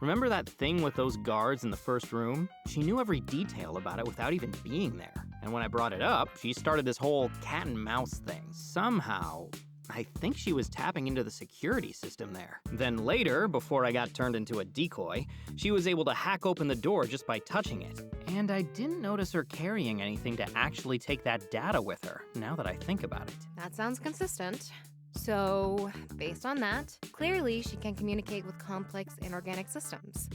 Remember that thing with those guards in the first room? She knew every detail about it without even being there. And when I brought it up, she started this whole cat and mouse thing. Somehow, I think she was tapping into the security system there. Then later, before I got turned into a decoy, she was able to hack open the door just by touching it. And I didn't notice her carrying anything to actually take that data with her, now that I think about it. That sounds consistent. So, based on that, clearly she can communicate with complex inorganic systems.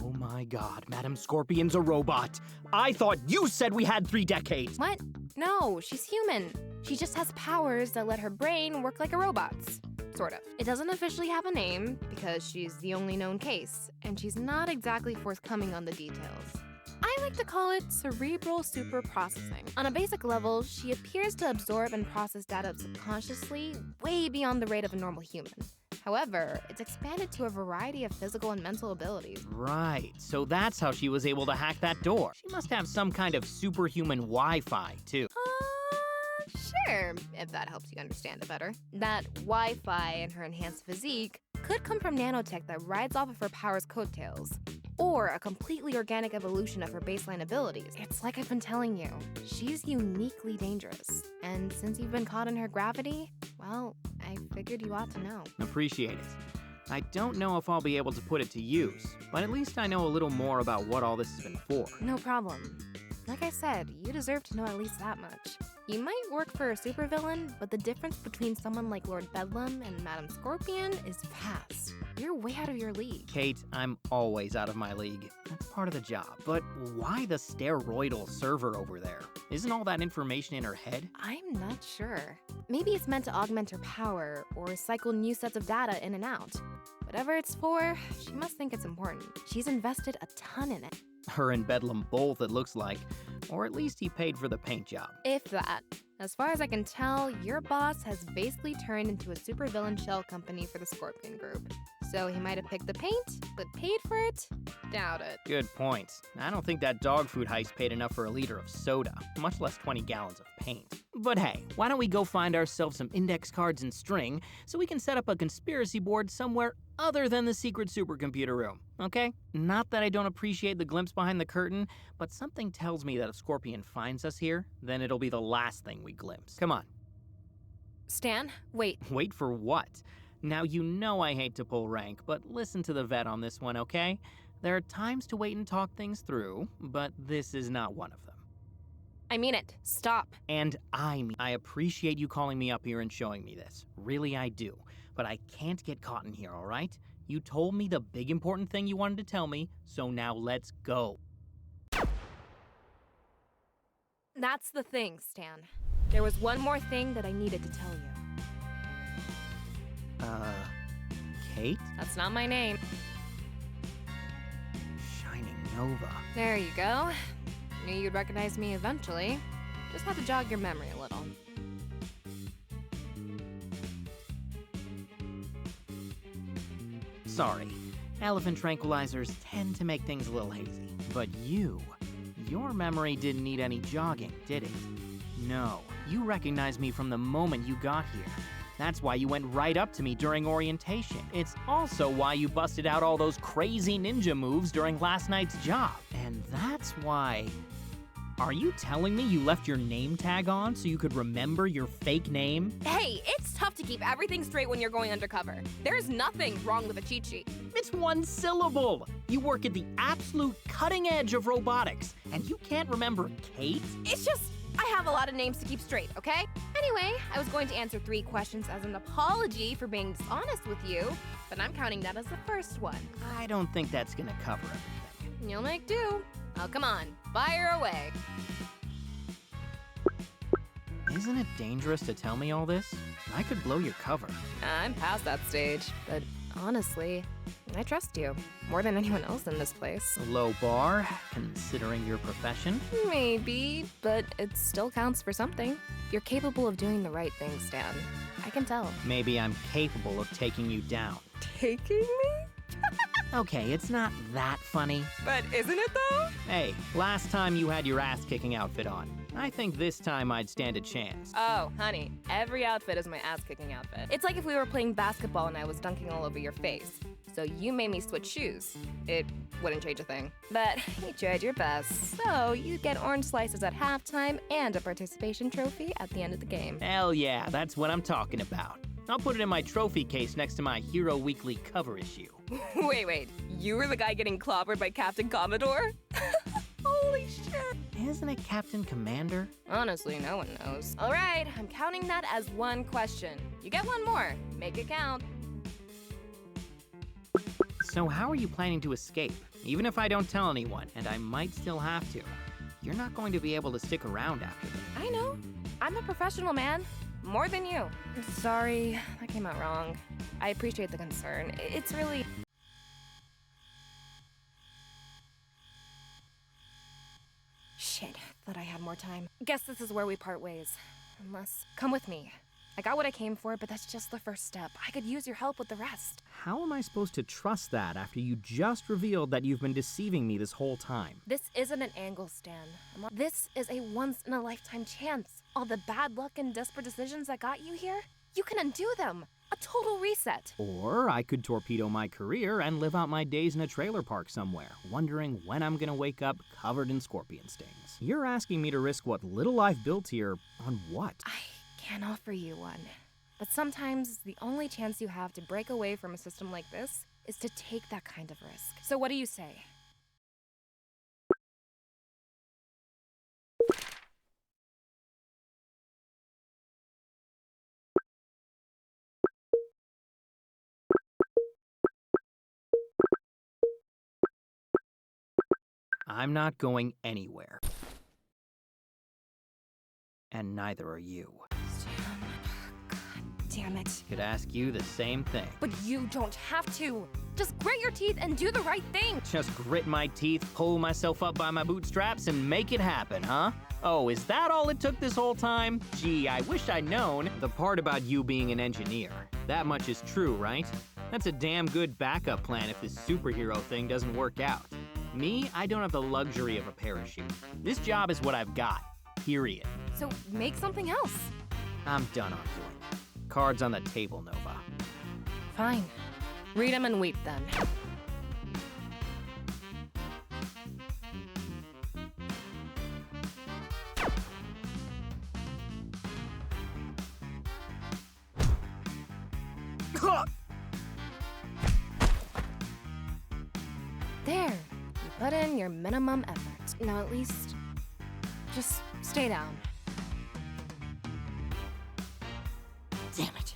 Oh my god, Madam Scorpion's a robot. I thought you said we had 3 decades. What? No, she's human. She just has powers that let her brain work like a robot's. Sort of. It doesn't officially have a name because she's the only known case, and she's not exactly forthcoming on the details. I like to call it cerebral superprocessing. On a basic level, she appears to absorb and process data subconsciously, way beyond the rate of a normal human. However, it's expanded to a variety of physical and mental abilities. Right, so that's how she was able to hack that door. She must have some kind of superhuman Wi-Fi, too. Sure, if that helps you understand it better. That Wi-Fi and her enhanced physique could come from nanotech that rides off of her power's coattails, or a completely organic evolution of her baseline abilities. It's like I've been telling you, she's uniquely dangerous. And since you've been caught in her gravity, well, I figured you ought to know. Appreciate it. I don't know if I'll be able to put it to use, but at least I know a little more about what all this has been for. No problem. Like I said, you deserve to know at least that much. You might work for a supervillain, but the difference between someone like Lord Bedlam and Madam Scorpion is vast. You're way out of your league. Kate, I'm always out of my league. That's part of the job. But why the steroidal server over there? Isn't all that information in her head? I'm not sure. Maybe it's meant to augment her power or cycle new sets of data in and out. Whatever it's for, she must think it's important. She's invested a ton in it. Her and Bedlam both, it looks like. Or at least he paid for the paint job. If that. As far as I can tell, your boss has basically turned into a supervillain shell company for the Scorpion Group. So he might have picked the paint, but paid for it? Doubt it. Good point. I don't think that dog food heist paid enough for a liter of soda, much less 20 gallons of paint. But hey, why don't we go find ourselves some index cards and string so we can set up a conspiracy board somewhere other than the secret supercomputer room, okay? Not that I don't appreciate the glimpse behind the curtain, but something tells me that if Scorpion finds us here, then it'll be the last thing we glimpse. Come on. Stan, wait. Wait for what? Now you know I hate to pull rank, but listen to the vet on this one, okay? There are times to wait and talk things through, but this is not one of them. I mean it. Stop. And I appreciate you calling me up here and showing me this. Really, I do. But I can't get caught in here, all right? You told me the big important thing you wanted to tell me, so now let's go. That's the thing, Stan. There was one more thing that I needed to tell you. Kate? That's not my name. Shining Nova. There you go. Knew you'd recognize me eventually. Just had to jog your memory a little. Sorry. Elephant tranquilizers tend to make things a little hazy. But your memory didn't need any jogging, did it? No, you recognized me from the moment you got here. That's why you went right up to me during orientation. It's also why you busted out all those crazy ninja moves during last night's job. And that's why... Are you telling me you left your name tag on so you could remember your fake name? Hey, it's tough to keep everything straight when you're going undercover. There's nothing wrong with a cheat sheet. It's one syllable. You work at the absolute cutting edge of robotics, and you can't remember Kate? It's just, I have a lot of names to keep straight, okay? Anyway, I was going to answer 3 questions as an apology for being dishonest with you, but I'm counting that as the first one. I don't think that's gonna cover everything. You'll make do. Oh, come on, fire away. Isn't it dangerous to tell me all this? I could blow your cover. I'm past that stage, but honestly, I trust you more than anyone else in this place. A low bar, considering your profession? Maybe, but it still counts for something. You're capable of doing the right thing, Stan. I can tell. Maybe I'm capable of taking you down. Taking me? Okay, it's not that funny. But isn't it though? Hey, last time you had your ass-kicking outfit on. I think this time I'd stand a chance. Oh, honey, every outfit is my ass-kicking outfit. It's like if we were playing basketball and I was dunking all over your face. So you made me switch shoes. It wouldn't change a thing. But you tried your best. So you get orange slices at halftime and a participation trophy at the end of the game. Hell yeah, that's what I'm talking about. I'll put it in my trophy case next to my Hero Weekly cover issue. Wait, you were the guy getting clobbered by Captain Commodore? Holy shit. Isn't it Captain Commander? Honestly, no one knows. All right, I'm counting that as 1 question. You get 1 more. Make it count. So how are you planning to escape? Even if I don't tell anyone, and I might still have to, you're not going to be able to stick around after this. I know. I'm a professional, man. More than you. Sorry, that came out wrong. I appreciate the concern. It's really... Shit, thought I had more time. Guess this is where we part ways. Unless, come with me. I got what I came for, but that's just the first step. I could use your help with the rest. How am I supposed to trust that after you just revealed that you've been deceiving me this whole time? This isn't an angle, Stan. This is a once-in-a-lifetime chance. All the bad luck and desperate decisions that got you here, you can undo them. A total reset. Or I could torpedo my career and live out my days in a trailer park somewhere, wondering when I'm gonna wake up covered in scorpion stings. You're asking me to risk what little I've built here on what? I can't offer you one. But sometimes the only chance you have to break away from a system like this is to take that kind of risk. So what do you say? I'm not going anywhere. And neither are you. Stan, God damn it. Could ask you the same thing. But you don't have to. Just grit your teeth and do the right thing. Just grit my teeth, pull myself up by my bootstraps, and make it happen, huh? Oh, is that all it took this whole time? Gee, I wish I'd known. The part about you being an engineer. That much is true, right? That's a damn good backup plan if this superhero thing doesn't work out. Me, I don't have the luxury of a parachute. This job is what I've got, period. So make something else. I'm done arguing. Cards on the table, Nova. Fine. Read them and weep then. There. You put in your minimum effort. Now at least, just stay down. Damn it.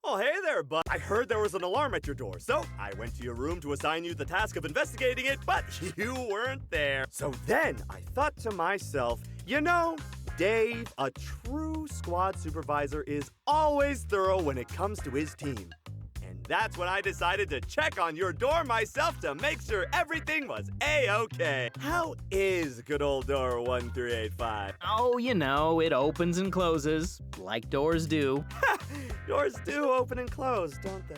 Oh, hey there, bud. I heard there was an alarm at your door, so I went to your room to assign you the task of investigating it, but you weren't there. So then I thought to myself, you know, Dave, a true squad supervisor, is always thorough when it comes to his team. And that's when I decided to check on your door myself to make sure everything was A-okay. How is good old door 1385? Oh, you know, it opens and closes, like doors do. Doors do open and close, don't they?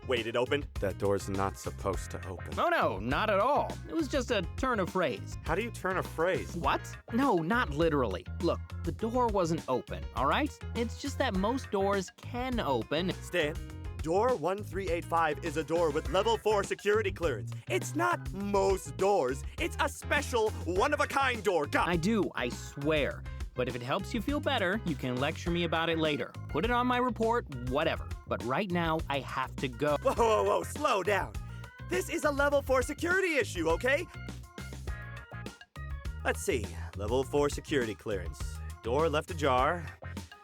Wait, it opened? That door's not supposed to open. Oh no, not at all. It was just a turn of phrase. How do you turn a phrase? What? No, not literally. Look, the door wasn't open, all right? It's just that most doors can open. Stan, door 1385 is a door with level 4 security clearance. It's not most doors. It's a special, one-of-a-kind door. I do, I swear. But if it helps you feel better, you can lecture me about it later. Put it on my report, whatever. But right now, I have to go. Whoa, whoa, whoa, slow down. This is a level 4 security issue, okay? Let's see, level 4 security clearance. Door left ajar.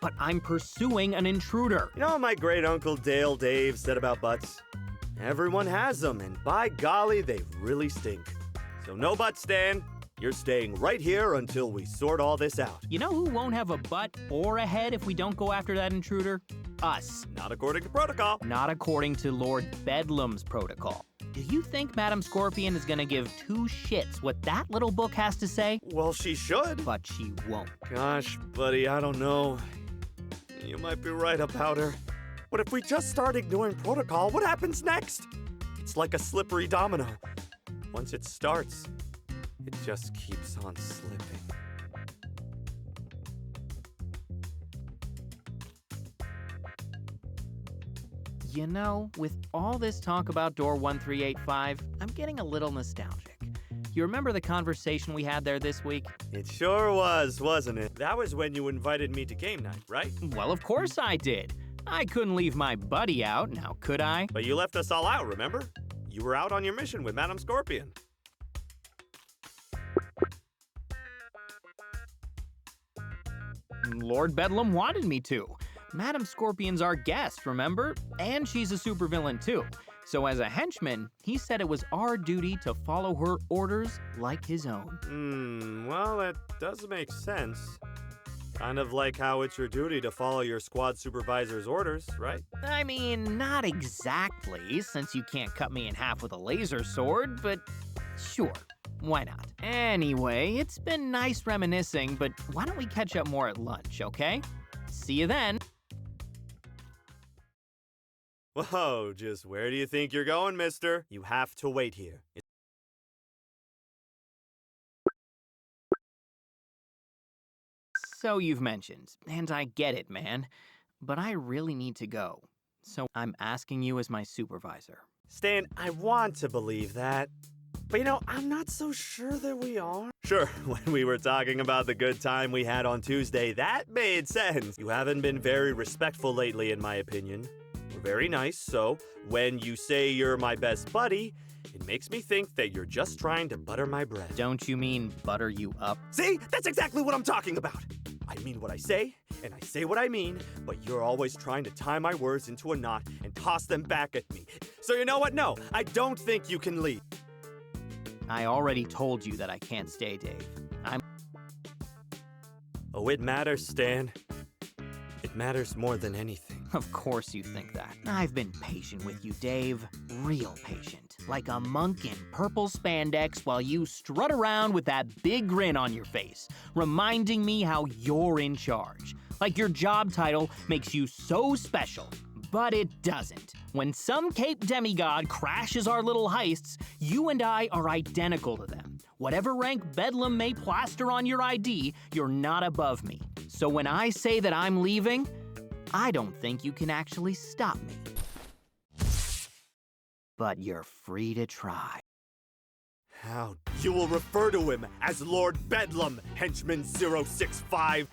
But I'm pursuing an intruder. You know what my great uncle Dale Dave said about butts? Everyone has them, and by golly, they really stink. So no butts, Stan. You're staying right here until we sort all this out. You know who won't have a butt or a head if we don't go after that intruder? Us. Not according to protocol. Not according to Lord Bedlam's protocol. Do you think Madam Scorpion is gonna give two shits what that little book has to say? Well, she should. But she won't. Gosh, buddy, I don't know. You might be right about her. But if we just start ignoring protocol, what happens next? It's like a slippery domino. Once it starts, it just keeps on slipping. You know, with all this talk about door 1385, I'm getting a little nostalgic. You remember the conversation we had there this week? It sure was, wasn't it? That was when you invited me to game night, right? Well, of course I did. I couldn't leave my buddy out, now could I? But you left us all out, remember? You were out on your mission with Madame Scorpion. Lord Bedlam wanted me to. Madame Scorpion's our guest, remember? And she's a supervillain too. So as a henchman, he said it was our duty to follow her orders like his own. Well, that does make sense. Kind of like how it's your duty to follow your squad supervisor's orders, right? I mean, not exactly, since you can't cut me in half with a laser sword, but sure, why not? Anyway, it's been nice reminiscing, but why don't we catch up more at lunch, okay? See you then. Whoa, just where do you think you're going, mister? You have to wait here. So you've mentioned, and I get it, man, but I really need to go. So I'm asking you as my supervisor. Stan, I want to believe that. But you know, I'm not so sure that we are. Sure, when we were talking about the good time we had on Tuesday, that made sense. You haven't been very respectful lately, in my opinion. We're very nice, so when you say you're my best buddy, it makes me think that you're just trying to butter my bread. Don't you mean butter you up? See? That's exactly what I'm talking about. I mean what I say, and I say what I mean, but you're always trying to tie my words into a knot and toss them back at me. So you know what? No, I don't think you can leave. I already told you that I can't stay, Dave. Oh, it matters, Stan. It matters more than anything. Of course you think that. I've been patient with you, Dave. Real patient. Like a monk in purple spandex while you strut around with that big grin on your face, reminding me how you're in charge. Like your job title makes you so special. But it doesn't. When some Cape demigod crashes our little heists, you and I are identical to them. Whatever rank Bedlam may plaster on your ID, you're not above me. So when I say that I'm leaving, I don't think you can actually stop me. But you're free to try. How you will refer to him as Lord Bedlam, Henchman 065.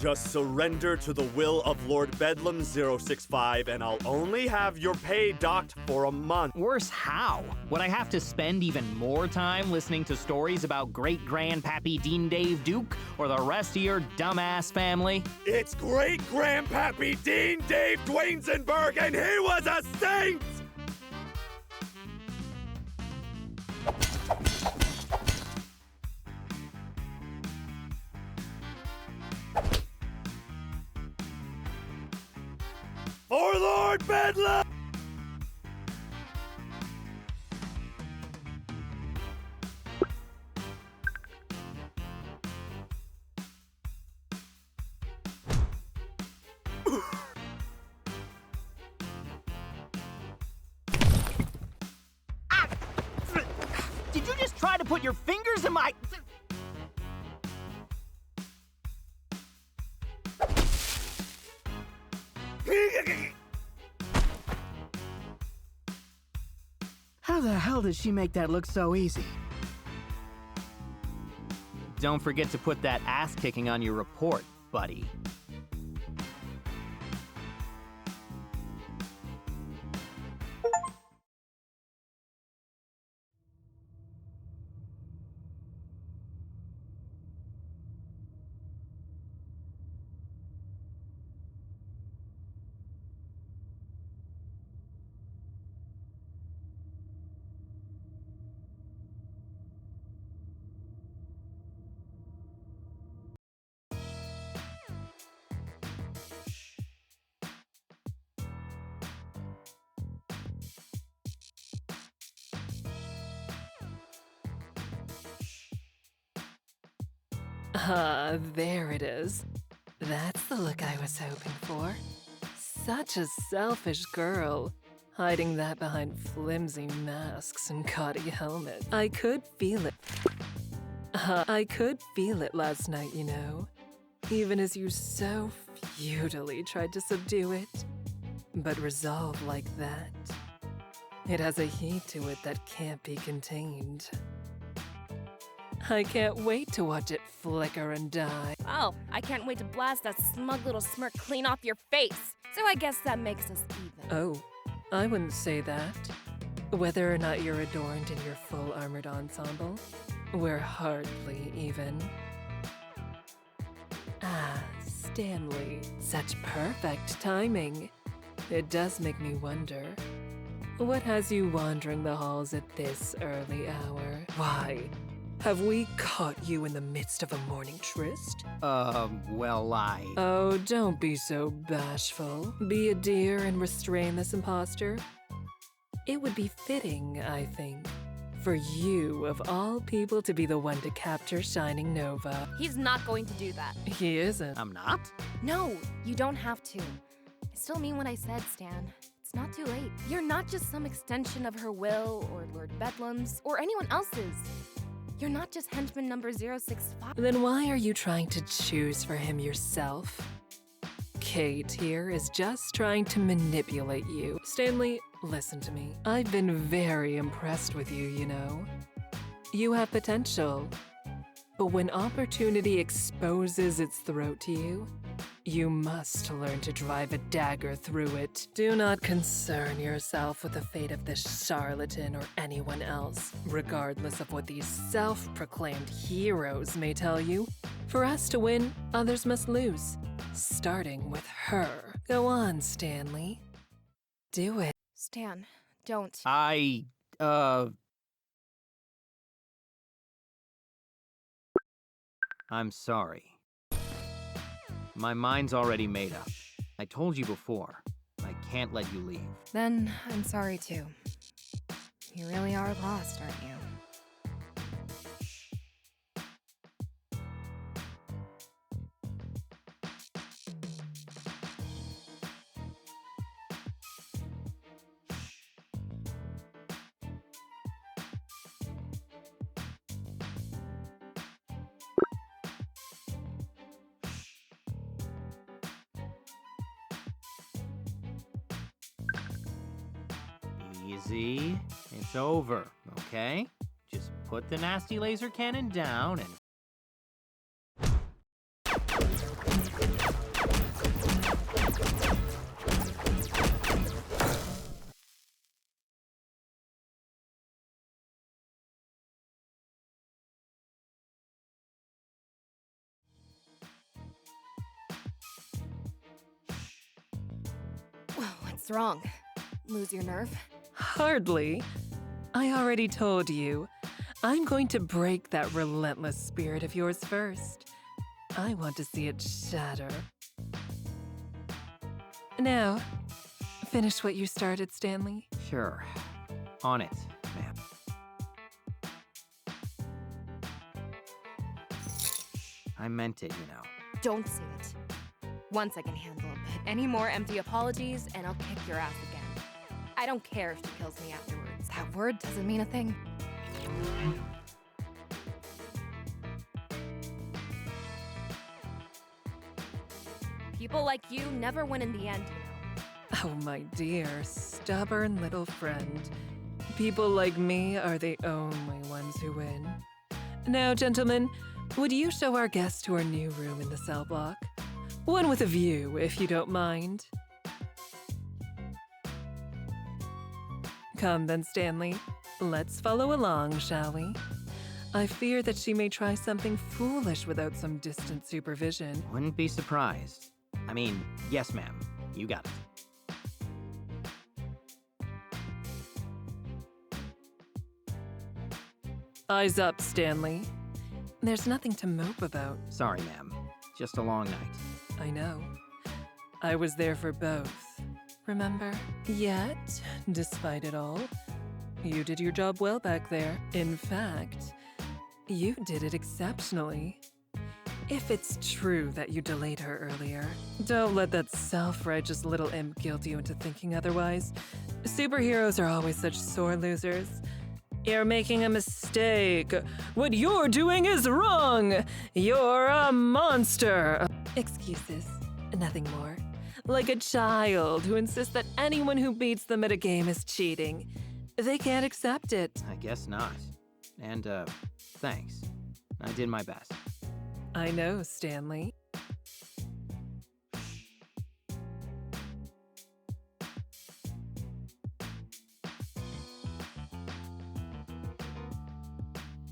Just surrender to the will of Lord Bedlam 065, and I'll only have your pay docked for a month. Worse how? Would I have to spend even more time listening to stories about great-grandpappy Dean Dave Duke or the rest of your dumbass family? It's great-grandpappy Dean Dave Dwaynesenberg, and he was a saint! For Lord Bedlam! Did you just try to put your fingers in my... How the hell did she make that look so easy? Don't forget to put that ass kicking on your report, buddy. There it is. That's the look I was hoping for. Such a selfish girl. hiding that behind flimsy masks and gaudy helmets. I could feel it. I could feel it last night, you know. Even as you so futilely tried to subdue it. But resolve like that, it has a heat to it that can't be contained. I can't wait to watch it flicker and die. Oh, I can't wait to blast that smug little smirk clean off your face. So I guess that makes us even. Oh, I wouldn't say that. Whether or not you're adorned in your full armored ensemble, we're hardly even. Ah, Stanley, such perfect timing. It does make me wonder. What has you wandering the halls at this early hour? Why? Have we caught you in the midst of a morning tryst? Well, Oh, don't be so bashful. Be a dear and restrain this impostor. It would be fitting, I think, for you, of all people, to be the one to capture Shining Nova. He's not going to do that. He isn't. I'm not? No, you don't have to. I still mean what I said, Stan. It's not too late. You're not just some extension of her will, or Lord Bedlam's, or anyone else's. You're not just henchman number 065. Then why are you trying to choose for him yourself? Kate here is just trying to manipulate you. Stanley, listen to me. I've been very impressed with you, you know. You have potential. But when opportunity exposes its throat to you, you must learn to drive a dagger through it. Do not concern yourself with the fate of this charlatan or anyone else, regardless of what these self-proclaimed heroes may tell you. For us to win, others must lose, starting with her. Go on, Stanley. Do it. Stan, don't. I'm sorry. My mind's already made up. I told you before. I can't let you leave. Then I'm sorry too. You really are lost, aren't you? Easy. It's over, okay? Just put the nasty laser cannon down and... What's wrong? Lose your nerve? Hardly. I already told you. I'm going to break that relentless spirit of yours first. I want to see it shatter. Now, finish what you started, Stanley. Sure. On it, ma'am. I meant it, you know. Don't say it. Once I can handle it, but any more empty apologies and I'll kick your ass again. I don't care if she kills me afterwards. That word doesn't mean a thing. People like you never win in the end, you know. Oh, my dear, stubborn little friend. People like me are the only ones who win. Now, gentlemen, would you show our guest to our new room in the cell block? One with a view, if you don't mind. Come then, Stanley. Let's follow along, shall we? I fear that she may try something foolish without some distant supervision. Wouldn't be surprised. I mean, yes, ma'am. You got it. Eyes up, Stanley. There's nothing to mope about. Sorry, ma'am. Just a long night. I know. I was there for both, remember? Yet, despite it all, you did your job well back there. In fact, you did it exceptionally. If it's true that you delayed her earlier, don't let that self-righteous little imp guilt you into thinking otherwise. Superheroes are always such sore losers. You're making a mistake. What you're doing is wrong. You're a monster. Excuses, nothing more. Like a child who insists that anyone who beats them at a game is cheating. They can't accept it. I guess not. And, thanks. I did my best. I know, Stanley.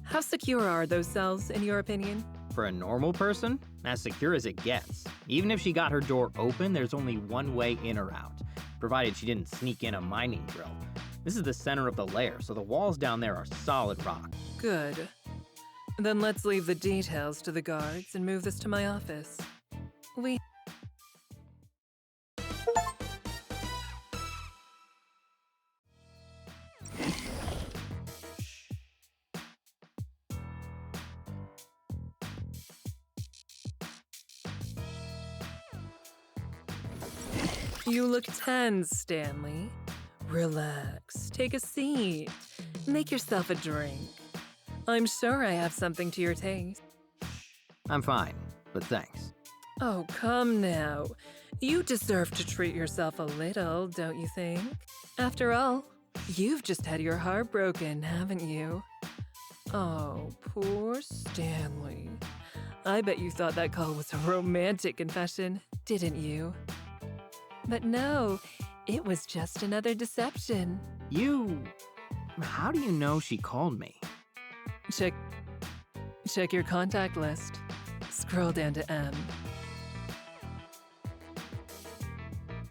How secure are those cells, in your opinion? For a normal person, as secure as it gets. Even if she got her door open, there's only one way in or out, provided she didn't sneak in a mining drill. This is the center of the lair, so the walls down there are solid rock. Good. Then let's leave the details to the guards and move this to my office. You look tense, Stanley. Relax, take a seat, make yourself a drink. I'm sure I have something to your taste. I'm fine, but thanks. Oh, come now. You deserve to treat yourself a little, don't you think? After all, you've just had your heart broken, haven't you? Oh, poor Stanley. I bet you thought that call was a romantic confession, didn't you? But no, it was just another deception. How do you know she called me? Check your contact list. Scroll down to M.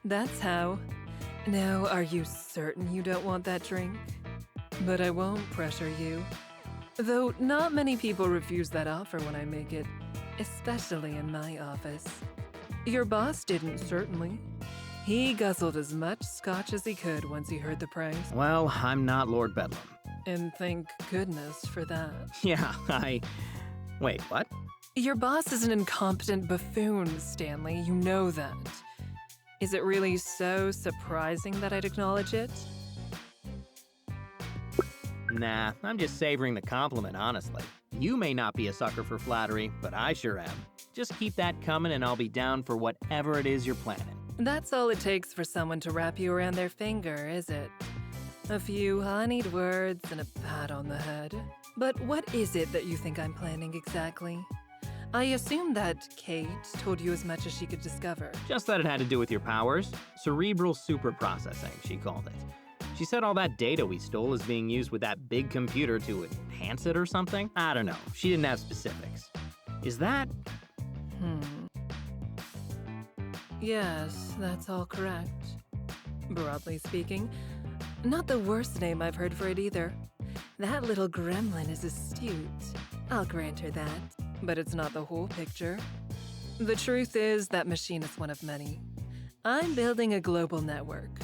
That's how. Now, are you certain you don't want that drink? But I won't pressure you. Though not many people refuse that offer when I make it, especially in my office. Your boss didn't, certainly. He guzzled as much scotch as he could once he heard the price. Well, I'm not Lord Bedlam. And thank goodness for that. Yeah, Wait, what? Your boss is an incompetent buffoon, Stanley. You know that. Is it really so surprising that I'd acknowledge it? Nah, I'm just savoring the compliment, honestly. You may not be a sucker for flattery, but I sure am. Just keep that coming and I'll be down for whatever it is you're planning. That's all it takes for someone to wrap you around their finger, is it? A few honeyed words and a pat on the head. But what is it that you think I'm planning exactly? I assume that Kate told you as much as she could discover. Just that it had to do with your powers. Cerebral superprocessing, she called it. She said all that data we stole is being used with that big computer to enhance it or something. I don't know. She didn't have specifics. Is that... Yes, that's all correct. Broadly speaking, not the worst name I've heard for it either. That little gremlin is astute. I'll grant her that. But it's not the whole picture. The truth is that machine is one of many. I'm building a global network.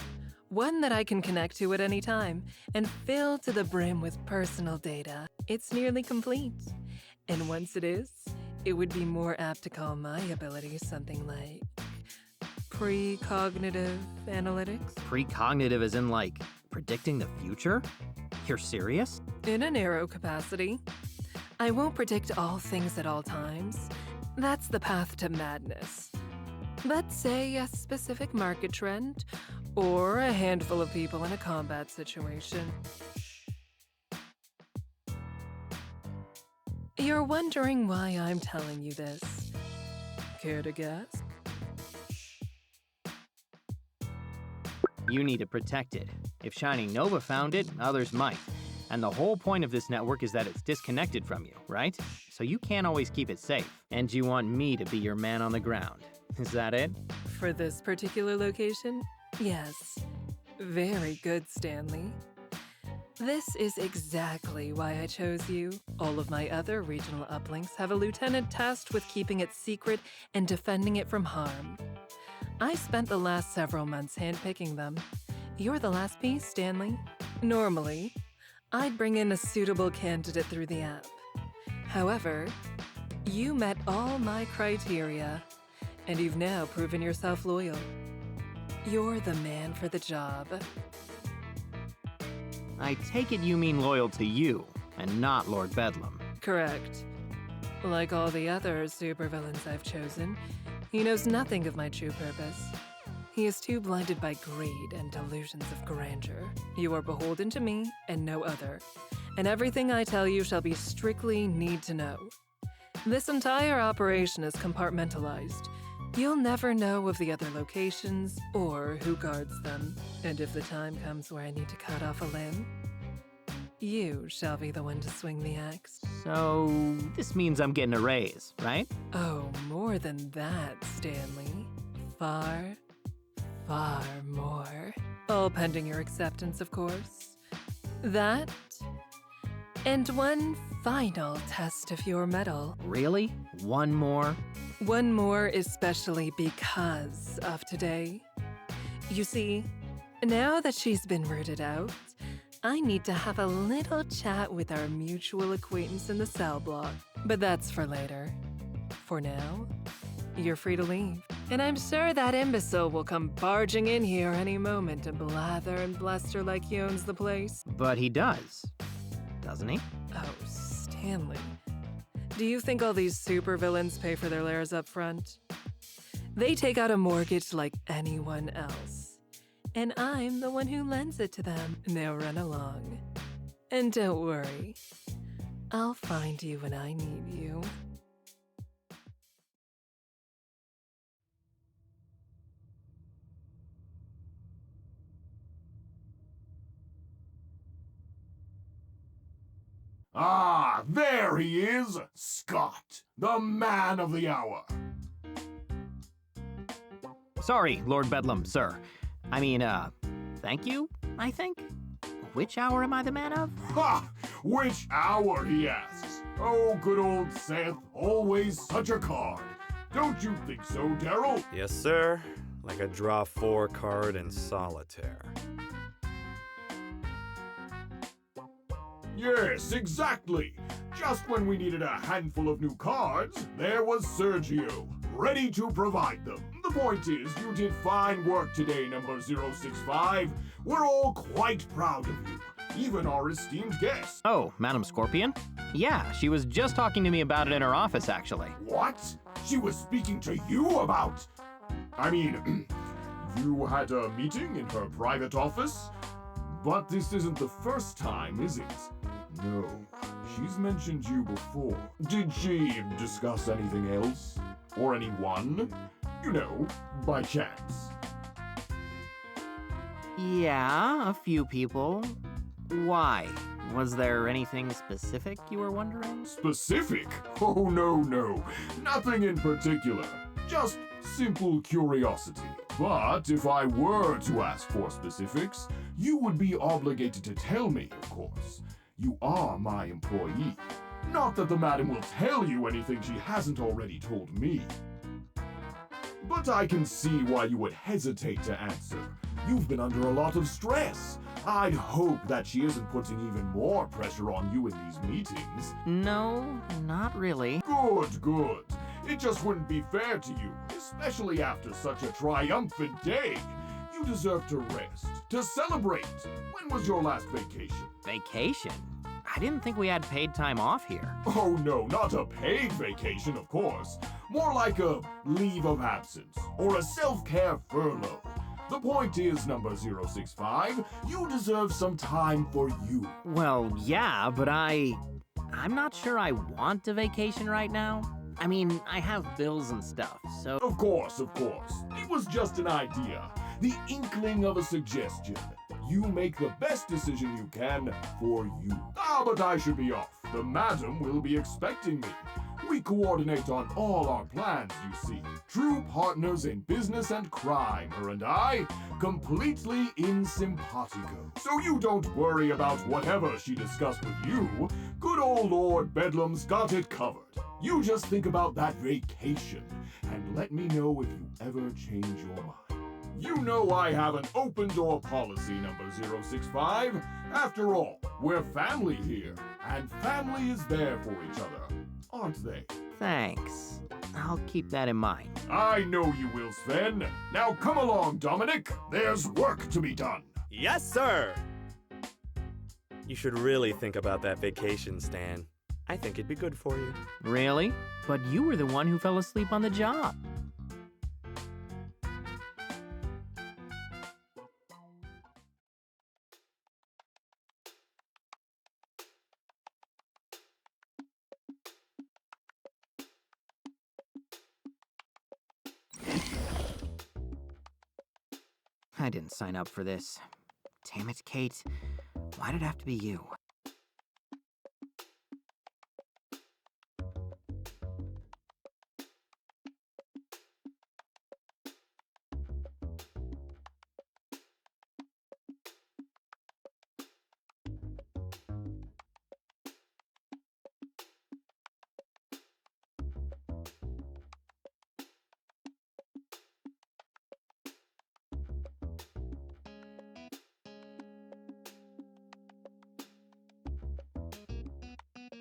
One that I can connect to at any time and fill to the brim with personal data. It's nearly complete. And once it is, it would be more apt to call my abilities something like precognitive analytics. Precognitive as in, like, predicting the future? You're serious? In a narrow capacity. I won't predict all things at all times. That's the path to madness. But say a specific market trend, or a handful of people in a combat situation. You're wondering why I'm telling you this. Care to guess? You need to protect it. If Shining Nova found it, others might. And the whole point of this network is that it's disconnected from you, right? So you can't always keep it safe. And you want me to be your man on the ground. Is that it? For this particular location? Yes. Very good, Stanley. This is exactly why I chose you. All of my other regional uplinks have a lieutenant tasked with keeping it secret and defending it from harm. I spent the last several months handpicking them. You're the last piece, Stanley. Normally, I'd bring in a suitable candidate through the app. However, You met all my criteria, and you've now proven yourself loyal. You're the man for the job. I take it you mean loyal to you, and not Lord Bedlam. Correct. Like all the other supervillains I've chosen, he knows nothing of my true purpose. He is too blinded by greed and delusions of grandeur. You are beholden to me and no other, and everything I tell you shall be strictly need to know. This entire operation is compartmentalized. You'll never know of the other locations or who guards them. And if the time comes where I need to cut off a limb, you shall be the one to swing the axe. So, this means I'm getting a raise, right? Oh, more than that, Stanley. Far, far more. All pending your acceptance, of course. That, and one final test of your mettle. Really? One more? One more especially because of today. You see, now that she's been rooted out, I need to have a little chat with our mutual acquaintance in the cell block. But that's for later. For now, you're free to leave. And I'm sure that imbecile will come barging in here any moment and blather and bluster like he owns the place. But he does, doesn't he? Oh, Stanley. Do you think all these supervillains pay for their lairs up front? They take out a mortgage like anyone else. And I'm the one who lends it to them. Now run along. And don't worry. I'll find you when I need you. Ah, there he is! Scott, the man of the hour. Sorry, Lord Bedlam, sir. I mean, thank you, I think? Which hour am I the man of? Ha! Which hour, he asks. Oh, good old Seth, always such a card. Don't you think so, Daryl? Yes, sir. Like a draw 4 card in solitaire. Yes, exactly. Just when we needed a handful of new cards, there was Sergio, ready to provide them. The point is, you did fine work today, number 065. We're all quite proud of you, even our esteemed guest. Oh, Madam Scorpion? Yeah, she was just talking to me about it in her office, actually. What? She was speaking to you about... I mean, you had a meeting in her private office? But this isn't the first time, is it? No, she's mentioned you before. Did she discuss anything else? Or anyone? You know, by chance. Yeah, a few people. Why? Was there anything specific you were wondering? Specific? Oh, no. Nothing in particular. Just simple curiosity. But if I were to ask for specifics, you would be obligated to tell me, of course. You are my employee. Not that the madam will tell you anything she hasn't already told me. But I can see why you would hesitate to answer. You've been under a lot of stress. I'd hope that she isn't putting even more pressure on you in these meetings. No, not really. Good. It just wouldn't be fair to you, especially after such a triumphant day. You deserve to rest, to celebrate. When was your last vacation? Vacation? I didn't think we had paid time off here. Oh no, not a paid vacation, of course. More like a leave of absence, or a self-care furlough. The point is, number 065, you deserve some time for you. Well, yeah, but I'm not sure I want a vacation right now. I mean, I have bills and stuff, so... Of course. It was just an idea. The inkling of a suggestion. You make the best decision you can for you. But I should be off. The madam will be expecting me. We coordinate on all our plans, you see. True partners in business and crime, her and I. Completely in simpatico. So you don't worry about whatever she discussed with you. Good old Lord Bedlam's got it covered. You just think about that vacation, and let me know if you ever change your mind. You know I have an open door policy, number 065. After all, we're family here, and family is there for each other. aren't they? Thanks. I'll keep that in mind. I know you will, Sven. Now come along, Dominic. There's work to be done. Yes, sir! You should really think about that vacation, Stan. I think it'd be good for you. Really? But you were the one who fell asleep on the job. I didn't sign up for this. Damn it, Kate. Why did it have to be you?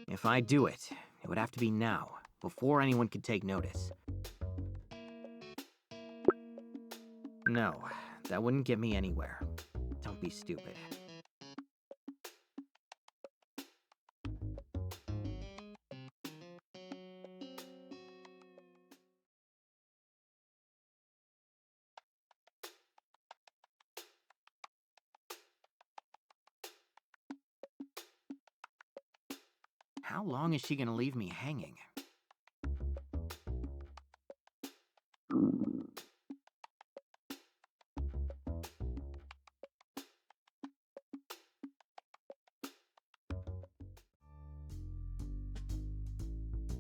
If I do it, it would have to be now, before anyone could take notice. No, that wouldn't get me anywhere. Don't be stupid. How long is she gonna leave me hanging?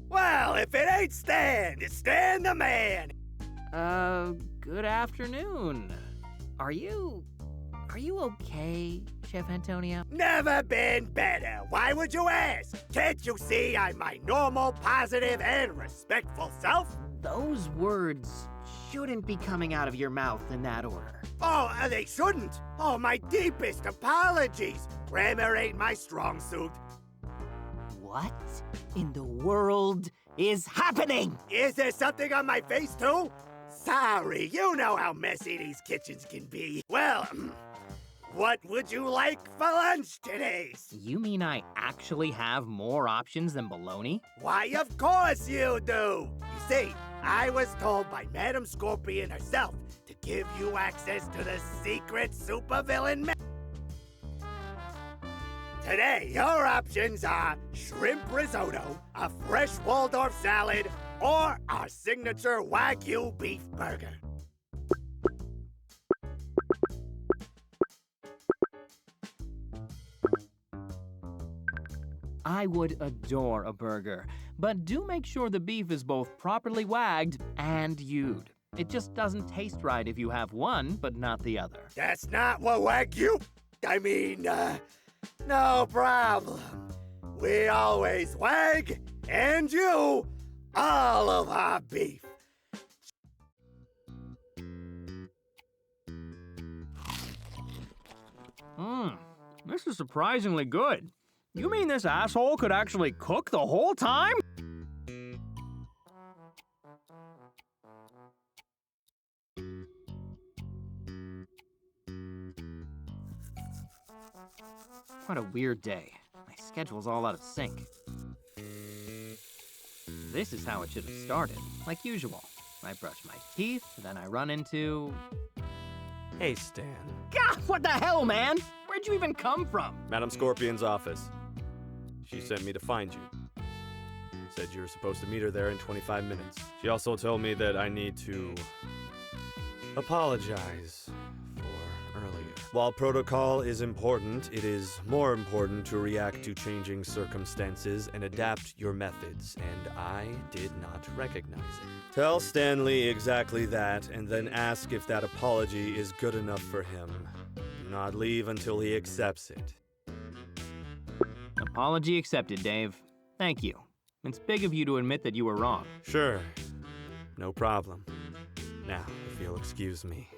Well, if it ain't Stan, it's Stan the man! Good afternoon. Are you okay, Chef Antonio? Never been better. Why would you ask? Can't you see I'm my normal, positive, and respectful self? Those words shouldn't be coming out of your mouth in that order. Oh, they shouldn't. Oh, my deepest apologies. Grammar ain't my strong suit. What in the world is happening? Is there something on my face, too? Sorry, you know how messy these kitchens can be. Well, what would you like for lunch today? You mean I actually have more options than bologna? Why, of course you do. You see, I was told by Madam Scorpion herself to give you access to the secret supervillain. Today, your options are shrimp risotto, a fresh Waldorf salad, or our signature Wagyu beef burger. I would adore a burger, but do make sure the beef is both properly wagged and yewed. It just doesn't taste right if you have one, but not the other. That's not what Wagyu... no problem. We always wag, and you, all of our beef. This is surprisingly good. You mean this asshole could actually cook the whole time? What a weird day. My schedule's all out of sync. This is how it should have started, like usual. I brush my teeth, then I run into... Hey, Stan. God, what the hell, man? Where'd you even come from? Madam Scorpion's office. She sent me to find you. Said you were supposed to meet her there in 25 minutes. She also told me that I need to apologize for earlier. While protocol is important, it is more important to react to changing circumstances and adapt your methods, and I did not recognize it. Tell Stanley exactly that, and then ask if that apology is good enough for him. Do not leave until he accepts it. Apology accepted, Dave. Thank you. It's big of you to admit that you were wrong. Sure. No problem. Now, if you'll excuse me.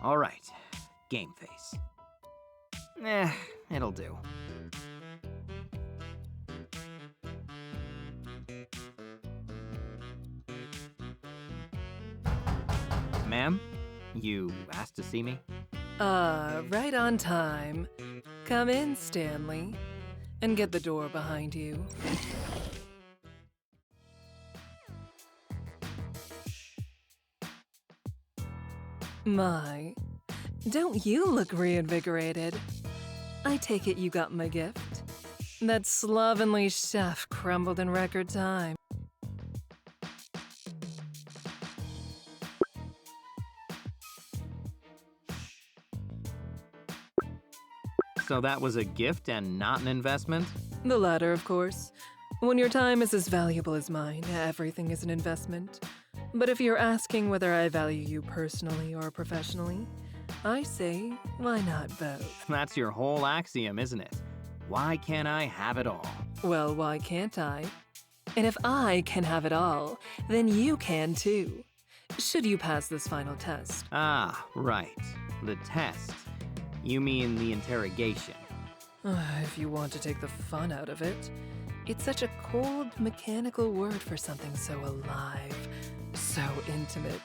All right, game face. It'll do. Ma'am, you asked to see me? Right on time. Come in, Stanley, and get the door behind you. My, don't you look reinvigorated? I take it you got my gift? That slovenly chef crumbled in record time. So that was a gift and not an investment? The latter, of course. When your time is as valuable as mine, everything is an investment. But if you're asking whether I value you personally or professionally, I say, why not both? That's your whole axiom, isn't it? Why can't I have it all? Well, why can't I? And if I can have it all, then you can too. Should you pass this final test? Ah, right. The test. You mean the interrogation. If you want to take the fun out of it, it's such a cold, mechanical word for something so alive, so intimate.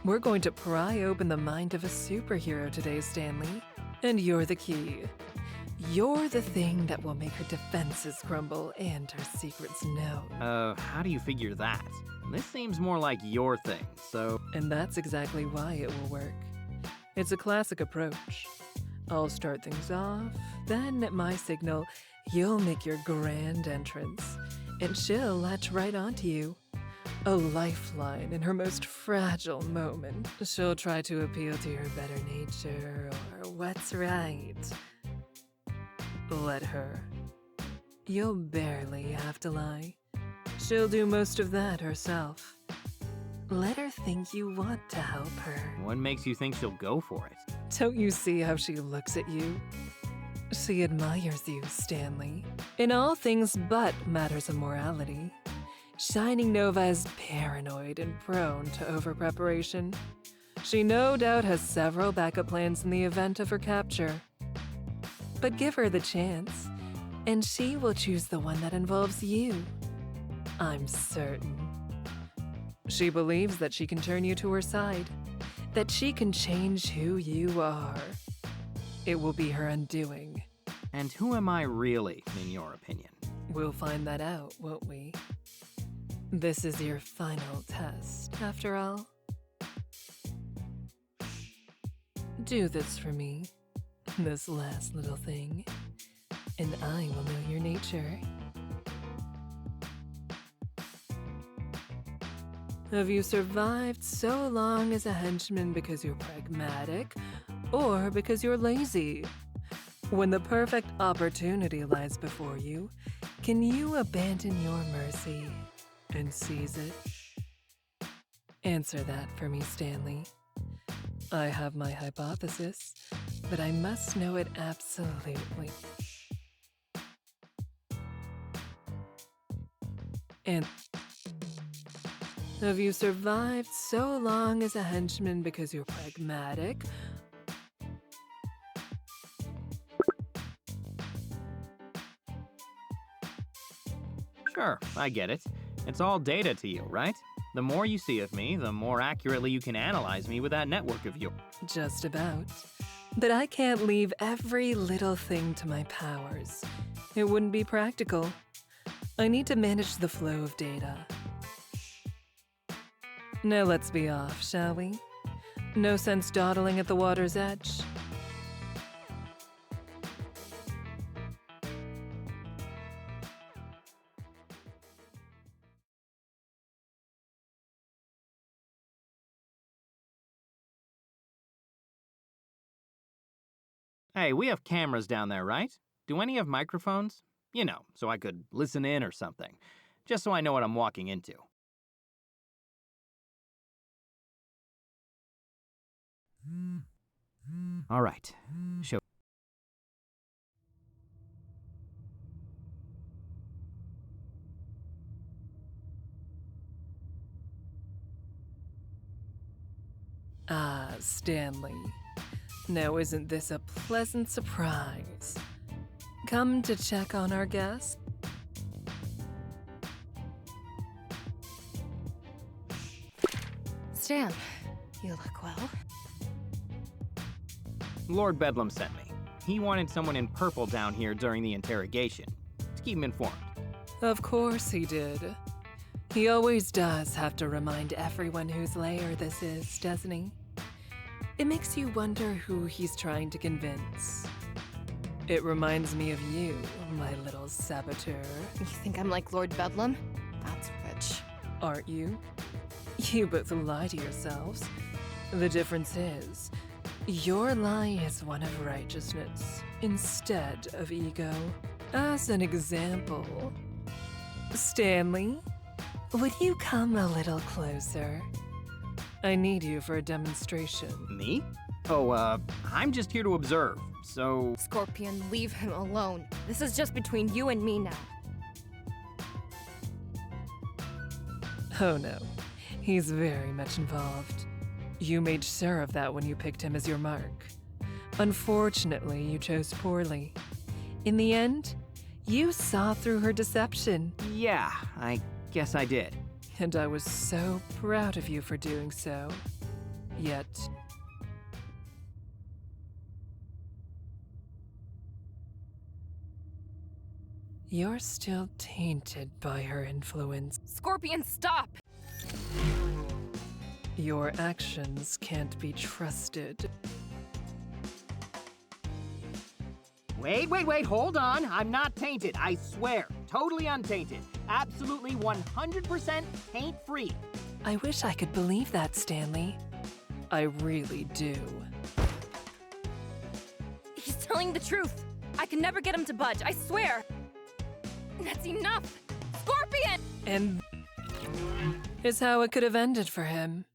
We're going to pry open the mind of a superhero today, Stanley. And you're the key. You're the thing that will make her defenses crumble and her secrets known. How do you figure that? This seems more like your thing, so... And that's exactly why it will work. It's a classic approach. I'll start things off, then at my signal, you'll make your grand entrance, and she'll latch right onto you. A lifeline in her most fragile moment. She'll try to appeal to your better nature or what's right. Let her. You'll barely have to lie. She'll do most of that herself. Let her think you want to help her. What makes you think she'll go for it? Don't you see how she looks at you? She admires you, Stanley. In all things but matters of morality. Shining Nova is paranoid and prone to over-preparation. She no doubt has several backup plans in the event of her capture. But give her the chance, and she will choose the one that involves you. I'm certain. She believes that she can turn you to her side, that she can change who you are. It will be her undoing. And who am I really, in your opinion? We'll find that out, won't we? This is your final test, after all. Do this for me, this last little thing, and I will know your nature. Have you survived so long as a henchman because you're pragmatic, or because you're lazy? When the perfect opportunity lies before you, can you abandon your mercy and seize it? Answer that for me, Stanley. I have my hypothesis, but I must know it absolutely. And have you survived so long as a henchman because you're pragmatic? Sure, I get it. It's all data to you, right? The more you see of me, the more accurately you can analyze me with that network of yours. Just about. But I can't leave every little thing to my powers. It wouldn't be practical. I need to manage the flow of data. Now let's be off, shall we? No sense dawdling at the water's edge. Hey, we have cameras down there, right? Do any have microphones? You know, so I could listen in or something. Just so I know what I'm walking into. All right. Show. Ah, Stanley. Now isn't this a pleasant surprise? Come to check on our guest? Stan, you look well. Lord Bedlam sent me. He wanted someone in purple down here during the interrogation, to keep him informed. Of course he did. He always does have to remind everyone whose lair this is, doesn't he? It makes you wonder who he's trying to convince. It reminds me of you, my little saboteur. You think I'm like Lord Bedlam? That's rich. Aren't you? You both lie to yourselves. The difference is, your lie is one of righteousness instead of ego. As an example, Stanley, would you come a little closer? I need you for a demonstration. Me? Oh, I'm just here to observe, so... Scorpion, leave him alone. This is just between you and me now. Oh no, he's very much involved. You made sure of that when you picked him as your mark. Unfortunately, you chose poorly. In the end, you saw through her deception. Yeah, I guess I did. And I was so proud of you for doing so. Yet... you're still tainted by her influence. Scorpion, stop! Your actions can't be trusted. Wait, hold on. I'm not tainted, I swear. Totally untainted. Absolutely 100% taint-free. I wish I could believe that, Stanley. I really do. He's telling the truth. I can never get him to budge, I swear. That's enough! Scorpion! And is how it could have ended for him.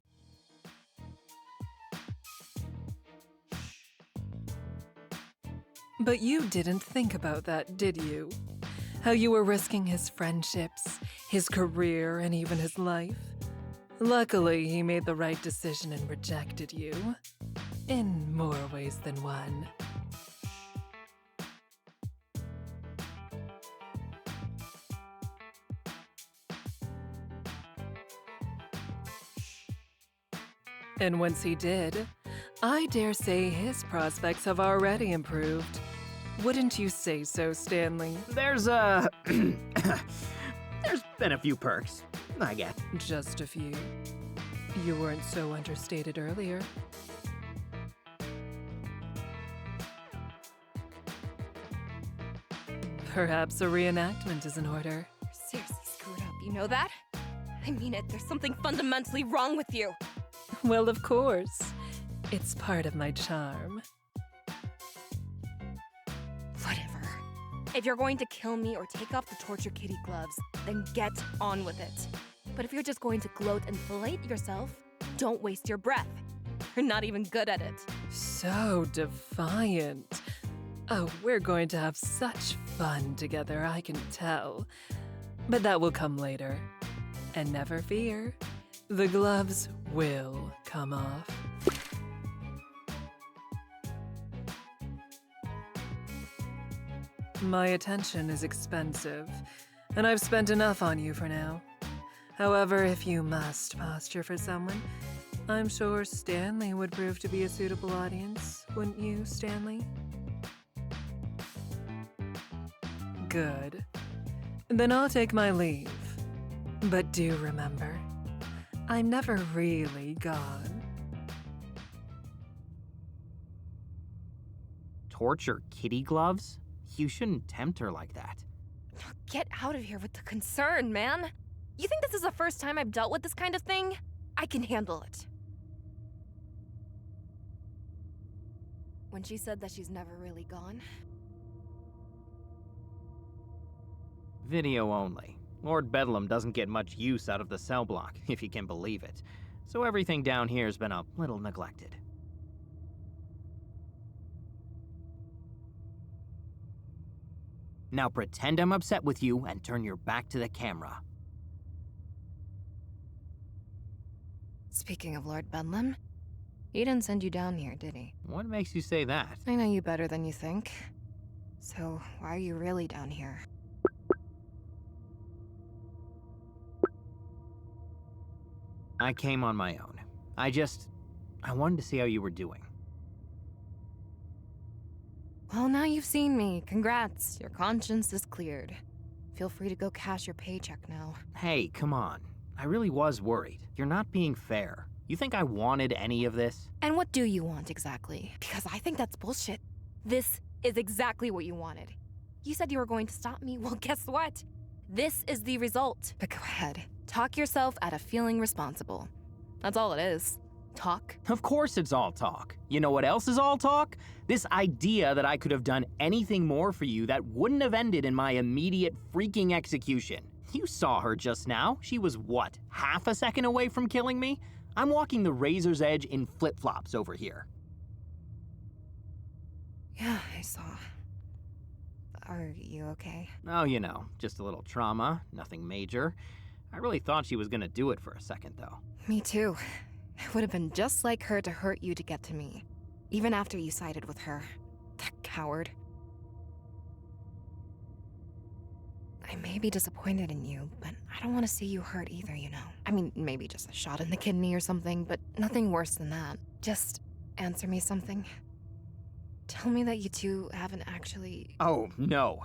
But you didn't think about that, did you? How you were risking his friendships, his career, and even his life? Luckily, he made the right decision and rejected you. In more ways than one. And once he did, I dare say his prospects have already improved. Wouldn't you say so, Stanley? There's been a few perks, I guess. Just a few. You weren't so understated earlier. Perhaps a reenactment is in order. You're seriously screwed up, you know that? I mean it, there's something fundamentally wrong with you. Well, of course. It's part of my charm. Whatever. If you're going to kill me or take off the torture kitty gloves, then get on with it. But if you're just going to gloat and fillet yourself, don't waste your breath. You're not even good at it. So defiant. Oh, we're going to have such fun together, I can tell. But that will come later. And never fear, the gloves will come off. My attention is expensive, and I've spent enough on you for now. However, if you must posture for someone, I'm sure Stanley would prove to be a suitable audience, wouldn't you, Stanley? Good. Then I'll take my leave. But do remember, I'm never really gone. Torture kitty gloves? You shouldn't tempt her like that. Get out of here with the concern, man. You think this is the first time I've dealt with this kind of thing? I can handle it. When she said that she's never really gone. Video only. Lord Bedlam doesn't get much use out of the cell block, if you can believe it. So everything down here's been a little neglected. Now pretend I'm upset with you and turn your back to the camera. Speaking of Lord Bedlam, He didn't send you down here, did he? What makes you say that? I know you better than you think. So, why are you really down here? I came on my own. I wanted to see how you were doing. Well, now you've seen me. Congrats. Your conscience is cleared. Feel free to go cash your paycheck now. Hey, come on. I really was worried. You're not being fair. You think I wanted any of this? And what do you want exactly? Because I think that's bullshit. This is exactly what you wanted. You said you were going to stop me. Well, guess what? This is the result. But go ahead. Talk yourself out of feeling responsible. That's all it is. Talk. Of course it's all talk. You know what else is all talk? This idea that I could have done anything more for you that wouldn't have ended in my immediate freaking execution. You saw her just now. She was what, half a second away from killing me? I'm walking the razor's edge in flip-flops over here. Yeah, I saw. Are you okay? Oh, you know, just a little trauma, nothing major. I really thought she was gonna do it for a second, though. Me too. It would have been just like her to hurt you to get to me. Even after you sided with her. That coward. I may be disappointed in you, but I don't want to see you hurt either, you know. I mean, maybe just a shot in the kidney or something, but nothing worse than that. Just answer me something. Tell me that you two haven't actually... Oh, no.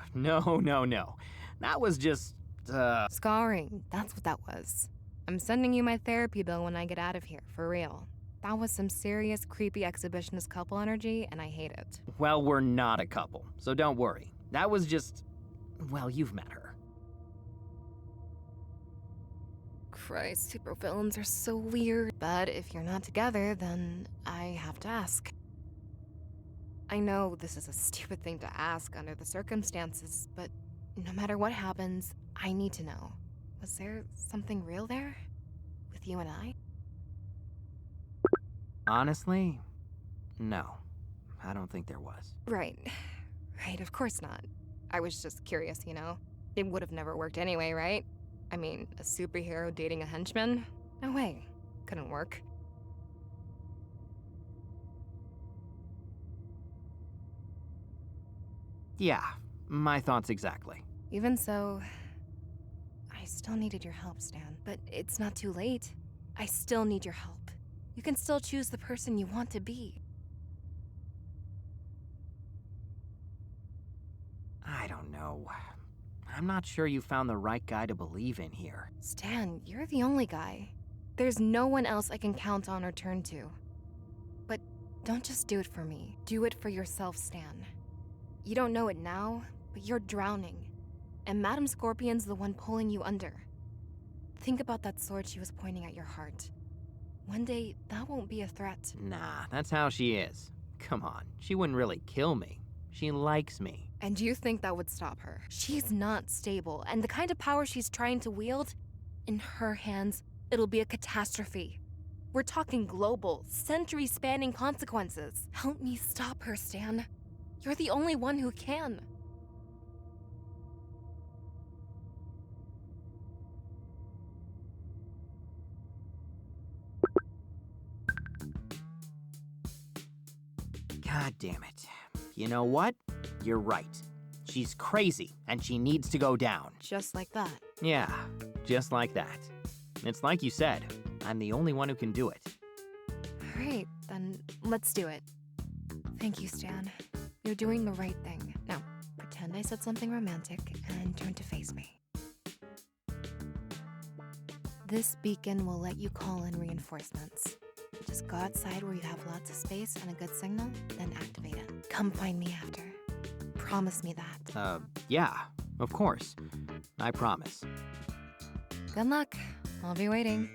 That was just, Scarring, that's what that was. I'm sending you my therapy bill when I get out of here, for real. That was some serious, creepy exhibitionist couple energy, and I hate it. Well, we're not a couple, so don't worry. That was just... Well, you've met her. Christ, supervillains are so weird. But if you're not together, then I have to ask. I know this is a stupid thing to ask under the circumstances, but no matter what happens, I need to know. Was there something real there? With you and I? Honestly, no. I don't think there was. Right, of course not. I was just curious, you know? It would have never worked anyway, right? I mean, a superhero dating a henchman? No way. Couldn't work. Yeah, my thoughts exactly. Even so, I still needed your help, Stan. But it's not too late. I still need your help. You can still choose the person you want to be. I don't know. I'm not sure you found the right guy to believe in here. Stan, you're the only guy. There's no one else I can count on or turn to. But don't just do it for me. Do it for yourself, Stan. You don't know it now, but you're drowning. And Madame Scorpion's the one pulling you under. Think about that sword she was pointing at your heart. One day, that won't be a threat. Nah, that's how she is. Come on, she wouldn't really kill me. She likes me. And you think that would stop her? She's not stable, and the kind of power she's trying to wield, in her hands, it'll be a catastrophe. We're talking global, century-spanning consequences. Help me stop her, Stan. You're the only one who can. God damn it. You know what? You're right. She's crazy, and she needs to go down. Just like that. Yeah, just like that. It's like you said, I'm the only one who can do it. All right, then let's do it. Thank you, Stan. You're doing the right thing. Now, pretend I said something romantic and turn to face me. This beacon will let you call in reinforcements. Just go outside where you have lots of space and a good signal, then activate it. Come find me after. Promise me that. Yeah, of course. I promise. Good luck. I'll be waiting.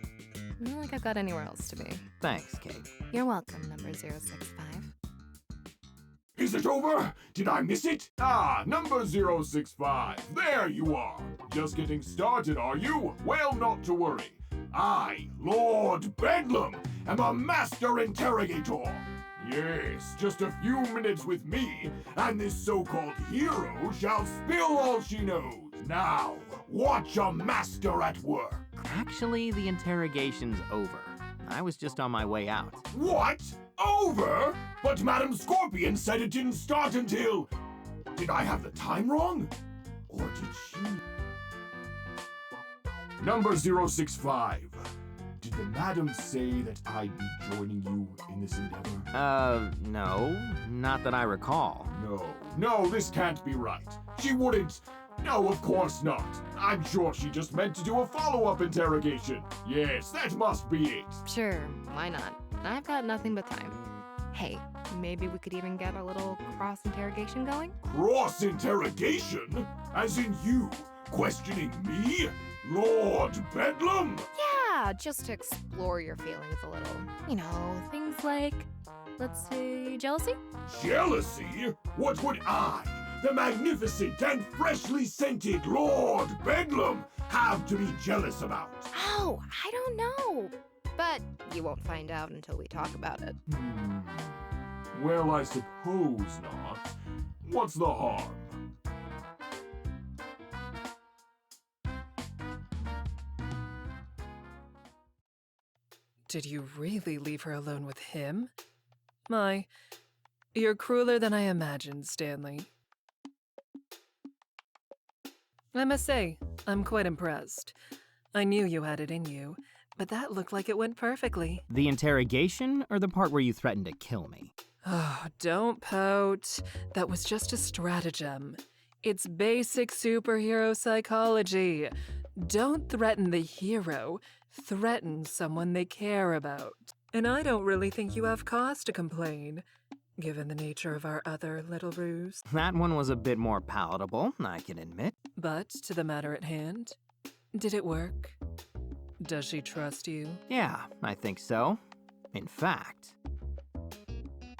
Not like I've got anywhere else to be. Thanks, Kate. You're welcome, number 065. Is it over? Did I miss it? Ah, number 065. There you are. Just getting started, are you? Well, not to worry. I, Lord Bedlam, am a master interrogator. Yes, just a few minutes with me, and this so-called hero shall spill all she knows. Now, watch a master at work. Actually, the interrogation's over. I was just on my way out. What? over? But Madam Scorpion said it didn't start until... Did I have the time wrong? Or did she... Number 065. Did the madam say that I'd be joining you in this endeavor? No. Not that I recall. No, this can't be right. She wouldn't. No, of course not. I'm sure she just meant to do a follow-up interrogation. Yes, that must be it. Sure, why not? I've got nothing but time. Hey, maybe we could even get a little cross-interrogation going? Cross-interrogation? As in you questioning me? Lord Bedlam? Yeah, just to explore your feelings a little. You know, things like, let's say, jealousy? Jealousy? What would I, the magnificent and freshly scented Lord Bedlam, have to be jealous about? Oh, I don't know. But you won't find out until we talk about it. Well, I suppose not. What's the harm? Did you really leave her alone with him? My, you're crueler than I imagined, Stanley. I must say, I'm quite impressed. I knew you had it in you, but that looked like it went perfectly. The interrogation or the part where you threatened to kill me? Oh, don't pout. That was just a stratagem. It's basic superhero psychology. Don't threaten the hero. Threaten someone they care about. And I don't really think you have cause to complain, given the nature of our other little ruse. That one was a bit more palatable, I can admit. But to the matter at hand, did it work? Does she trust you? Yeah, I think so. In fact,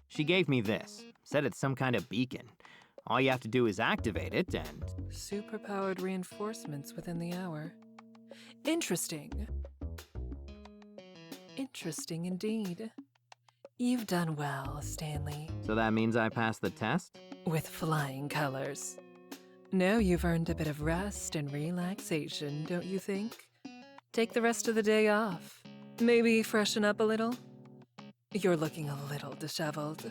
she gave me this. Said it's some kind of beacon. All you have to do is activate it and... Superpowered reinforcements within the hour. Interesting. Interesting indeed. You've done well, Stanley. So that means I passed the test? With flying colors. Now you've earned a bit of rest and relaxation, don't you think? Take the rest of the day off. Maybe freshen up a little? You're looking a little disheveled.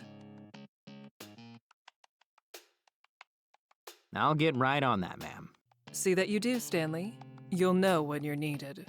I'll get right on that, ma'am. See that you do, Stanley. You'll know when you're needed.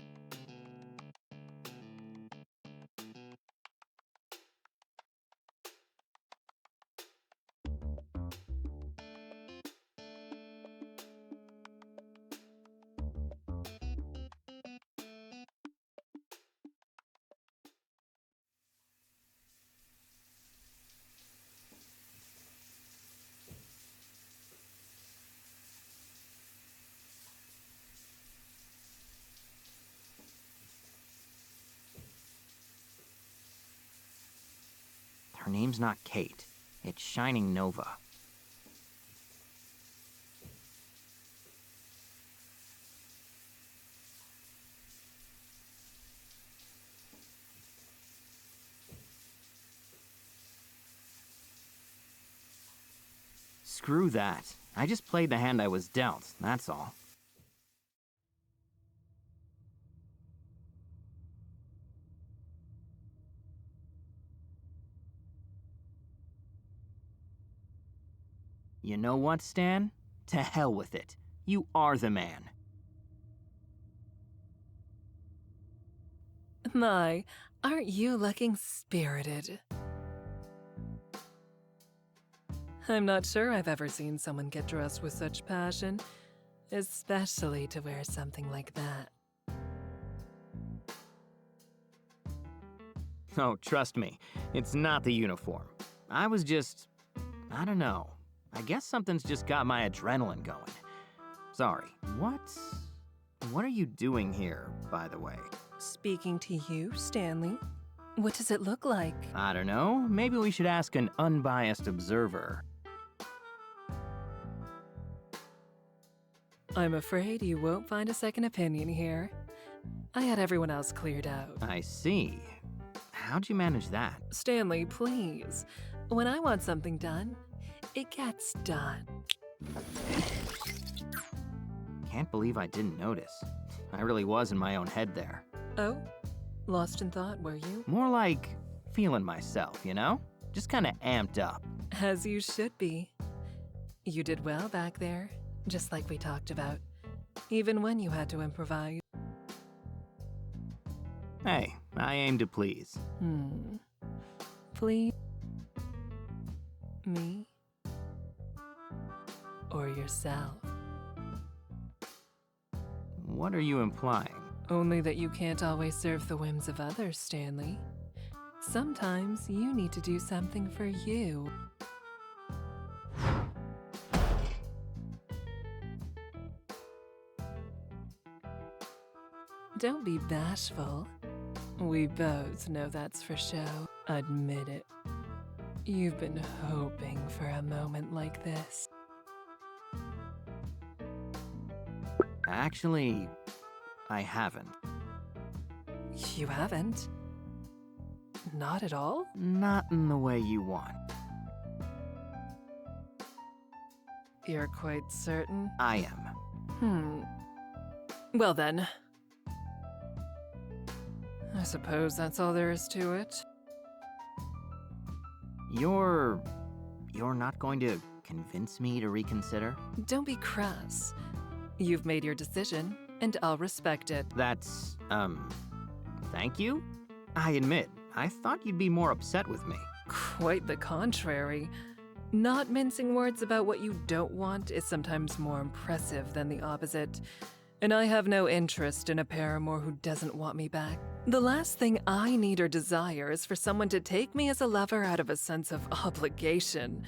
Her name's not Kate. It's Shining Nova. Screw that. I just played the hand I was dealt, that's all. You know what, Stan? To hell with it. You are the man. My, aren't you looking spirited? I'm not sure I've ever seen someone get dressed with such passion, especially to wear something like that. Oh, trust me, it's not the uniform. I was just... I don't know. I guess something's just got my adrenaline going. Sorry, what are you doing here, by the way? Speaking to you, Stanley. What does it look like? I don't know. Maybe we should ask an unbiased observer. I'm afraid you won't find a second opinion here. I had everyone else cleared out. I see. How'd you manage that? Stanley, please. When I want something done, it gets done. Can't believe I didn't notice. I really was in my own head there. Oh? Lost in thought, were you? More like Feeling myself, you know? Just kinda amped up. As you should be. You did well back there, just like we talked about, even when you had to improvise. Hey, I aim to please. Please? Me? Or yourself? What are you implying? Only that you can't always serve the whims of others, Stanley. Sometimes you need to do something for you. Don't be bashful. We both know that's for show. Admit it. You've been hoping for a moment like this. Actually, I haven't. You haven't? Not at all? Not in the way you want. You're quite certain? I am. Well then. I suppose that's all there is to it. You're not going to convince me to reconsider? Don't be crass. You've made your decision, and I'll respect it. That's, thank you? I admit, I thought you'd be more upset with me. Quite the contrary. Not mincing words about what you don't want is sometimes more impressive than the opposite. And I have no interest in a paramour who doesn't want me back. The last thing I need or desire is for someone to take me as a lover out of a sense of obligation.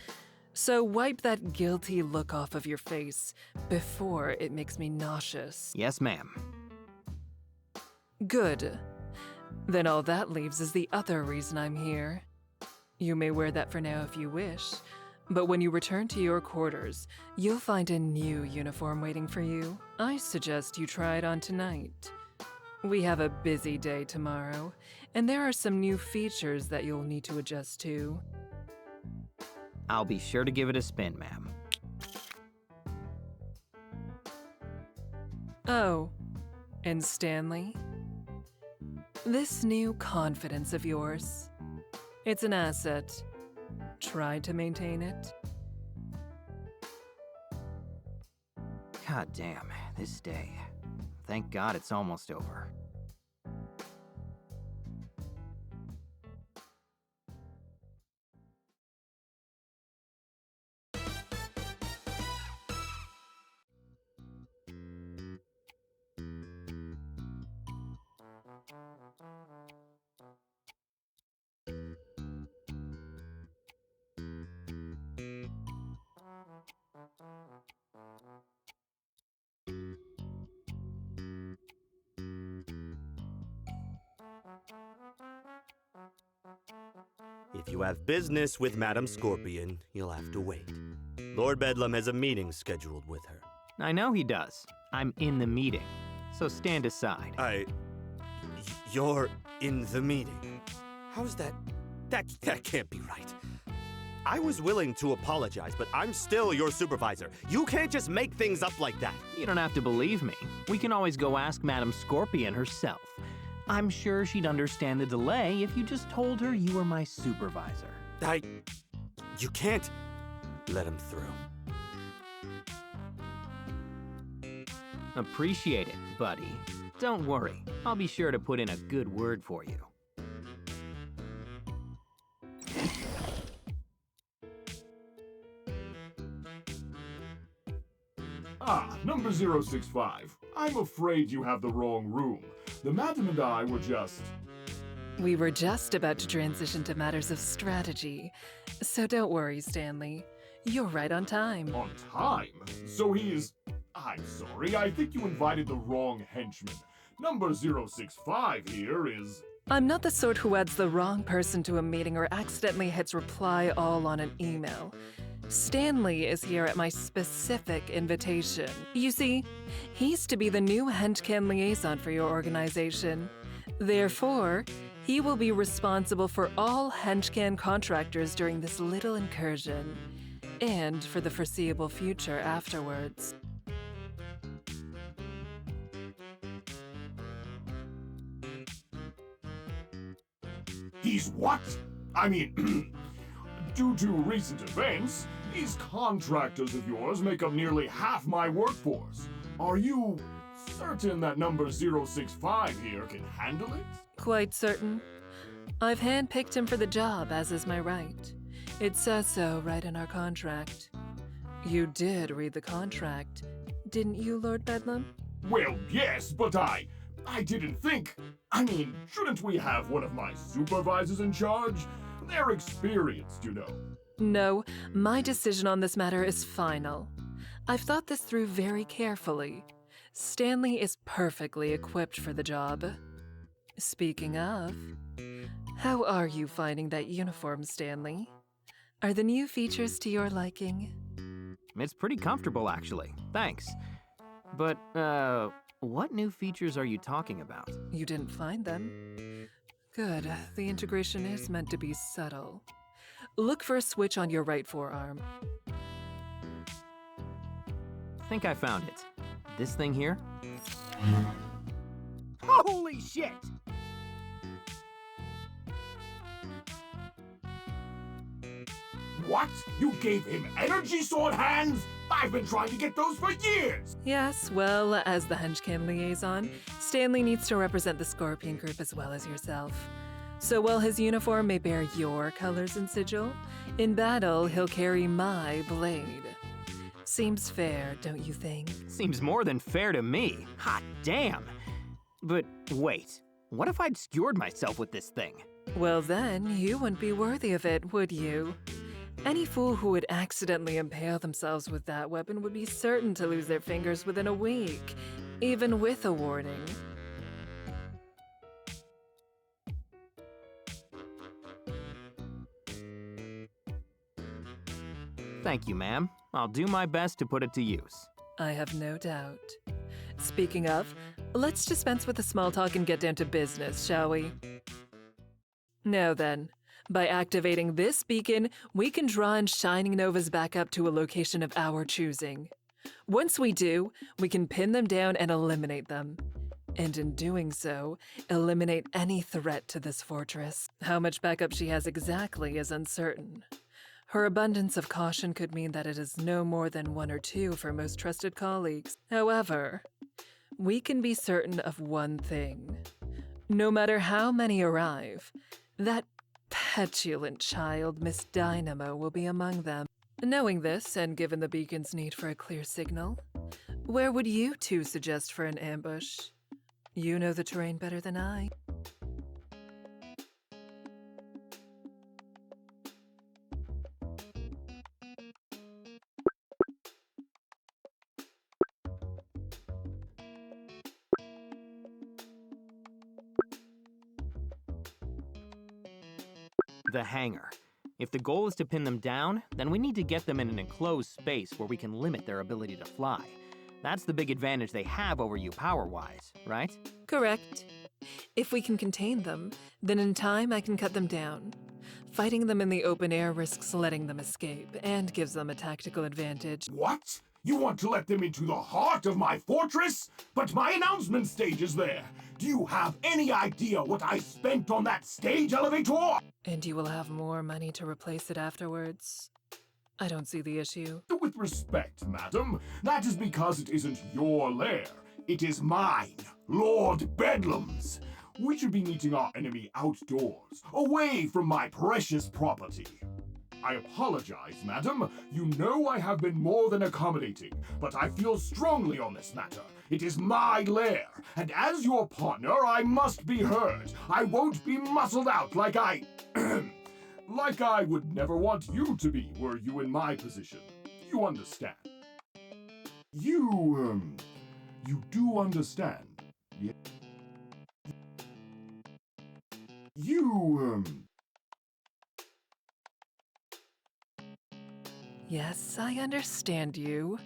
So wipe that guilty look off of your face before it makes me nauseous. Yes, ma'am. Good. Then all that leaves is the other reason I'm here. You may wear that for now if you wish, but when you return to your quarters, you'll find a new uniform waiting for you. I suggest you try it on tonight. We have a busy day tomorrow, and there are some new features that you'll need to adjust to. I'll be sure to give it a spin, ma'am. Oh, and Stanley? This new confidence of yours, it's an asset. Try to maintain it. God damn, this day. Thank God it's almost over. If you have business with Madam Scorpion, you'll have to wait. Lord Bedlam has a meeting scheduled with her. I know he does. I'm in the meeting, so stand aside. You're in the meeting? How's that? That can't be right. I was willing to apologize, but I'm still your supervisor. You can't just make things up like that. You don't have to believe me. We can always go ask Madam Scorpion herself. I'm sure she'd understand the delay if you just told her you were my supervisor. You can't let him through. Appreciate it, buddy. Don't worry, I'll be sure to put in a good word for you. Number 065. I'm afraid you have the wrong room. The Madam and I were just... We were just about to transition to matters of strategy, so don't worry, Stanley. You're right on time. On time? So he's... I'm sorry, I think you invited the wrong henchman. Number 065 here is... I'm not the sort who adds the wrong person to a meeting or accidentally hits reply all on an email. Stanley is here at my specific invitation. You see, he's to be the new Henchman liaison for your organization. Therefore, he will be responsible for all Henchman contractors during this little incursion, and for the foreseeable future afterwards. He He's what? I mean, due to recent events, these contractors of yours make up nearly half my workforce. Are you certain that number 065 here can handle it? Quite certain. I've handpicked him for the job, as is my right. It says so right in our contract. You did read the contract, didn't you, Lord Bedlam? Well, yes, but I didn't think. I mean, shouldn't we have one of my supervisors in charge? They're experienced, you know. No, my decision on this matter is final. I've thought this through very carefully. Stanley is perfectly equipped for the job. Speaking of, how are you finding that uniform, Stanley? Are the new features to your liking? It's pretty comfortable, actually. Thanks. But, what new features are you talking about? You didn't find them? Good, the integration is meant to be subtle. Look for a switch on your right forearm. Think I found it. This thing here? Holy shit! What? You gave him energy sword hands? I've been trying to get those for years! Yes, well, as the Henchman liaison, Stanley needs to represent the Scorpion Group as well as yourself. So while his uniform may bear your colors and sigil, in battle he'll carry my blade. Seems fair, don't you think? Seems more than fair to me. Hot damn! But wait, what if I'd skewered myself with this thing? Well then, you wouldn't be worthy of it, would you? Any fool who would accidentally impale themselves with that weapon would be certain to lose their fingers within a week, even with a warning. Thank you, ma'am. I'll do my best to put it to use. I have no doubt. Speaking of, let's dispense with the small talk and get down to business, shall we? Now then, by activating this beacon, we can draw in Shining Novas back up to a location of our choosing. Once we do, we can pin them down and eliminate them. And in doing so, eliminate any threat to this fortress. How much backup she has exactly is uncertain. Her abundance of caution could mean that it is no more than 1 or 2 for most trusted colleagues. However, we can be certain of one thing. No matter how many arrive, that petulant child, Miss Dynamo, will be among them. Knowing this, and given the beacon's need for a clear signal, where would you two suggest for an ambush? You know the terrain better than I. The hangar. If the goal is to pin them down, then we need to get them in an enclosed space where we can limit their ability to fly. That's the big advantage they have over you power-wise, right? Correct. If we can contain them, then in time I can cut them down. Fighting them in the open air risks letting them escape, and gives them a tactical advantage. What? You want to let them into the heart of my fortress? But my announcement stage is there. Do you have any idea what I spent on that stage elevator? And you will have more money to replace it afterwards. I don't see the issue. With respect, madam, that is because it isn't your lair. It is mine, Lord Bedlam's. We should be meeting our enemy outdoors, away from my precious property. I apologize, madam. You know I have been more than accommodating, but I feel strongly on this matter. It is my lair, and as your partner, I must be heard. I won't be muscled out like I would never want you to be were you in my position. You understand. You do understand. Yeah. Yes, I understand you.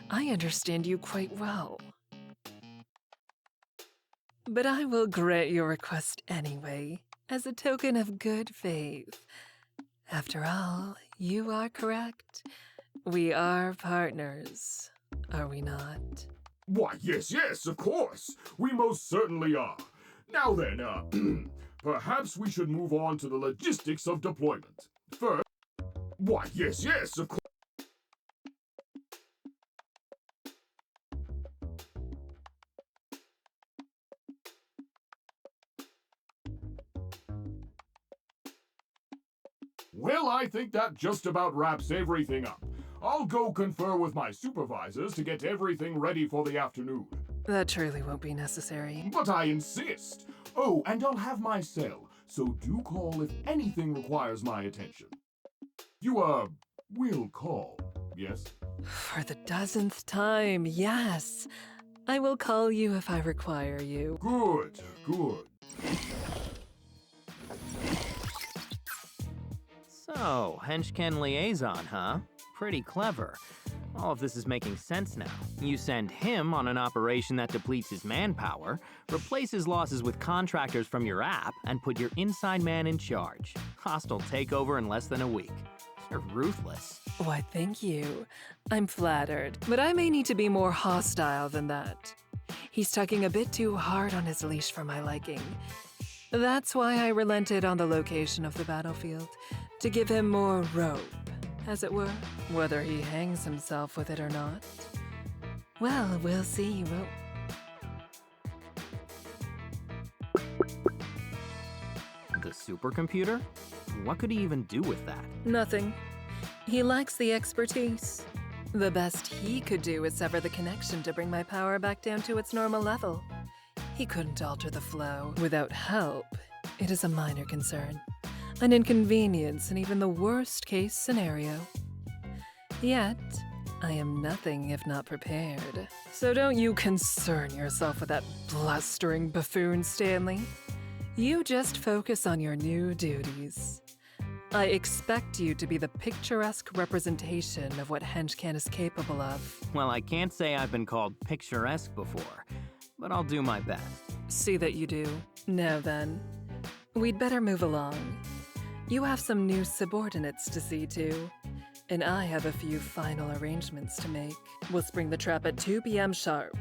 I understand you quite well. But I will grant your request anyway, as a token of good faith. After all, you are correct. We are partners, are we not? Why, yes, of course. We most certainly are. Now then, Perhaps we should move on to the logistics of deployment. First, why, yes, of course. Well, I think that just about wraps everything up. I'll go confer with my supervisors to get everything ready for the afternoon. That truly won't be necessary. But I insist. Oh, and I'll have my cell, so do call if anything requires my attention. You, will call, yes? For the 1000th time, yes. I will call you if I require you. Good. So, Henchman liaison, huh? Pretty clever. All of this is making sense now. You send him on an operation that depletes his manpower, replace his losses with contractors from your app, and put your inside man in charge. Hostile takeover in less than a week. You're ruthless. Why, thank you. I'm flattered, but I may need to be more hostile than that. He's tugging a bit too hard on his leash for my liking. That's why I relented on the location of the battlefield, to give him more rope, as it were, whether he hangs himself with it or not. Well, we'll see, won't The supercomputer? What could he even do with that? Nothing. He lacks the expertise. The best he could do is sever the connection to bring my power back down to its normal level. He couldn't alter the flow. Without help, it is a minor concern. An inconvenience in even the worst-case scenario. Yet, I am nothing if not prepared. So don't you concern yourself with that blustering buffoon, Stanley. You just focus on your new duties. I expect you to be the picturesque representation of what Henchman is capable of. Well, I can't say I've been called picturesque before, but I'll do my best. See that you do. Now then, we'd better move along. You have some new subordinates to see to, and I have a few final arrangements to make. We'll spring the trap at 2 p.m. sharp.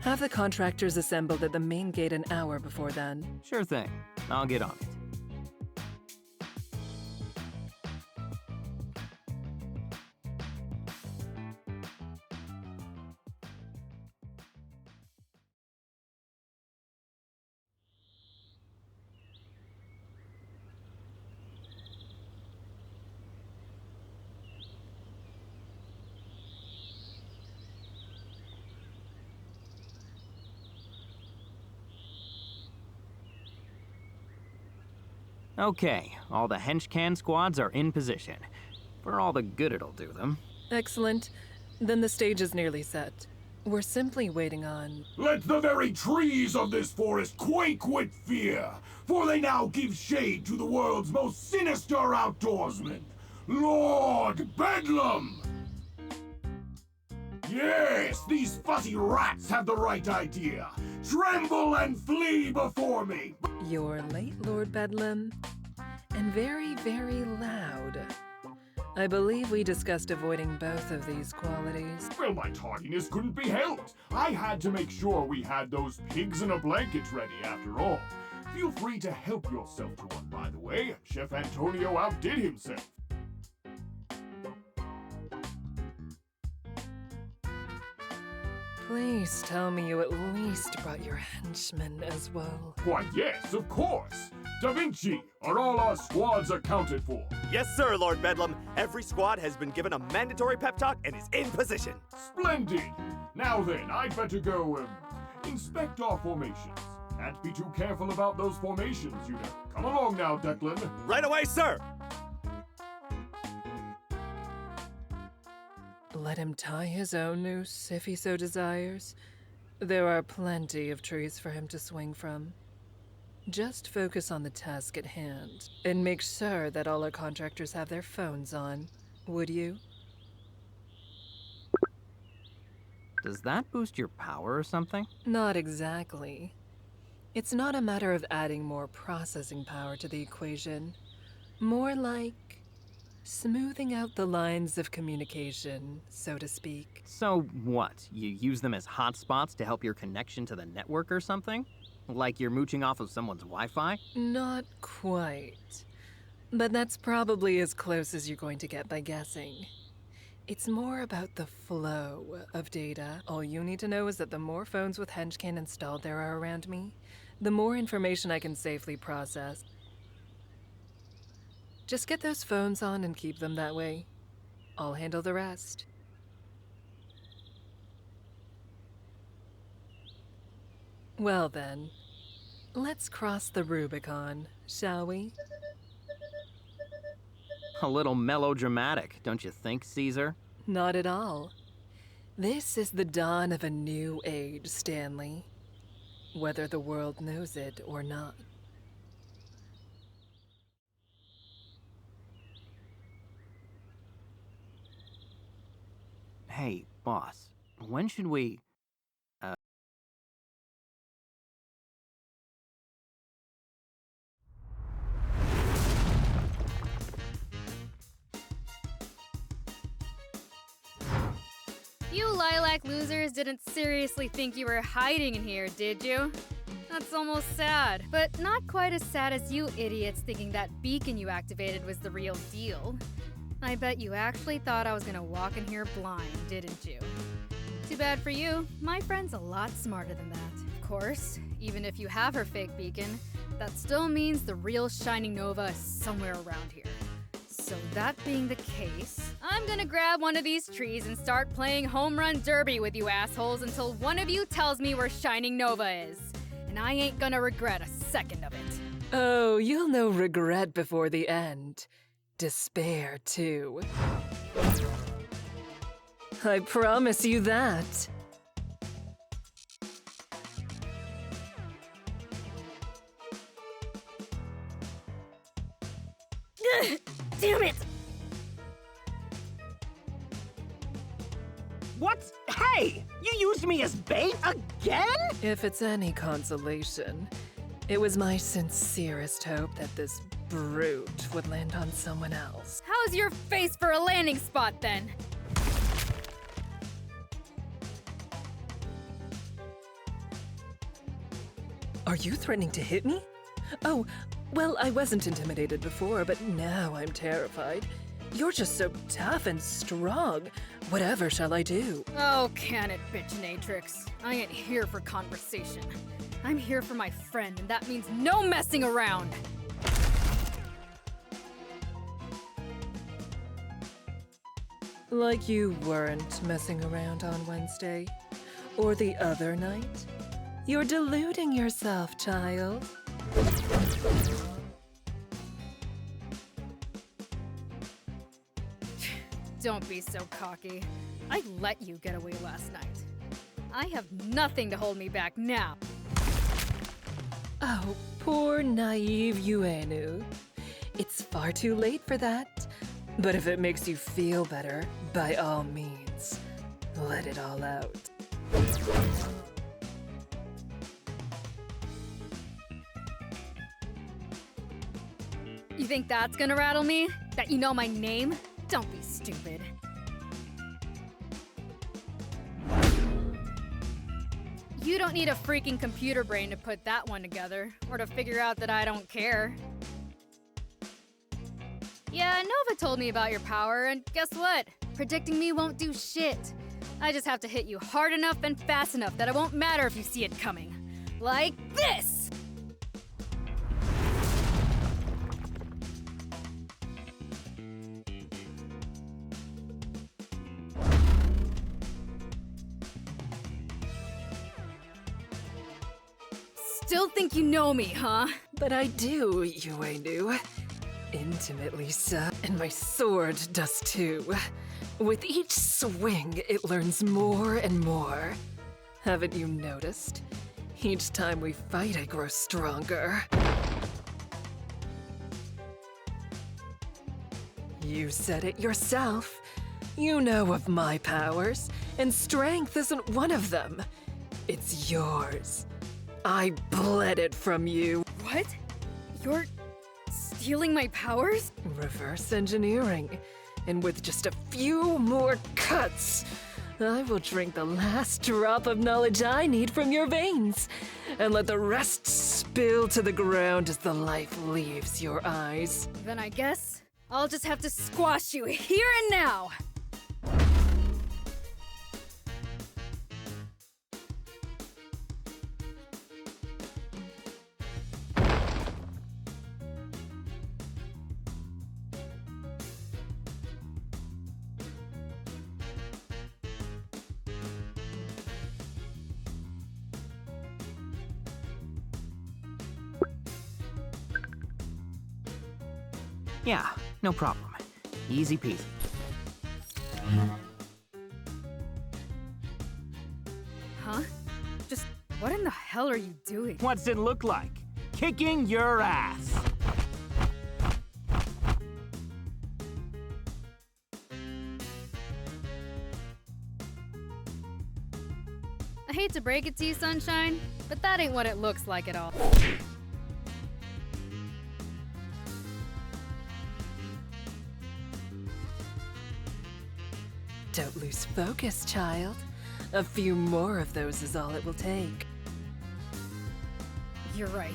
Have the contractors assembled at the main gate an hour before then. Sure thing. I'll get on it. Okay, all the Henchman squads are in position. For all the good it'll do them. Excellent. Then the stage is nearly set. We're simply waiting on... Let the very trees of this forest quake with fear, for they now give shade to the world's most sinister outdoorsman, Lord Bedlam! Yes, these fuzzy rats have the right idea. Tremble and flee before me! You're late, Lord Bedlam. And very, very loud. I believe we discussed avoiding both of these qualities. Well, my tardiness couldn't be helped. I had to make sure we had those pigs in a blanket ready after all. Feel free to help yourself to one, by the way. Chef Antonio outdid himself. Please tell me you at least brought your henchmen as well. Why, yes, of course. Da Vinci, are all our squads accounted for? Yes, sir, Lord Bedlam. Every squad has been given a mandatory pep talk and is in position. Splendid! Now then, I'd better go, inspect our formations. Can't be too careful about those formations, you know. Come along now, Declan. Right away, sir! Let him tie his own noose if he so desires. There are plenty of trees for him to swing from. Just focus on the task at hand, and make sure that all our contractors have their phones on, would you? Does that boost your power or something? Not exactly. It's not a matter of adding more processing power to the equation. More like smoothing out the lines of communication, so to speak. So what? You use them as hotspots to help your connection to the network or something? Like you're mooching off of someone's Wi-Fi? Not quite. But that's probably as close as you're going to get by guessing. It's more about the flow of data. All you need to know is that the more phones with Henchman installed there are around me, the more information I can safely process. Just get those phones on and keep them that way. I'll handle the rest. Well then, let's cross the Rubicon, shall we? A little melodramatic, don't you think, Caesar? Not at all. This is the dawn of a new age, Stanley. Whether the world knows it or not. Hey, boss, when should we... You lilac losers didn't seriously think you were hiding in here, did you? That's almost sad. But not quite as sad as you idiots thinking that beacon you activated was the real deal. I bet you actually thought I was gonna walk in here blind, didn't you? Too bad for you. My friend's a lot smarter than that. Of course, even if you have her fake beacon, that still means the real Shining Nova is somewhere around here. So that being the case, I'm gonna grab one of these trees and start playing home run derby with you assholes until one of you tells me where Shining Nova is. And I ain't gonna regret a second of it. Oh, you'll know regret before the end. Despair, too. I promise you that. Damn it! What? Hey! You used me as bait again? If it's any consolation, it was my sincerest hope that this brute would land on someone else. How's your face for a landing spot then? Are you threatening to hit me? Oh, well, I wasn't intimidated before, but now I'm terrified. You're just so tough and strong. Whatever shall I do? Oh, can it, bitchinatrix. I ain't here for conversation. I'm here for my friend, and that means no messing around. Like you weren't messing around on Wednesday. Or the other night. You're deluding yourself, child. Don't be so cocky. I let you get away last night. I have nothing to hold me back now. Oh, poor naive Uenu. It's far too late for that. But if it makes you feel better, by all means, let it all out. You think that's gonna rattle me? That you know my name? Don't be stupid. You don't need a freaking computer brain to put that one together, or to figure out that I don't care. Yeah, Nova told me about your power, and guess what? Predicting me won't do shit. I just have to hit you hard enough and fast enough that it won't matter if you see it coming. Like this! Still think you know me, huh? But I do, Uenu. Intimately so. And my sword does too. With each swing, it learns more and more. Haven't you noticed? Each time we fight, I grow stronger. You said it yourself. You know of my powers, and strength isn't one of them. It's yours. I bled it from you. What? You're stealing my powers? Reverse engineering. And with just a few more cuts, I will drink the last drop of knowledge I need from your veins, and let the rest spill to the ground as the life leaves your eyes. Then I guess I'll just have to squash you here and now. Yeah, no problem. Easy peasy. Huh? Just what in the hell are you doing? What's it look like? Kicking your ass. I hate to break it to you, Sunshine, but that ain't what it looks like at all. Don't lose focus, child. A few more of those is all it will take. You're right.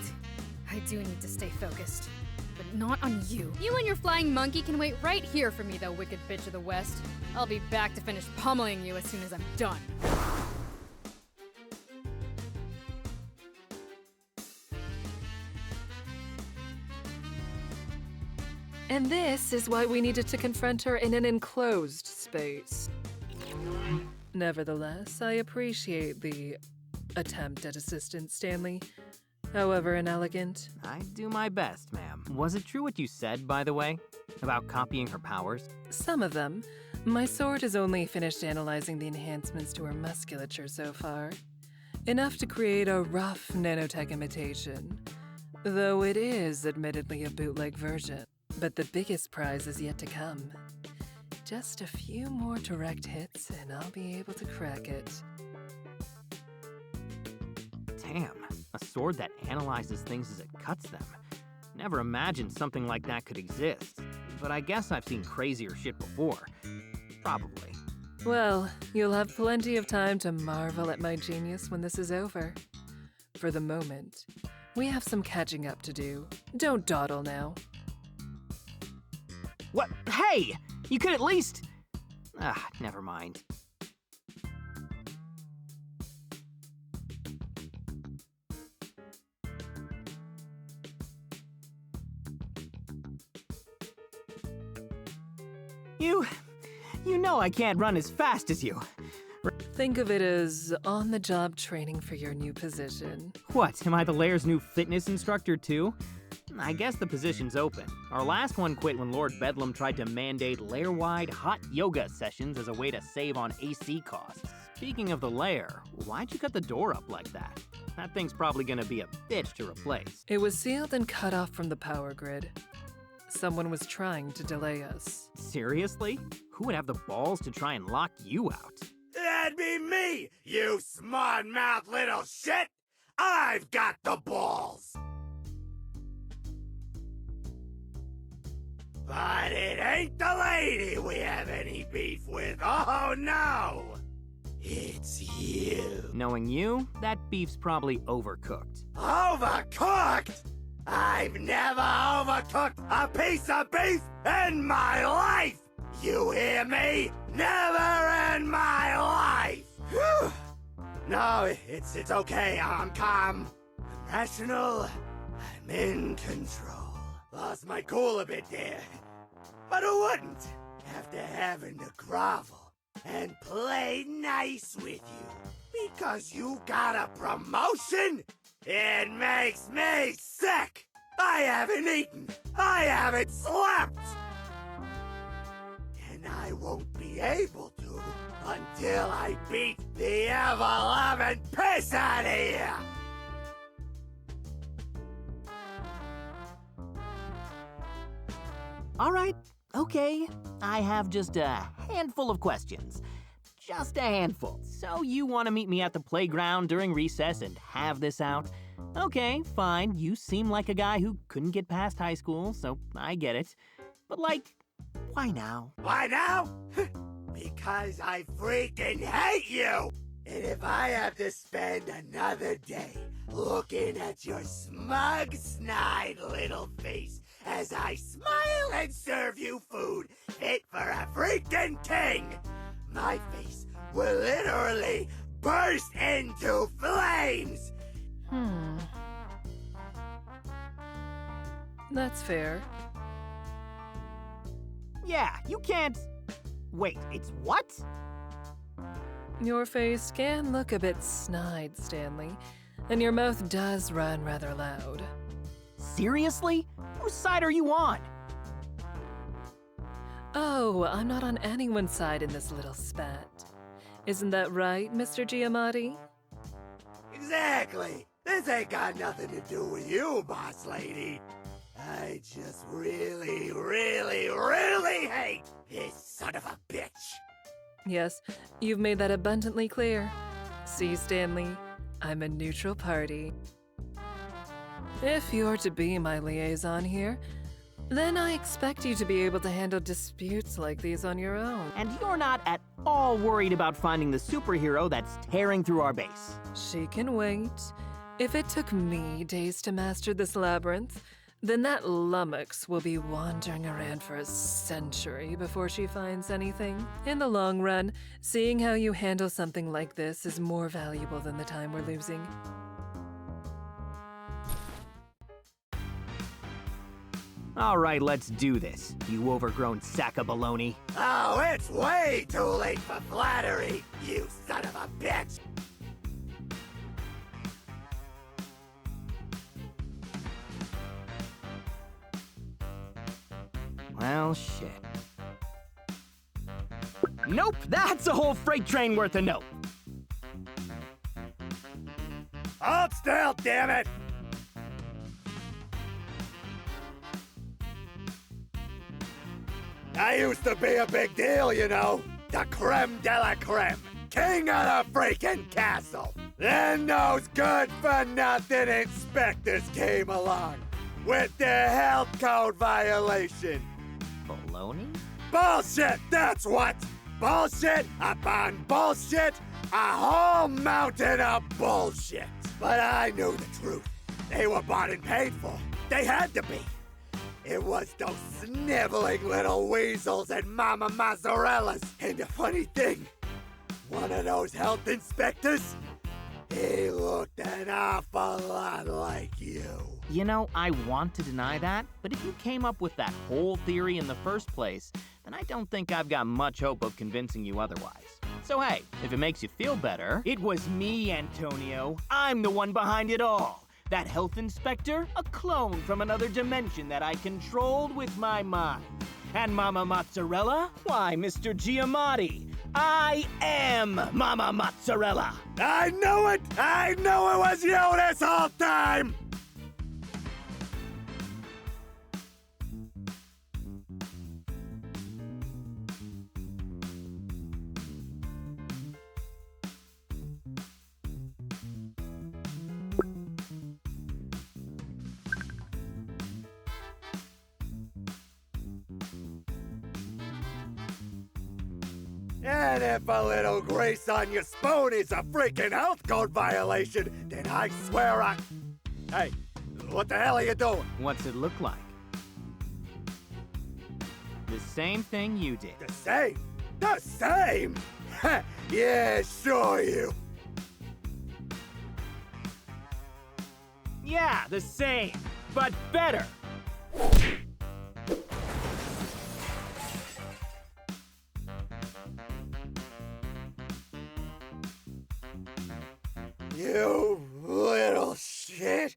I do need to stay focused. But not on you. You and your flying monkey can wait right here for me, though, wicked bitch of the West. I'll be back to finish pummeling you as soon as I'm done. And this is why we needed to confront her in an enclosed space. Nevertheless, I appreciate the attempt at assistance, Stanley. However inelegant. I do my best, ma'am. Was it true what you said, by the way? About copying her powers? Some of them. My sword has only finished analyzing the enhancements to her musculature so far. Enough to create a rough nanotech imitation. Though it is admittedly a bootleg version. But the biggest prize is yet to come. Just a few more direct hits and I'll be able to crack it. Damn, a sword that analyzes things as it cuts them. Never imagined something like that could exist. But I guess I've seen crazier shit before. Probably. Well, you'll have plenty of time to marvel at my genius when this is over. For the moment, we have some catching up to do. Don't dawdle now. What? Hey! You could at least... never mind. You know I can't run as fast as you. Think of it as on-the-job training for your new position. What, am I the Lair's new fitness instructor too? I guess the position's open. Our last one quit when Lord Bedlam tried to mandate Lair-wide hot yoga sessions as a way to save on AC costs. Speaking of the Lair, why'd you cut the door up like that? That thing's probably gonna be a bitch to replace. It was sealed and cut off from the power grid. Someone was trying to delay us. Seriously? Who would have the balls to try and lock you out? That'd be me, you smart-mouthed little shit! I've got the balls! But it ain't the lady we have any beef with, oh no! It's you. Knowing you, that beef's probably overcooked. Overcooked? I've never overcooked a piece of beef in my life! You hear me? Never in my life! Whew. No, it's okay. I'm calm. I'm rational. I'm in control. Lost my cool a bit there. But who wouldn't? After having to grovel and play nice with you. Because you got a promotion? It makes me sick! I haven't eaten! I haven't slept! And I won't be able to until I beat the ever-loving piss out of here! All right, okay. I have just a handful of questions. Just a handful. So you want to meet me at the playground during recess and have this out? Okay, fine. You seem like a guy who couldn't get past high school, so I get it. But like, why now? Why now? Because I freaking hate you! And if I have to spend another day looking at your smug, snide little face as I smile and serve you food fit for a freaking king, my face will literally burst into flames! That's fair. Yeah, you can't... Wait, it's what? Your face can look a bit snide, Stanley, and your mouth does run rather loud. Seriously? Whose side are you on? Oh, I'm not on anyone's side in this little spat. Isn't that right, Mr. Giamatti? Exactly! This ain't got nothing to do with you, boss lady. I just really hate this son of a bitch. Yes, you've made that abundantly clear. See, Stanley, I'm a neutral party. If you're to be my liaison here, then I expect you to be able to handle disputes like these on your own. And you're not at all worried about finding the superhero that's tearing through our base. She can wait. If it took me days to master this labyrinth, then that lummox will be wandering around for a century before she finds anything. In the long run, seeing how you handle something like this is more valuable than the time we're losing. All right, let's do this, you overgrown sack of baloney. Oh, it's way too late for flattery, you son of a bitch! Well, shit. Nope, that's a whole freight train worth of nope. Hold still, damn it! I used to be a big deal, you know. The creme de la creme. King of the freaking castle. Then those good-for-nothing inspectors came along with their health code violation. Baloney? Bullshit, that's what! Bullshit upon bullshit, a whole mountain of bullshit. But I knew the truth. They were bought and paid for. They had to be. It was those sniveling little weasels and Mama Mozzarellas. And the funny thing, one of those health inspectors, he looked an awful lot like you. You know, I want to deny that, but if you came up with that whole theory in the first place, then I don't think I've got much hope of convincing you otherwise. So hey, if it makes you feel better, it was me, Antonio. I'm the one behind it all. That health inspector, a clone from another dimension that I controlled with my mind. And Mama Mozzarella? Why, Mr. Giamatti, I am Mama Mozzarella. I knew it! I knew it was you this whole time! And if a little grease on your spoon is a freaking health code violation, then I swear I... Hey, what the hell are you doing? What's it look like? The same thing you did. The same? The same? Yeah, sure you. Yeah, the same, but better. You little shit.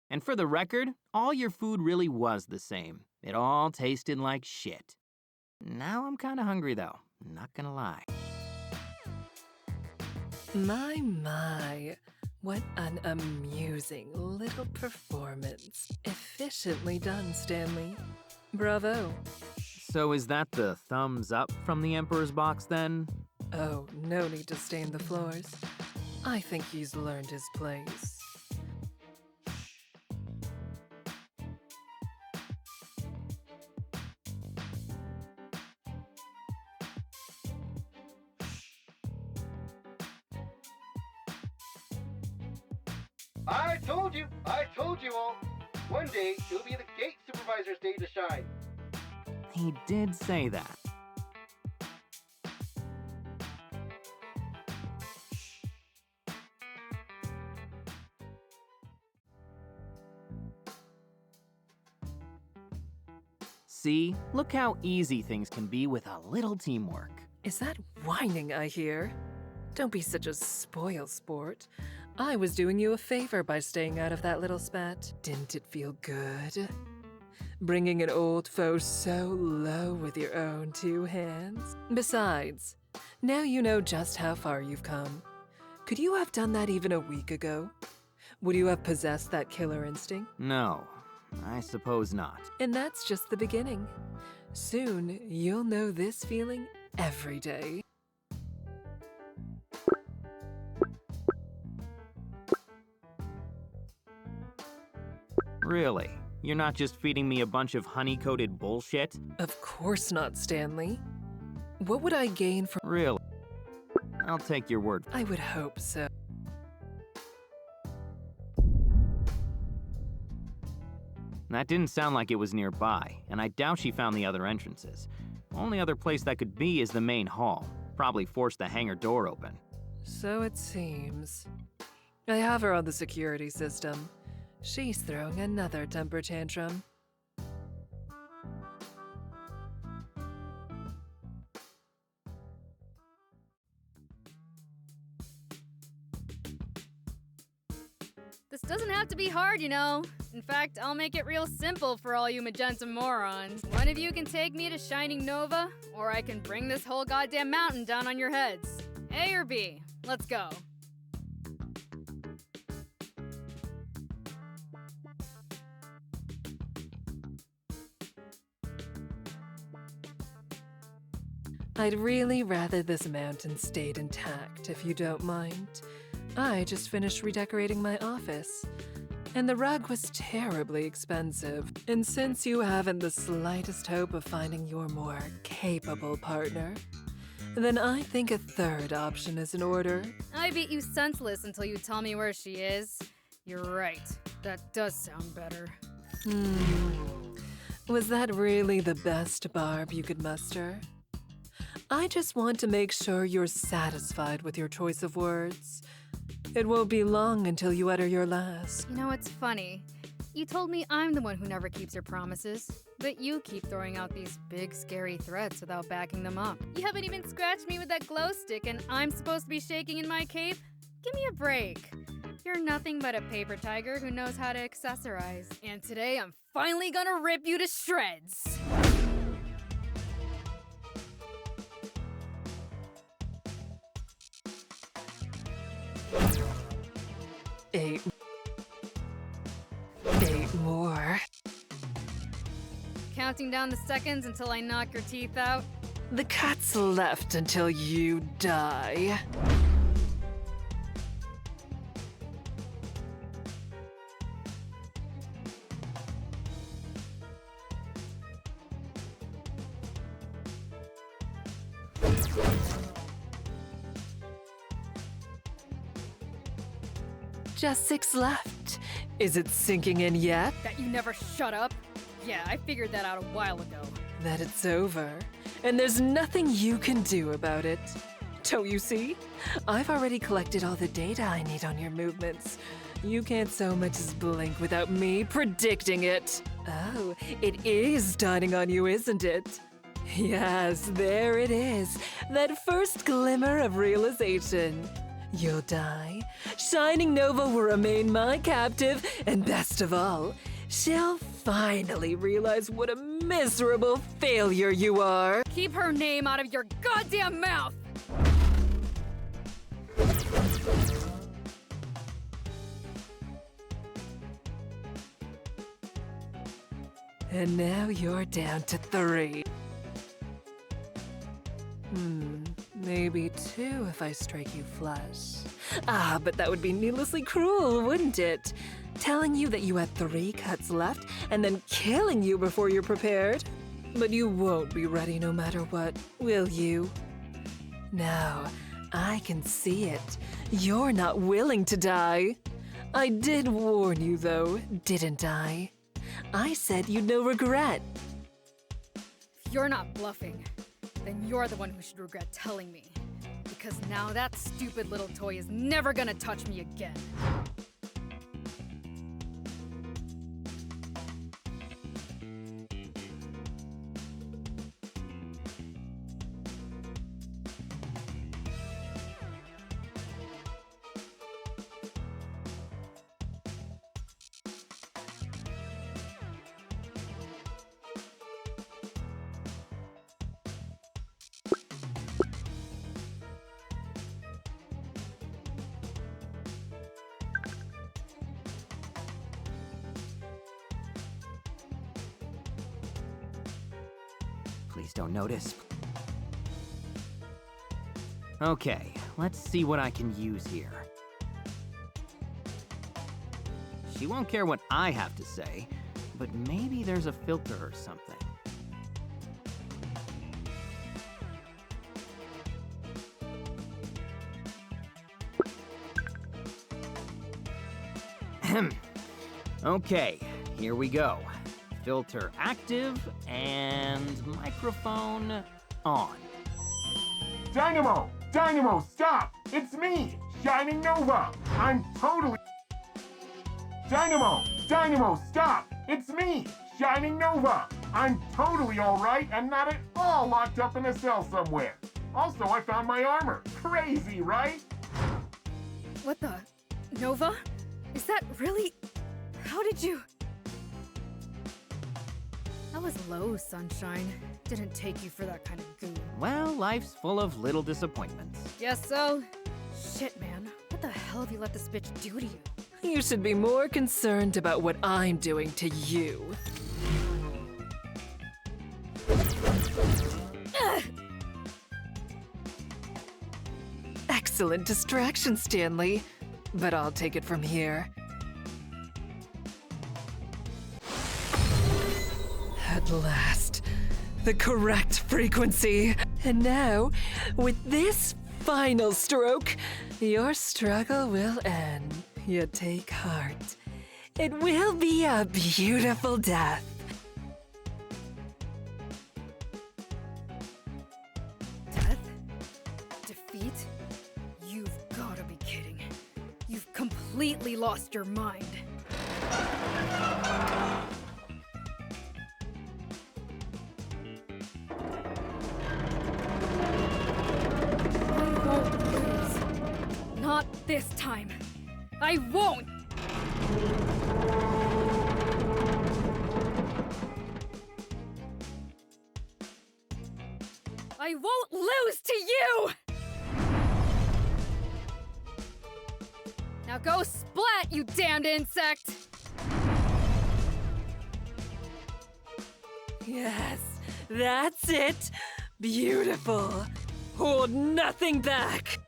And for the record, all your food really was the same. It all tasted like shit. Now I'm kinda hungry though, not gonna lie. My, what an amusing little performance. Efficiently done, Stanley. Bravo. So is that the thumbs up from the Emperor's box then? Oh, no need to stain the floors. I think he's learned his place. I told you all. One day, it'll be the gate supervisor's day to shine. He did say that. See? Look how easy things can be with a little teamwork. Is that whining I hear? Don't be such a spoil sport. I was doing you a favor by staying out of that little spat. Didn't it feel good? Bringing an old foe so low with your own two hands? Besides, now you know just how far you've come. Could you have done that even a week ago? Would you have possessed that killer instinct? No, I suppose not. And that's just the beginning. Soon, you'll know this feeling every day. Really? You're not just feeding me a bunch of honey-coated bullshit? Of course not, Stanley. What would I gain from— Really? I'll take your word. I would hope so. That didn't sound like it was nearby, and I doubt she found the other entrances. Only other place that could be is the main hall. Probably forced the hangar door open. So it seems. I have her on the security system. She's throwing another temper tantrum. This doesn't have to be hard, you know. In fact, I'll make it real simple for all you magenta morons. One of you can take me to Shining Nova, or I can bring this whole goddamn mountain down on your heads. A or B? Let's go. I'd really rather this mountain stayed intact, if you don't mind. I just finished redecorating my office, and the rug was terribly expensive. And since you haven't the slightest hope of finding your more capable partner, then I think a third option is in order. I beat you senseless until you tell me where she is. You're right. That does sound better. Was that really the best barb you could muster? I just want to make sure you're satisfied with your choice of words. It won't be long until you utter your last. You know, it's funny. You told me I'm the one who never keeps her promises, but you keep throwing out these big, scary threats without backing them up. You haven't even scratched me with that glow stick, and I'm supposed to be shaking in my cape? Give me a break. You're nothing but a paper tiger who knows how to accessorize. And today, I'm finally gonna rip you to shreds. Eight more. Counting down the seconds until I knock your teeth out. The cat's left until you die. Just 6 left. Is it sinking in yet? That you never shut up? Yeah, I figured that out a while ago. That it's over, and there's nothing you can do about it. Don't you see? I've already collected all the data I need on your movements. You can't so much as blink without me predicting it. Oh, it is dawning on you, isn't it? Yes, there it is. That first glimmer of realization. You'll die. Shining Nova will remain my captive, and best of all, she'll finally realize what a miserable failure you are. Keep her name out of your goddamn mouth! And now you're down to 3. Maybe 2 if I strike you flush. Ah, but that would be needlessly cruel, wouldn't it? Telling you that you had 3 cuts left and then killing you before you're prepared. But you won't be ready no matter what, will you? No, I can see it. You're not willing to die. I did warn you, though, didn't I? I said you'd no regret. If you're not bluffing, then you're the one who should regret telling me. Because now that stupid little toy is never gonna touch me again. Please don't notice. Okay, let's see what I can use here. She won't care what I have to say, but maybe there's a filter or something. Okay, here we go. Filter active and microphone on. Dynamo! Dynamo, stop! It's me, Shining Nova! I'm totally... Dynamo! Dynamo, stop! It's me, Shining Nova! I'm totally alright and not at all locked up in a cell somewhere. Also, I found my armor. Crazy, right? What the? Nova? Is that really... How did you... That was low, Sunshine. Didn't take you for that kind of goo. Well, life's full of little disappointments. Guess so. Shit, man. What the hell have you let this bitch do to you? You should be more concerned about what I'm doing to you. Excellent distraction, Stanley. But I'll take it from here. At last, the correct frequency. And now, with this final stroke, your struggle will end. You take heart. It will be a beautiful death. Death? Defeat? You've gotta be kidding. You've completely lost your mind. Not this time. I won't! I won't lose to you! Now go splat, you damned insect! Yes, that's it. Beautiful. Hold nothing back.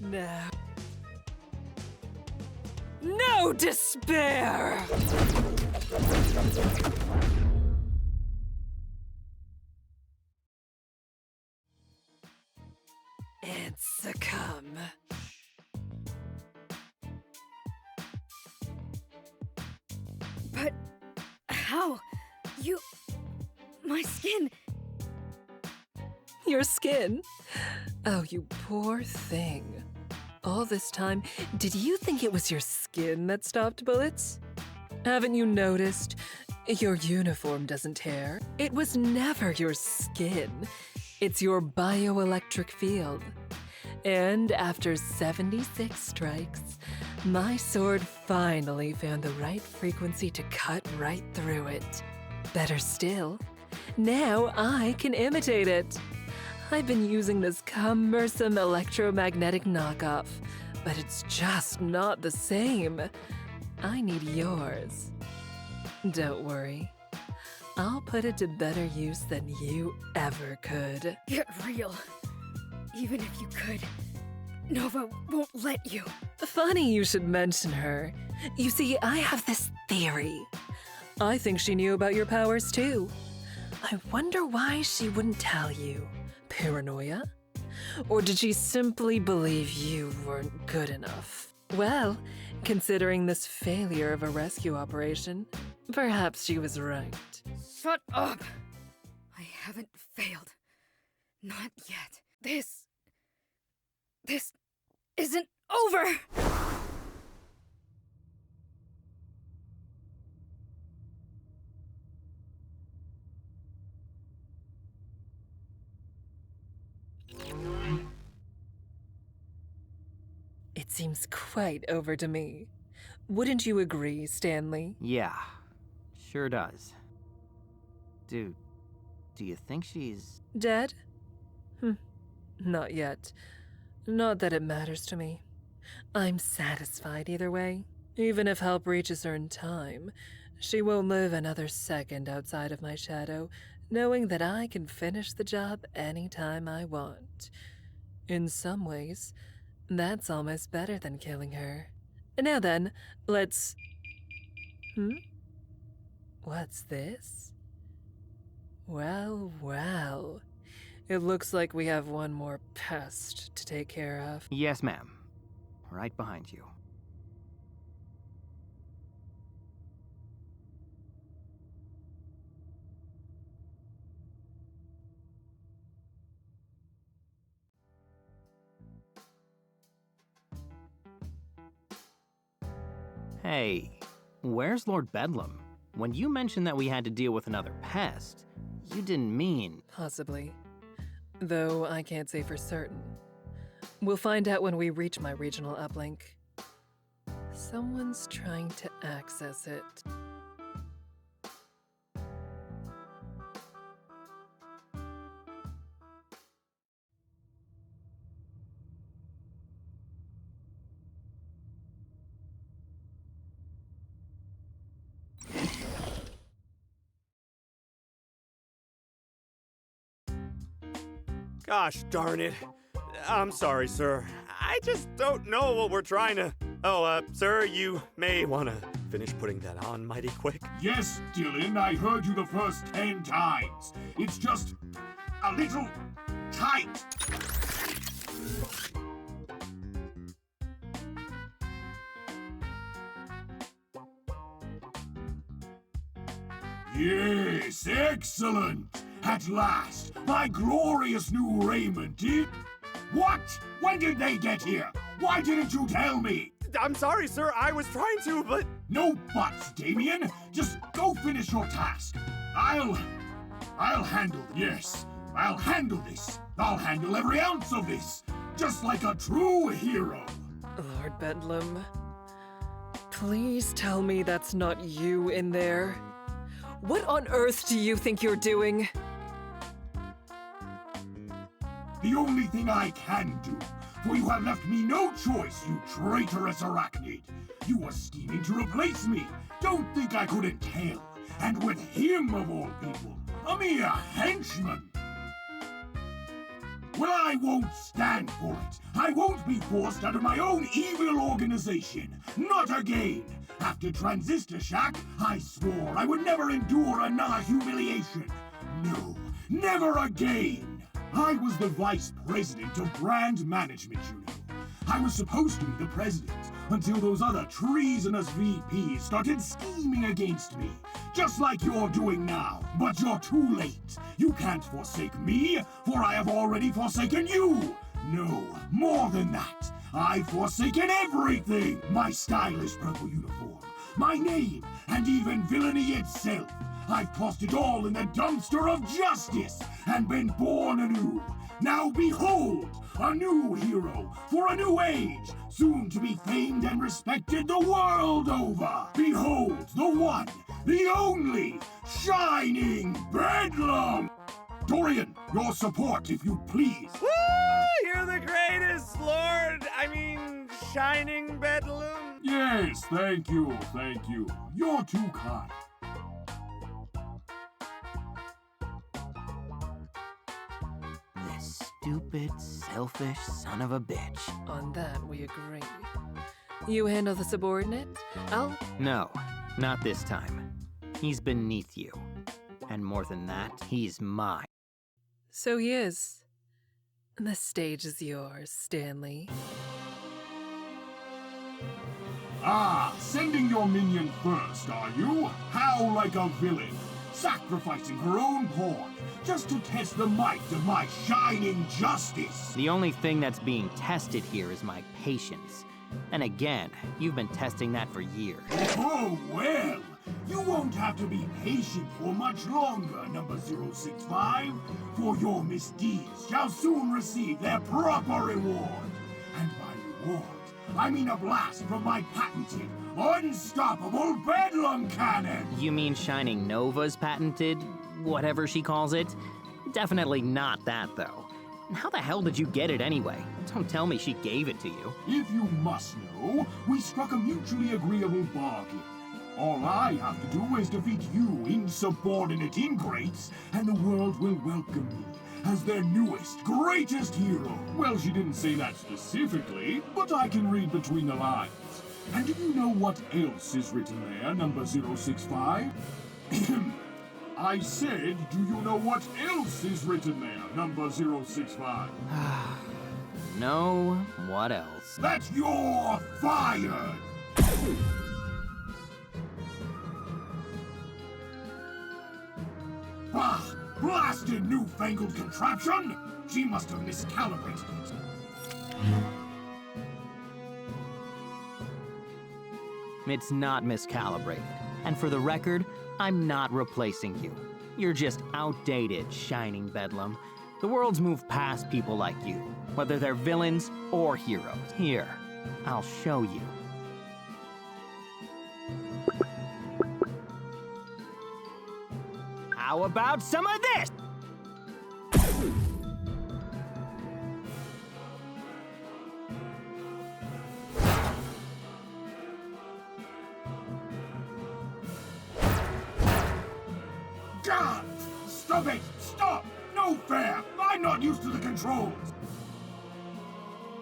Now. No despair! And succumb. But how? You... My skin... Your skin? Oh, you poor thing. All this time, did you think it was your skin that stopped bullets? Haven't you noticed? Your uniform doesn't tear. It was never your skin. It's your bioelectric field. And after 76 strikes, my sword finally found the right frequency to cut right through it. Better still, now I can imitate it. I've been using this cumbersome electromagnetic knockoff, but it's just not the same. I need yours. Don't worry. I'll put it to better use than you ever could. Get real. Even if you could, Nova won't let you. Funny you should mention her. You see, I have this theory. I think she knew about your powers too. I wonder why she wouldn't tell you. Paranoia? Or did she simply believe you weren't good enough? Well, considering this failure of a rescue operation, perhaps she was right. Shut up! I haven't failed. Not yet. This isn't over! It seems quite over to me. Wouldn't you agree, Stanley? Yeah, sure does. Dude, do you think she's... Dead? Not yet. Not that it matters to me. I'm satisfied either way. Even if help reaches her in time, she won't live another second outside of my shadow, knowing that I can finish the job anytime I want. In some ways, that's almost better than killing her. Now then, let's... What's this? Well, well. It looks like we have one more pest to take care of. Yes, ma'am. Right behind you. Hey, where's Lord Bedlam? When you mentioned that we had to deal with another pest, you didn't mean... Possibly. Though I can't say for certain. We'll find out when we reach my regional uplink. Someone's trying to access it. Gosh darn it. I'm sorry, sir. I just don't know what we're trying to... Oh, sir, you may want to finish putting that on mighty quick. Yes, Dylan, I heard you the first 10 times. It's just a little tight. Yes, excellent. At last, my glorious new raiment, What? When did they get here? Why didn't you tell me? I'm sorry, sir. I was trying to, but... No buts, Damien. Just go finish your task. I'll handle this. I'll handle this. I'll handle every ounce of this. Just like a true hero. Lord Bedlam, please tell me that's not you in there. What on earth do you think you're doing? The only thing I can do, for you have left me no choice, you traitorous arachnid. You were scheming to replace me. Don't think I couldn't tell. And with him, of all people, a mere henchman. Well, I won't stand for it. I won't be forced out of my own evil organization. Not again. After Transistor Shack, I swore I would never endure another humiliation. No, never again. I was the vice president of brand management, you know. I was supposed to be the president until those other treasonous VPs started scheming against me, just like you're doing now. But you're too late. You can't forsake me, for I have already forsaken you. No, more than that. I've forsaken everything. My stylish purple uniform, my name, and even villainy itself. I've tossed it all in the dumpster of justice and been born anew. Now behold, a new hero for a new age, soon to be famed and respected the world over. Behold, the one, the only, shining Bedlam. Dorian, your support, if you please. Woo! You're the greatest, Lord! Shining Bedlam? Yes, thank you, thank you. You're too kind. This stupid, selfish son of a bitch. On that, we agree. You handle the subordinate? I'll... No, not this time. He's beneath you. And more than that, he's mine. So he is. The stage is yours, Stanley. Ah, sending your minion first, are you? How like a villain, sacrificing her own pawn just to test the might of my shining justice. The only thing that's being tested here is my patience. And again, you've been testing that for years. Oh, well, you won't have to be patient for much longer, number 065, for your misdeeds shall soon receive their proper reward. And by reward, I mean a blast from my patented, unstoppable Bedlam cannon! You mean Shining Nova's patented, whatever she calls it? Definitely not that, though. How the hell did you get it anyway? Don't tell me she gave it to you. If you must know, we struck a mutually agreeable bargain. All I have to do is defeat you insubordinate ingrates, and the world will welcome me as their newest, greatest hero. Well, she didn't say that specifically, but I can read between the lines. And do you know what else is written there, number 065? I said, do you know what else is written there, number 065? No, what else? That you're fired! Ah, blasted newfangled contraption! She must have miscalibrated it. It's not miscalibrated. And for the record, I'm not replacing you. You're just outdated, Shining Bedlam. The world's moved past people like you, whether they're villains or heroes. Here, I'll show you. How about some of this? God! Stop it! Stop! No fair! I'm not used to the controls!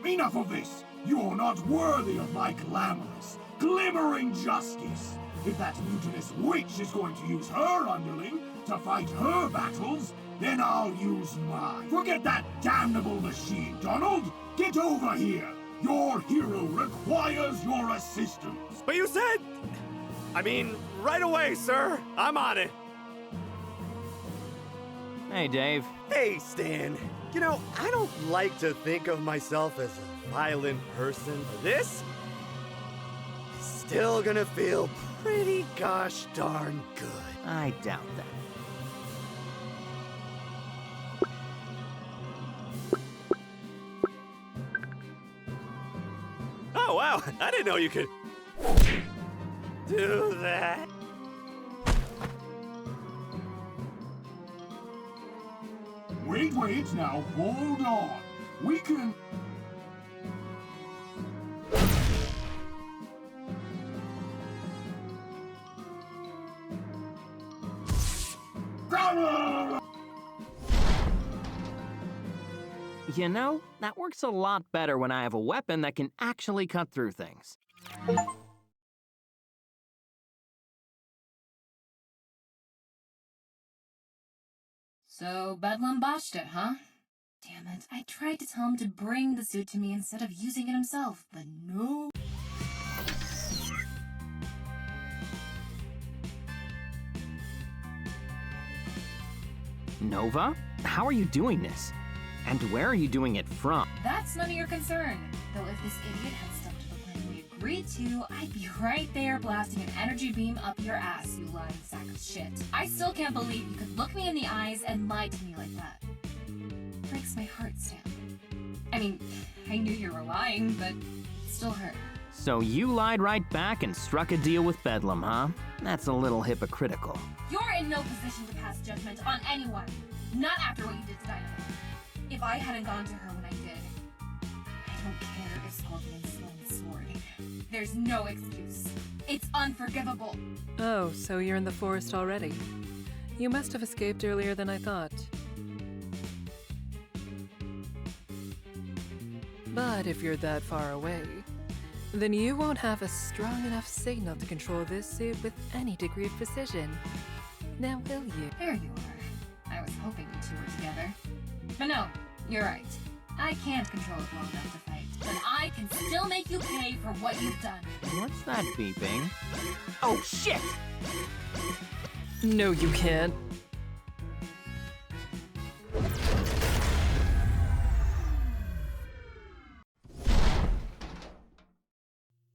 Enough of this! You're not worthy of my glamorous, glimmering justice! If that mutinous witch is going to use her underling to fight her battles, then I'll use mine. Forget that damnable machine, Donald! Get over here! Your hero requires your assistance! But you said... I mean, right away, sir. I'm on it. Hey, Dave. Hey, Stan. You know, I don't like to think of myself as a violent person, but this... still gonna feel pretty gosh darn good. I doubt that. Oh, wow. I didn't know you could... do that. Wait, now hold on. We can... You know, that works a lot better when I have a weapon that can actually cut through things. So Bedlam botched it, huh? Damn it, I tried to tell him to bring the suit to me instead of using it himself, but no. Nova? How are you doing this? And where are you doing it from? That's none of your concern. Though if this idiot had stuck to the plan we agreed to, I'd be right there blasting an energy beam up your ass, you lying sack of shit. I still can't believe you could look me in the eyes and lie to me like that. Breaks my heart, Stan. I mean, I knew you were lying, but it still hurt. So you lied right back and struck a deal with Bedlam, huh? That's a little hypocritical. You're in no position to pass judgment on anyone. Not after what you did to Dynamo. If I hadn't gone to her when I did, I don't care if Scorpion slings sword. There's no excuse. It's unforgivable. Oh, so you're in the forest already. You must have escaped earlier than I thought. But if you're that far away, Then you won't have a strong enough signal to control this suit with any degree of precision. Now will you? There you are. I was hoping you two were together. But no, you're right. I can't control it long enough to fight. But I can still make you pay for what you've done. What's that beeping? Oh, shit! No, you can't.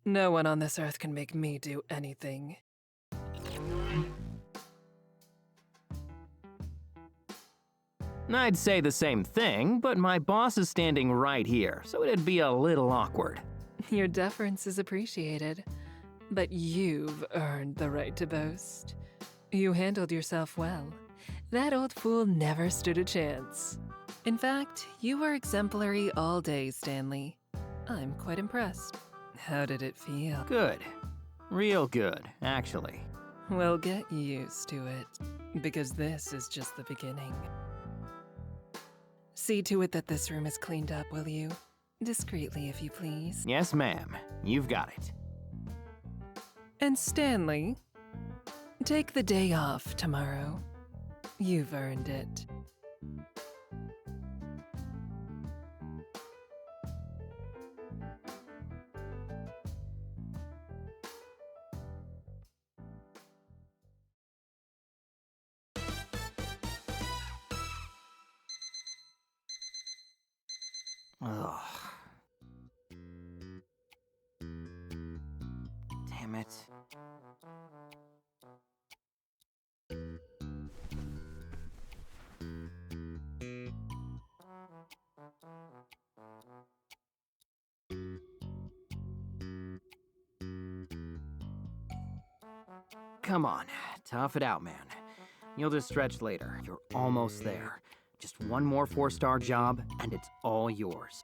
No one on this earth can make me do anything. I'd say the same thing, but my boss is standing right here, so it'd be a little awkward. Your deference is appreciated, but you've earned the right to boast. You handled yourself well. That old fool never stood a chance. In fact, you were exemplary all day, Stanley. I'm quite impressed. How did it feel? Good. Real good, actually. Well, get used to it, because this is just the beginning. See to it that this room is cleaned up, will you? Discreetly, if you please. Yes, ma'am. You've got it. And Stanley, take the day off tomorrow. You've earned it. Ugh. Damn it. Come on, tough it out, man. You'll just stretch later. You're almost there. Just one more 4-star job, and it's all yours.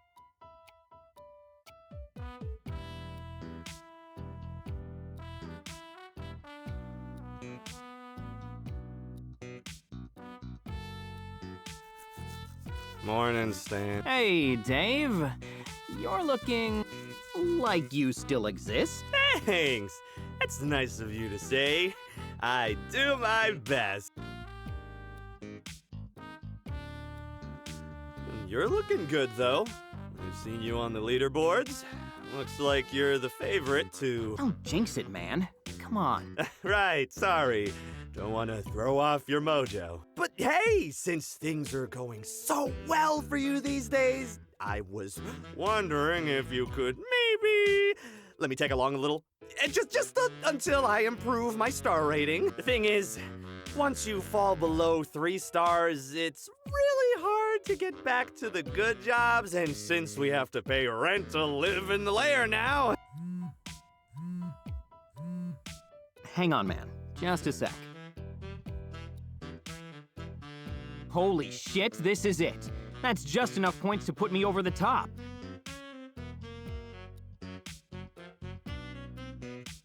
Morning, Stan. Hey, Dave. You're looking like you still exist. Thanks. That's nice of you to say. I do my best. You're looking good, though. I've seen you on the leaderboards. Looks like you're the favorite to... Don't jinx it, man. Come on. Right, sorry. Don't want to throw off your mojo. But hey, since things are going so well for you these days, I was wondering if you could maybe let me tag along a little. Just until I improve my star rating. The thing is, once you fall below 3 stars, it's really hard to get back to the good jobs, and since we have to pay rent to live in the lair now... Hang on, man. Just a sec. Holy shit, this is it. That's just enough points to put me over the top.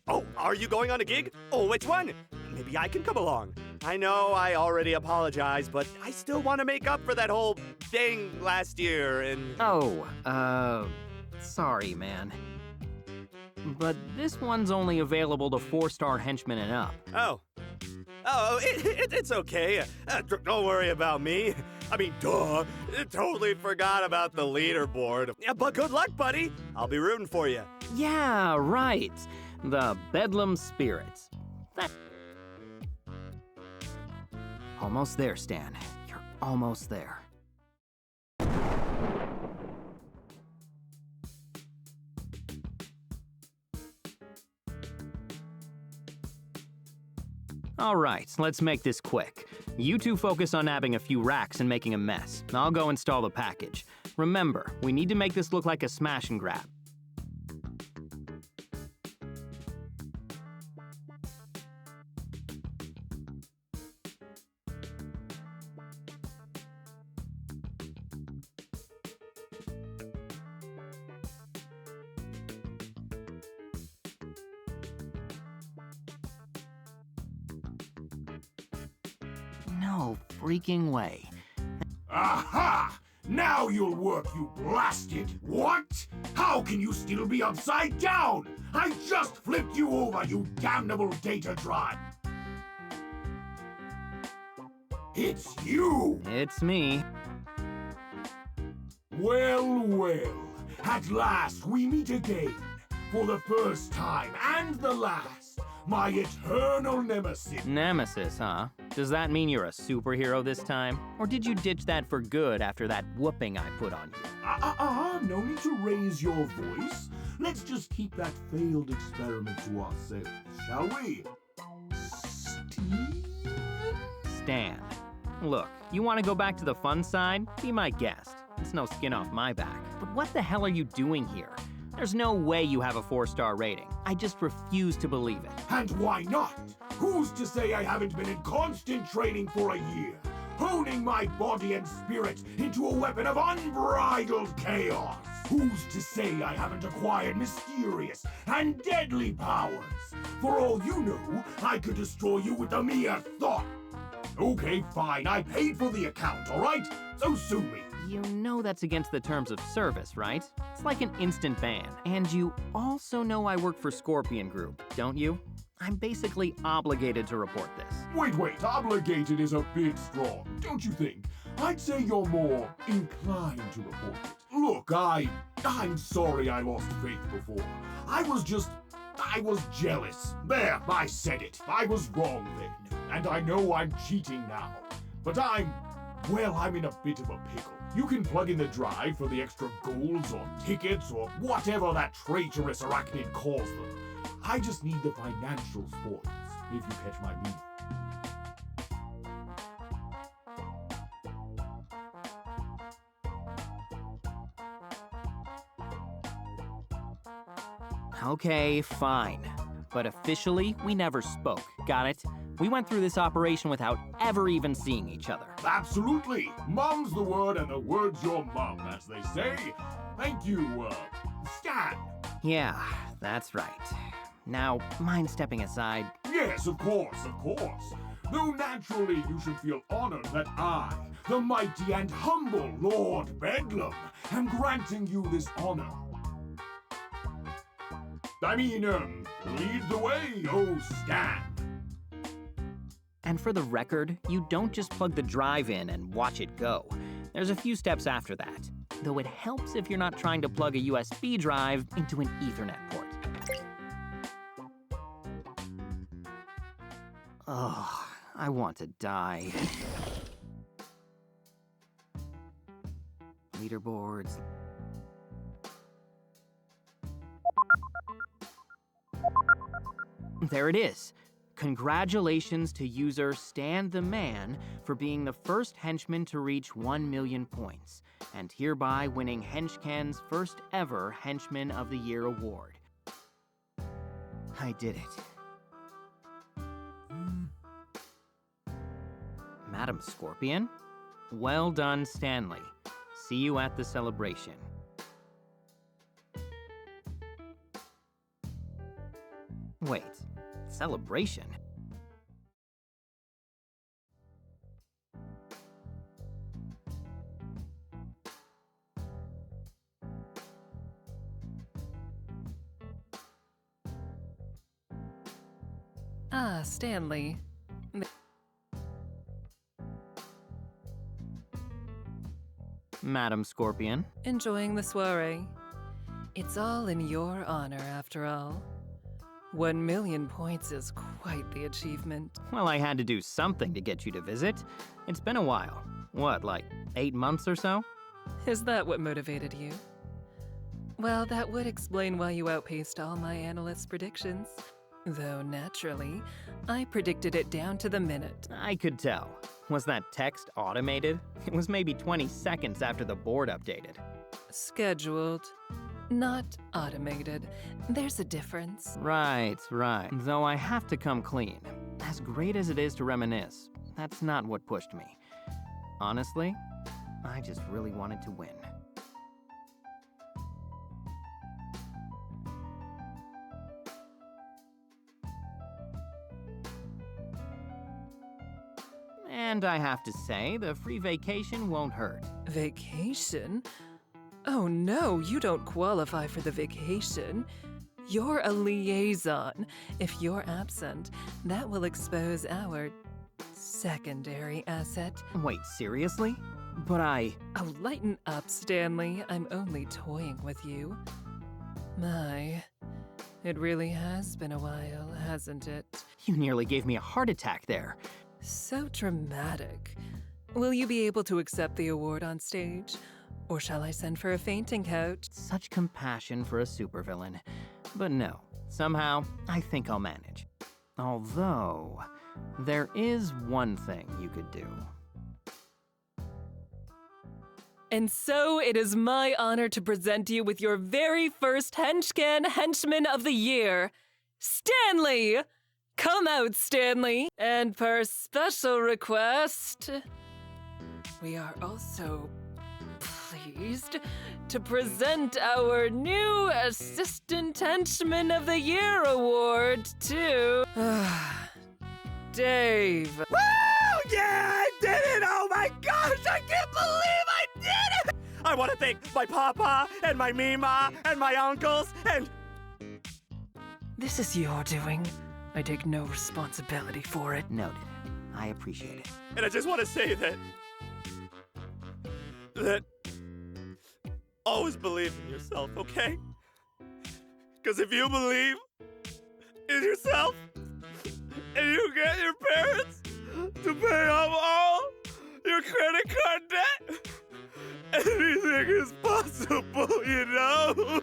Oh, are you going on a gig? Oh, which one? Maybe I can come along. I know I already apologized, but I still want to make up for that whole thing last year and... Oh, sorry, man. But this one's only available to 4-star henchmen and up. It's okay. Don't worry about me. I mean, duh. Totally forgot about the leaderboard. Yeah, but good luck, buddy. I'll be rooting for you. Yeah, right. The Bedlam Spirits. Almost there, Stan. You're almost there. All right, let's make this quick. You two focus on nabbing a few racks and making a mess. I'll go install the package. Remember, we need to make this look like a smash and grab. No freaking way. Aha! Now you'll work, you blasted... What? How How can you still be upside down? I just flipped you over, you damnable data drive! It's you! It's me. Well, well. At last we meet again. For the first time and the last. My eternal nemesis. Nemesis, huh? Does that mean you're a superhero this time? Or did you ditch that for good after that whooping I put on you? No need to raise your voice. Let's just keep that failed experiment to ourselves, shall we? Stan. Look, you want to go back to the fun side? Be my guest. It's no skin off my back. But what the hell are you doing here? There's no way you have a 4-star rating. I just refuse to believe it. And why not? Who's to say I haven't been in constant training for a year, honing my body and spirit into a weapon of unbridled chaos? Who's to say I haven't acquired mysterious and deadly powers? For all you know, I could destroy you with a mere thought. Okay, fine, I paid for the account, alright? So sue me. You know that's against the terms of service, right? It's like an instant ban. And you also know I work for Scorpion Group, don't you? I'm basically obligated to report this. Wait, obligated is a bit strong, don't you think? I'd say you're more inclined to report it. Look, I'm sorry I lost faith before. I was jealous. There, I said it. I was wrong then. And I know I'm cheating now. But I'm in a bit of a pickle. You can plug in the drive for the extra golds or tickets or whatever that traitorous arachnid calls them. I just need the financial spoils, if you catch my meaning. Okay, fine. But officially, we never spoke. Got it? We went through this operation without ever even seeing each other. Absolutely. Mum's the word and the word's your mum, as they say. Thank you, Stan. Yeah, that's right. Now, mind stepping aside? Yes, of course. Though naturally you should feel honored that I, the mighty and humble Lord Bedlam, am granting you this honor. Lead the way, oh Stan. And for the record, you don't just plug the drive in and watch it go. There's a few steps after that, though it helps if you're not trying to plug a USB drive into an Ethernet port. Oh, I want to die. Leaderboards. There it is. Congratulations to user Stan the Man for being the first henchman to reach 1 million points, and hereby winning HenchCan's first ever Henchman of the Year award. I did it. Madam Scorpion? Well done, Stanley. See you at the celebration. Wait, celebration? Ah, Stanley. Madam Scorpion. Enjoying the soiree? It's all in your honor, after all. 1 million points is quite the achievement. Well, I had to do something to get you to visit. It's been a while. What, like 8 months or so? Is that what motivated you? Well, that would explain why you outpaced all my analysts' predictions. Though, naturally, I predicted it down to the minute. I could tell. Was that text automated? It was maybe 20 seconds after the board updated. Scheduled. Not automated. There's a difference. Right. Though I have to come clean. As great as it is to reminisce, that's not what pushed me. Honestly, I just really wanted to win. And I have to say, the free vacation won't hurt. Vacation? Oh no, you don't qualify for the vacation. You're a liaison. If you're absent, that will expose our secondary asset. Wait, seriously? But Oh, lighten up, Stanley. I'm only toying with you. My, it really has been a while, hasn't it? You nearly gave me a heart attack there. So dramatic. Will you be able to accept the award on stage? Or shall I send for a fainting coach? Such compassion for a supervillain. But no, somehow, I think I'll manage. Although, there is one thing you could do. And so it is my honor to present you with your very first Henchman of the Year, Stanley! Come out, Stanley! And per special request, we are also pleased to present our new Assistant Henchman of the Year award to Dave. Woo! Yeah, I did it! Oh my gosh, I can't believe I did it! I want to thank my papa and my mima and my uncles and... This is your doing. I take no responsibility for it. Noted. I appreciate it. And I just want to say that always believe in yourself, okay? Because if you believe in yourself and you get your parents to pay off all your credit card debt, anything is possible, you know?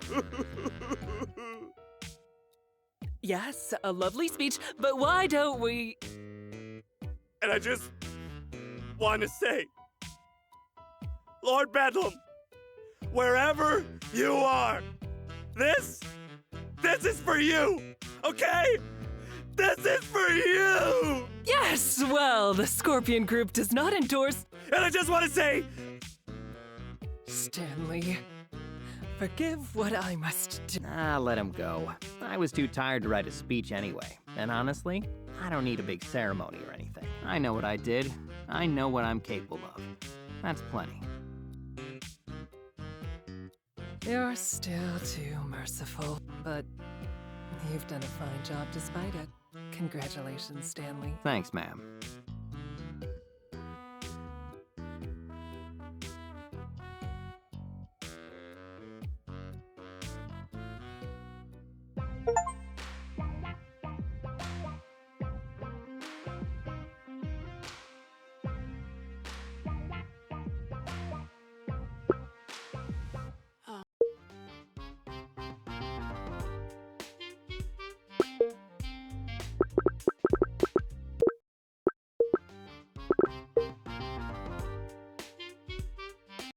Yes, a lovely speech, but why don't we... And I just want to say, Lord Bedlam, wherever you are, this is for you, okay? This is for you! Yes, well, the Scorpion Group does not endorse... And I just want to say... Stanley, forgive what I must do. Let him go. I was too tired to write a speech anyway. And honestly, I don't need a big ceremony or anything. I know what I did. I know what I'm capable of. That's plenty. You're still too merciful, but you've done a fine job despite it. Congratulations, Stanley. Thanks, ma'am.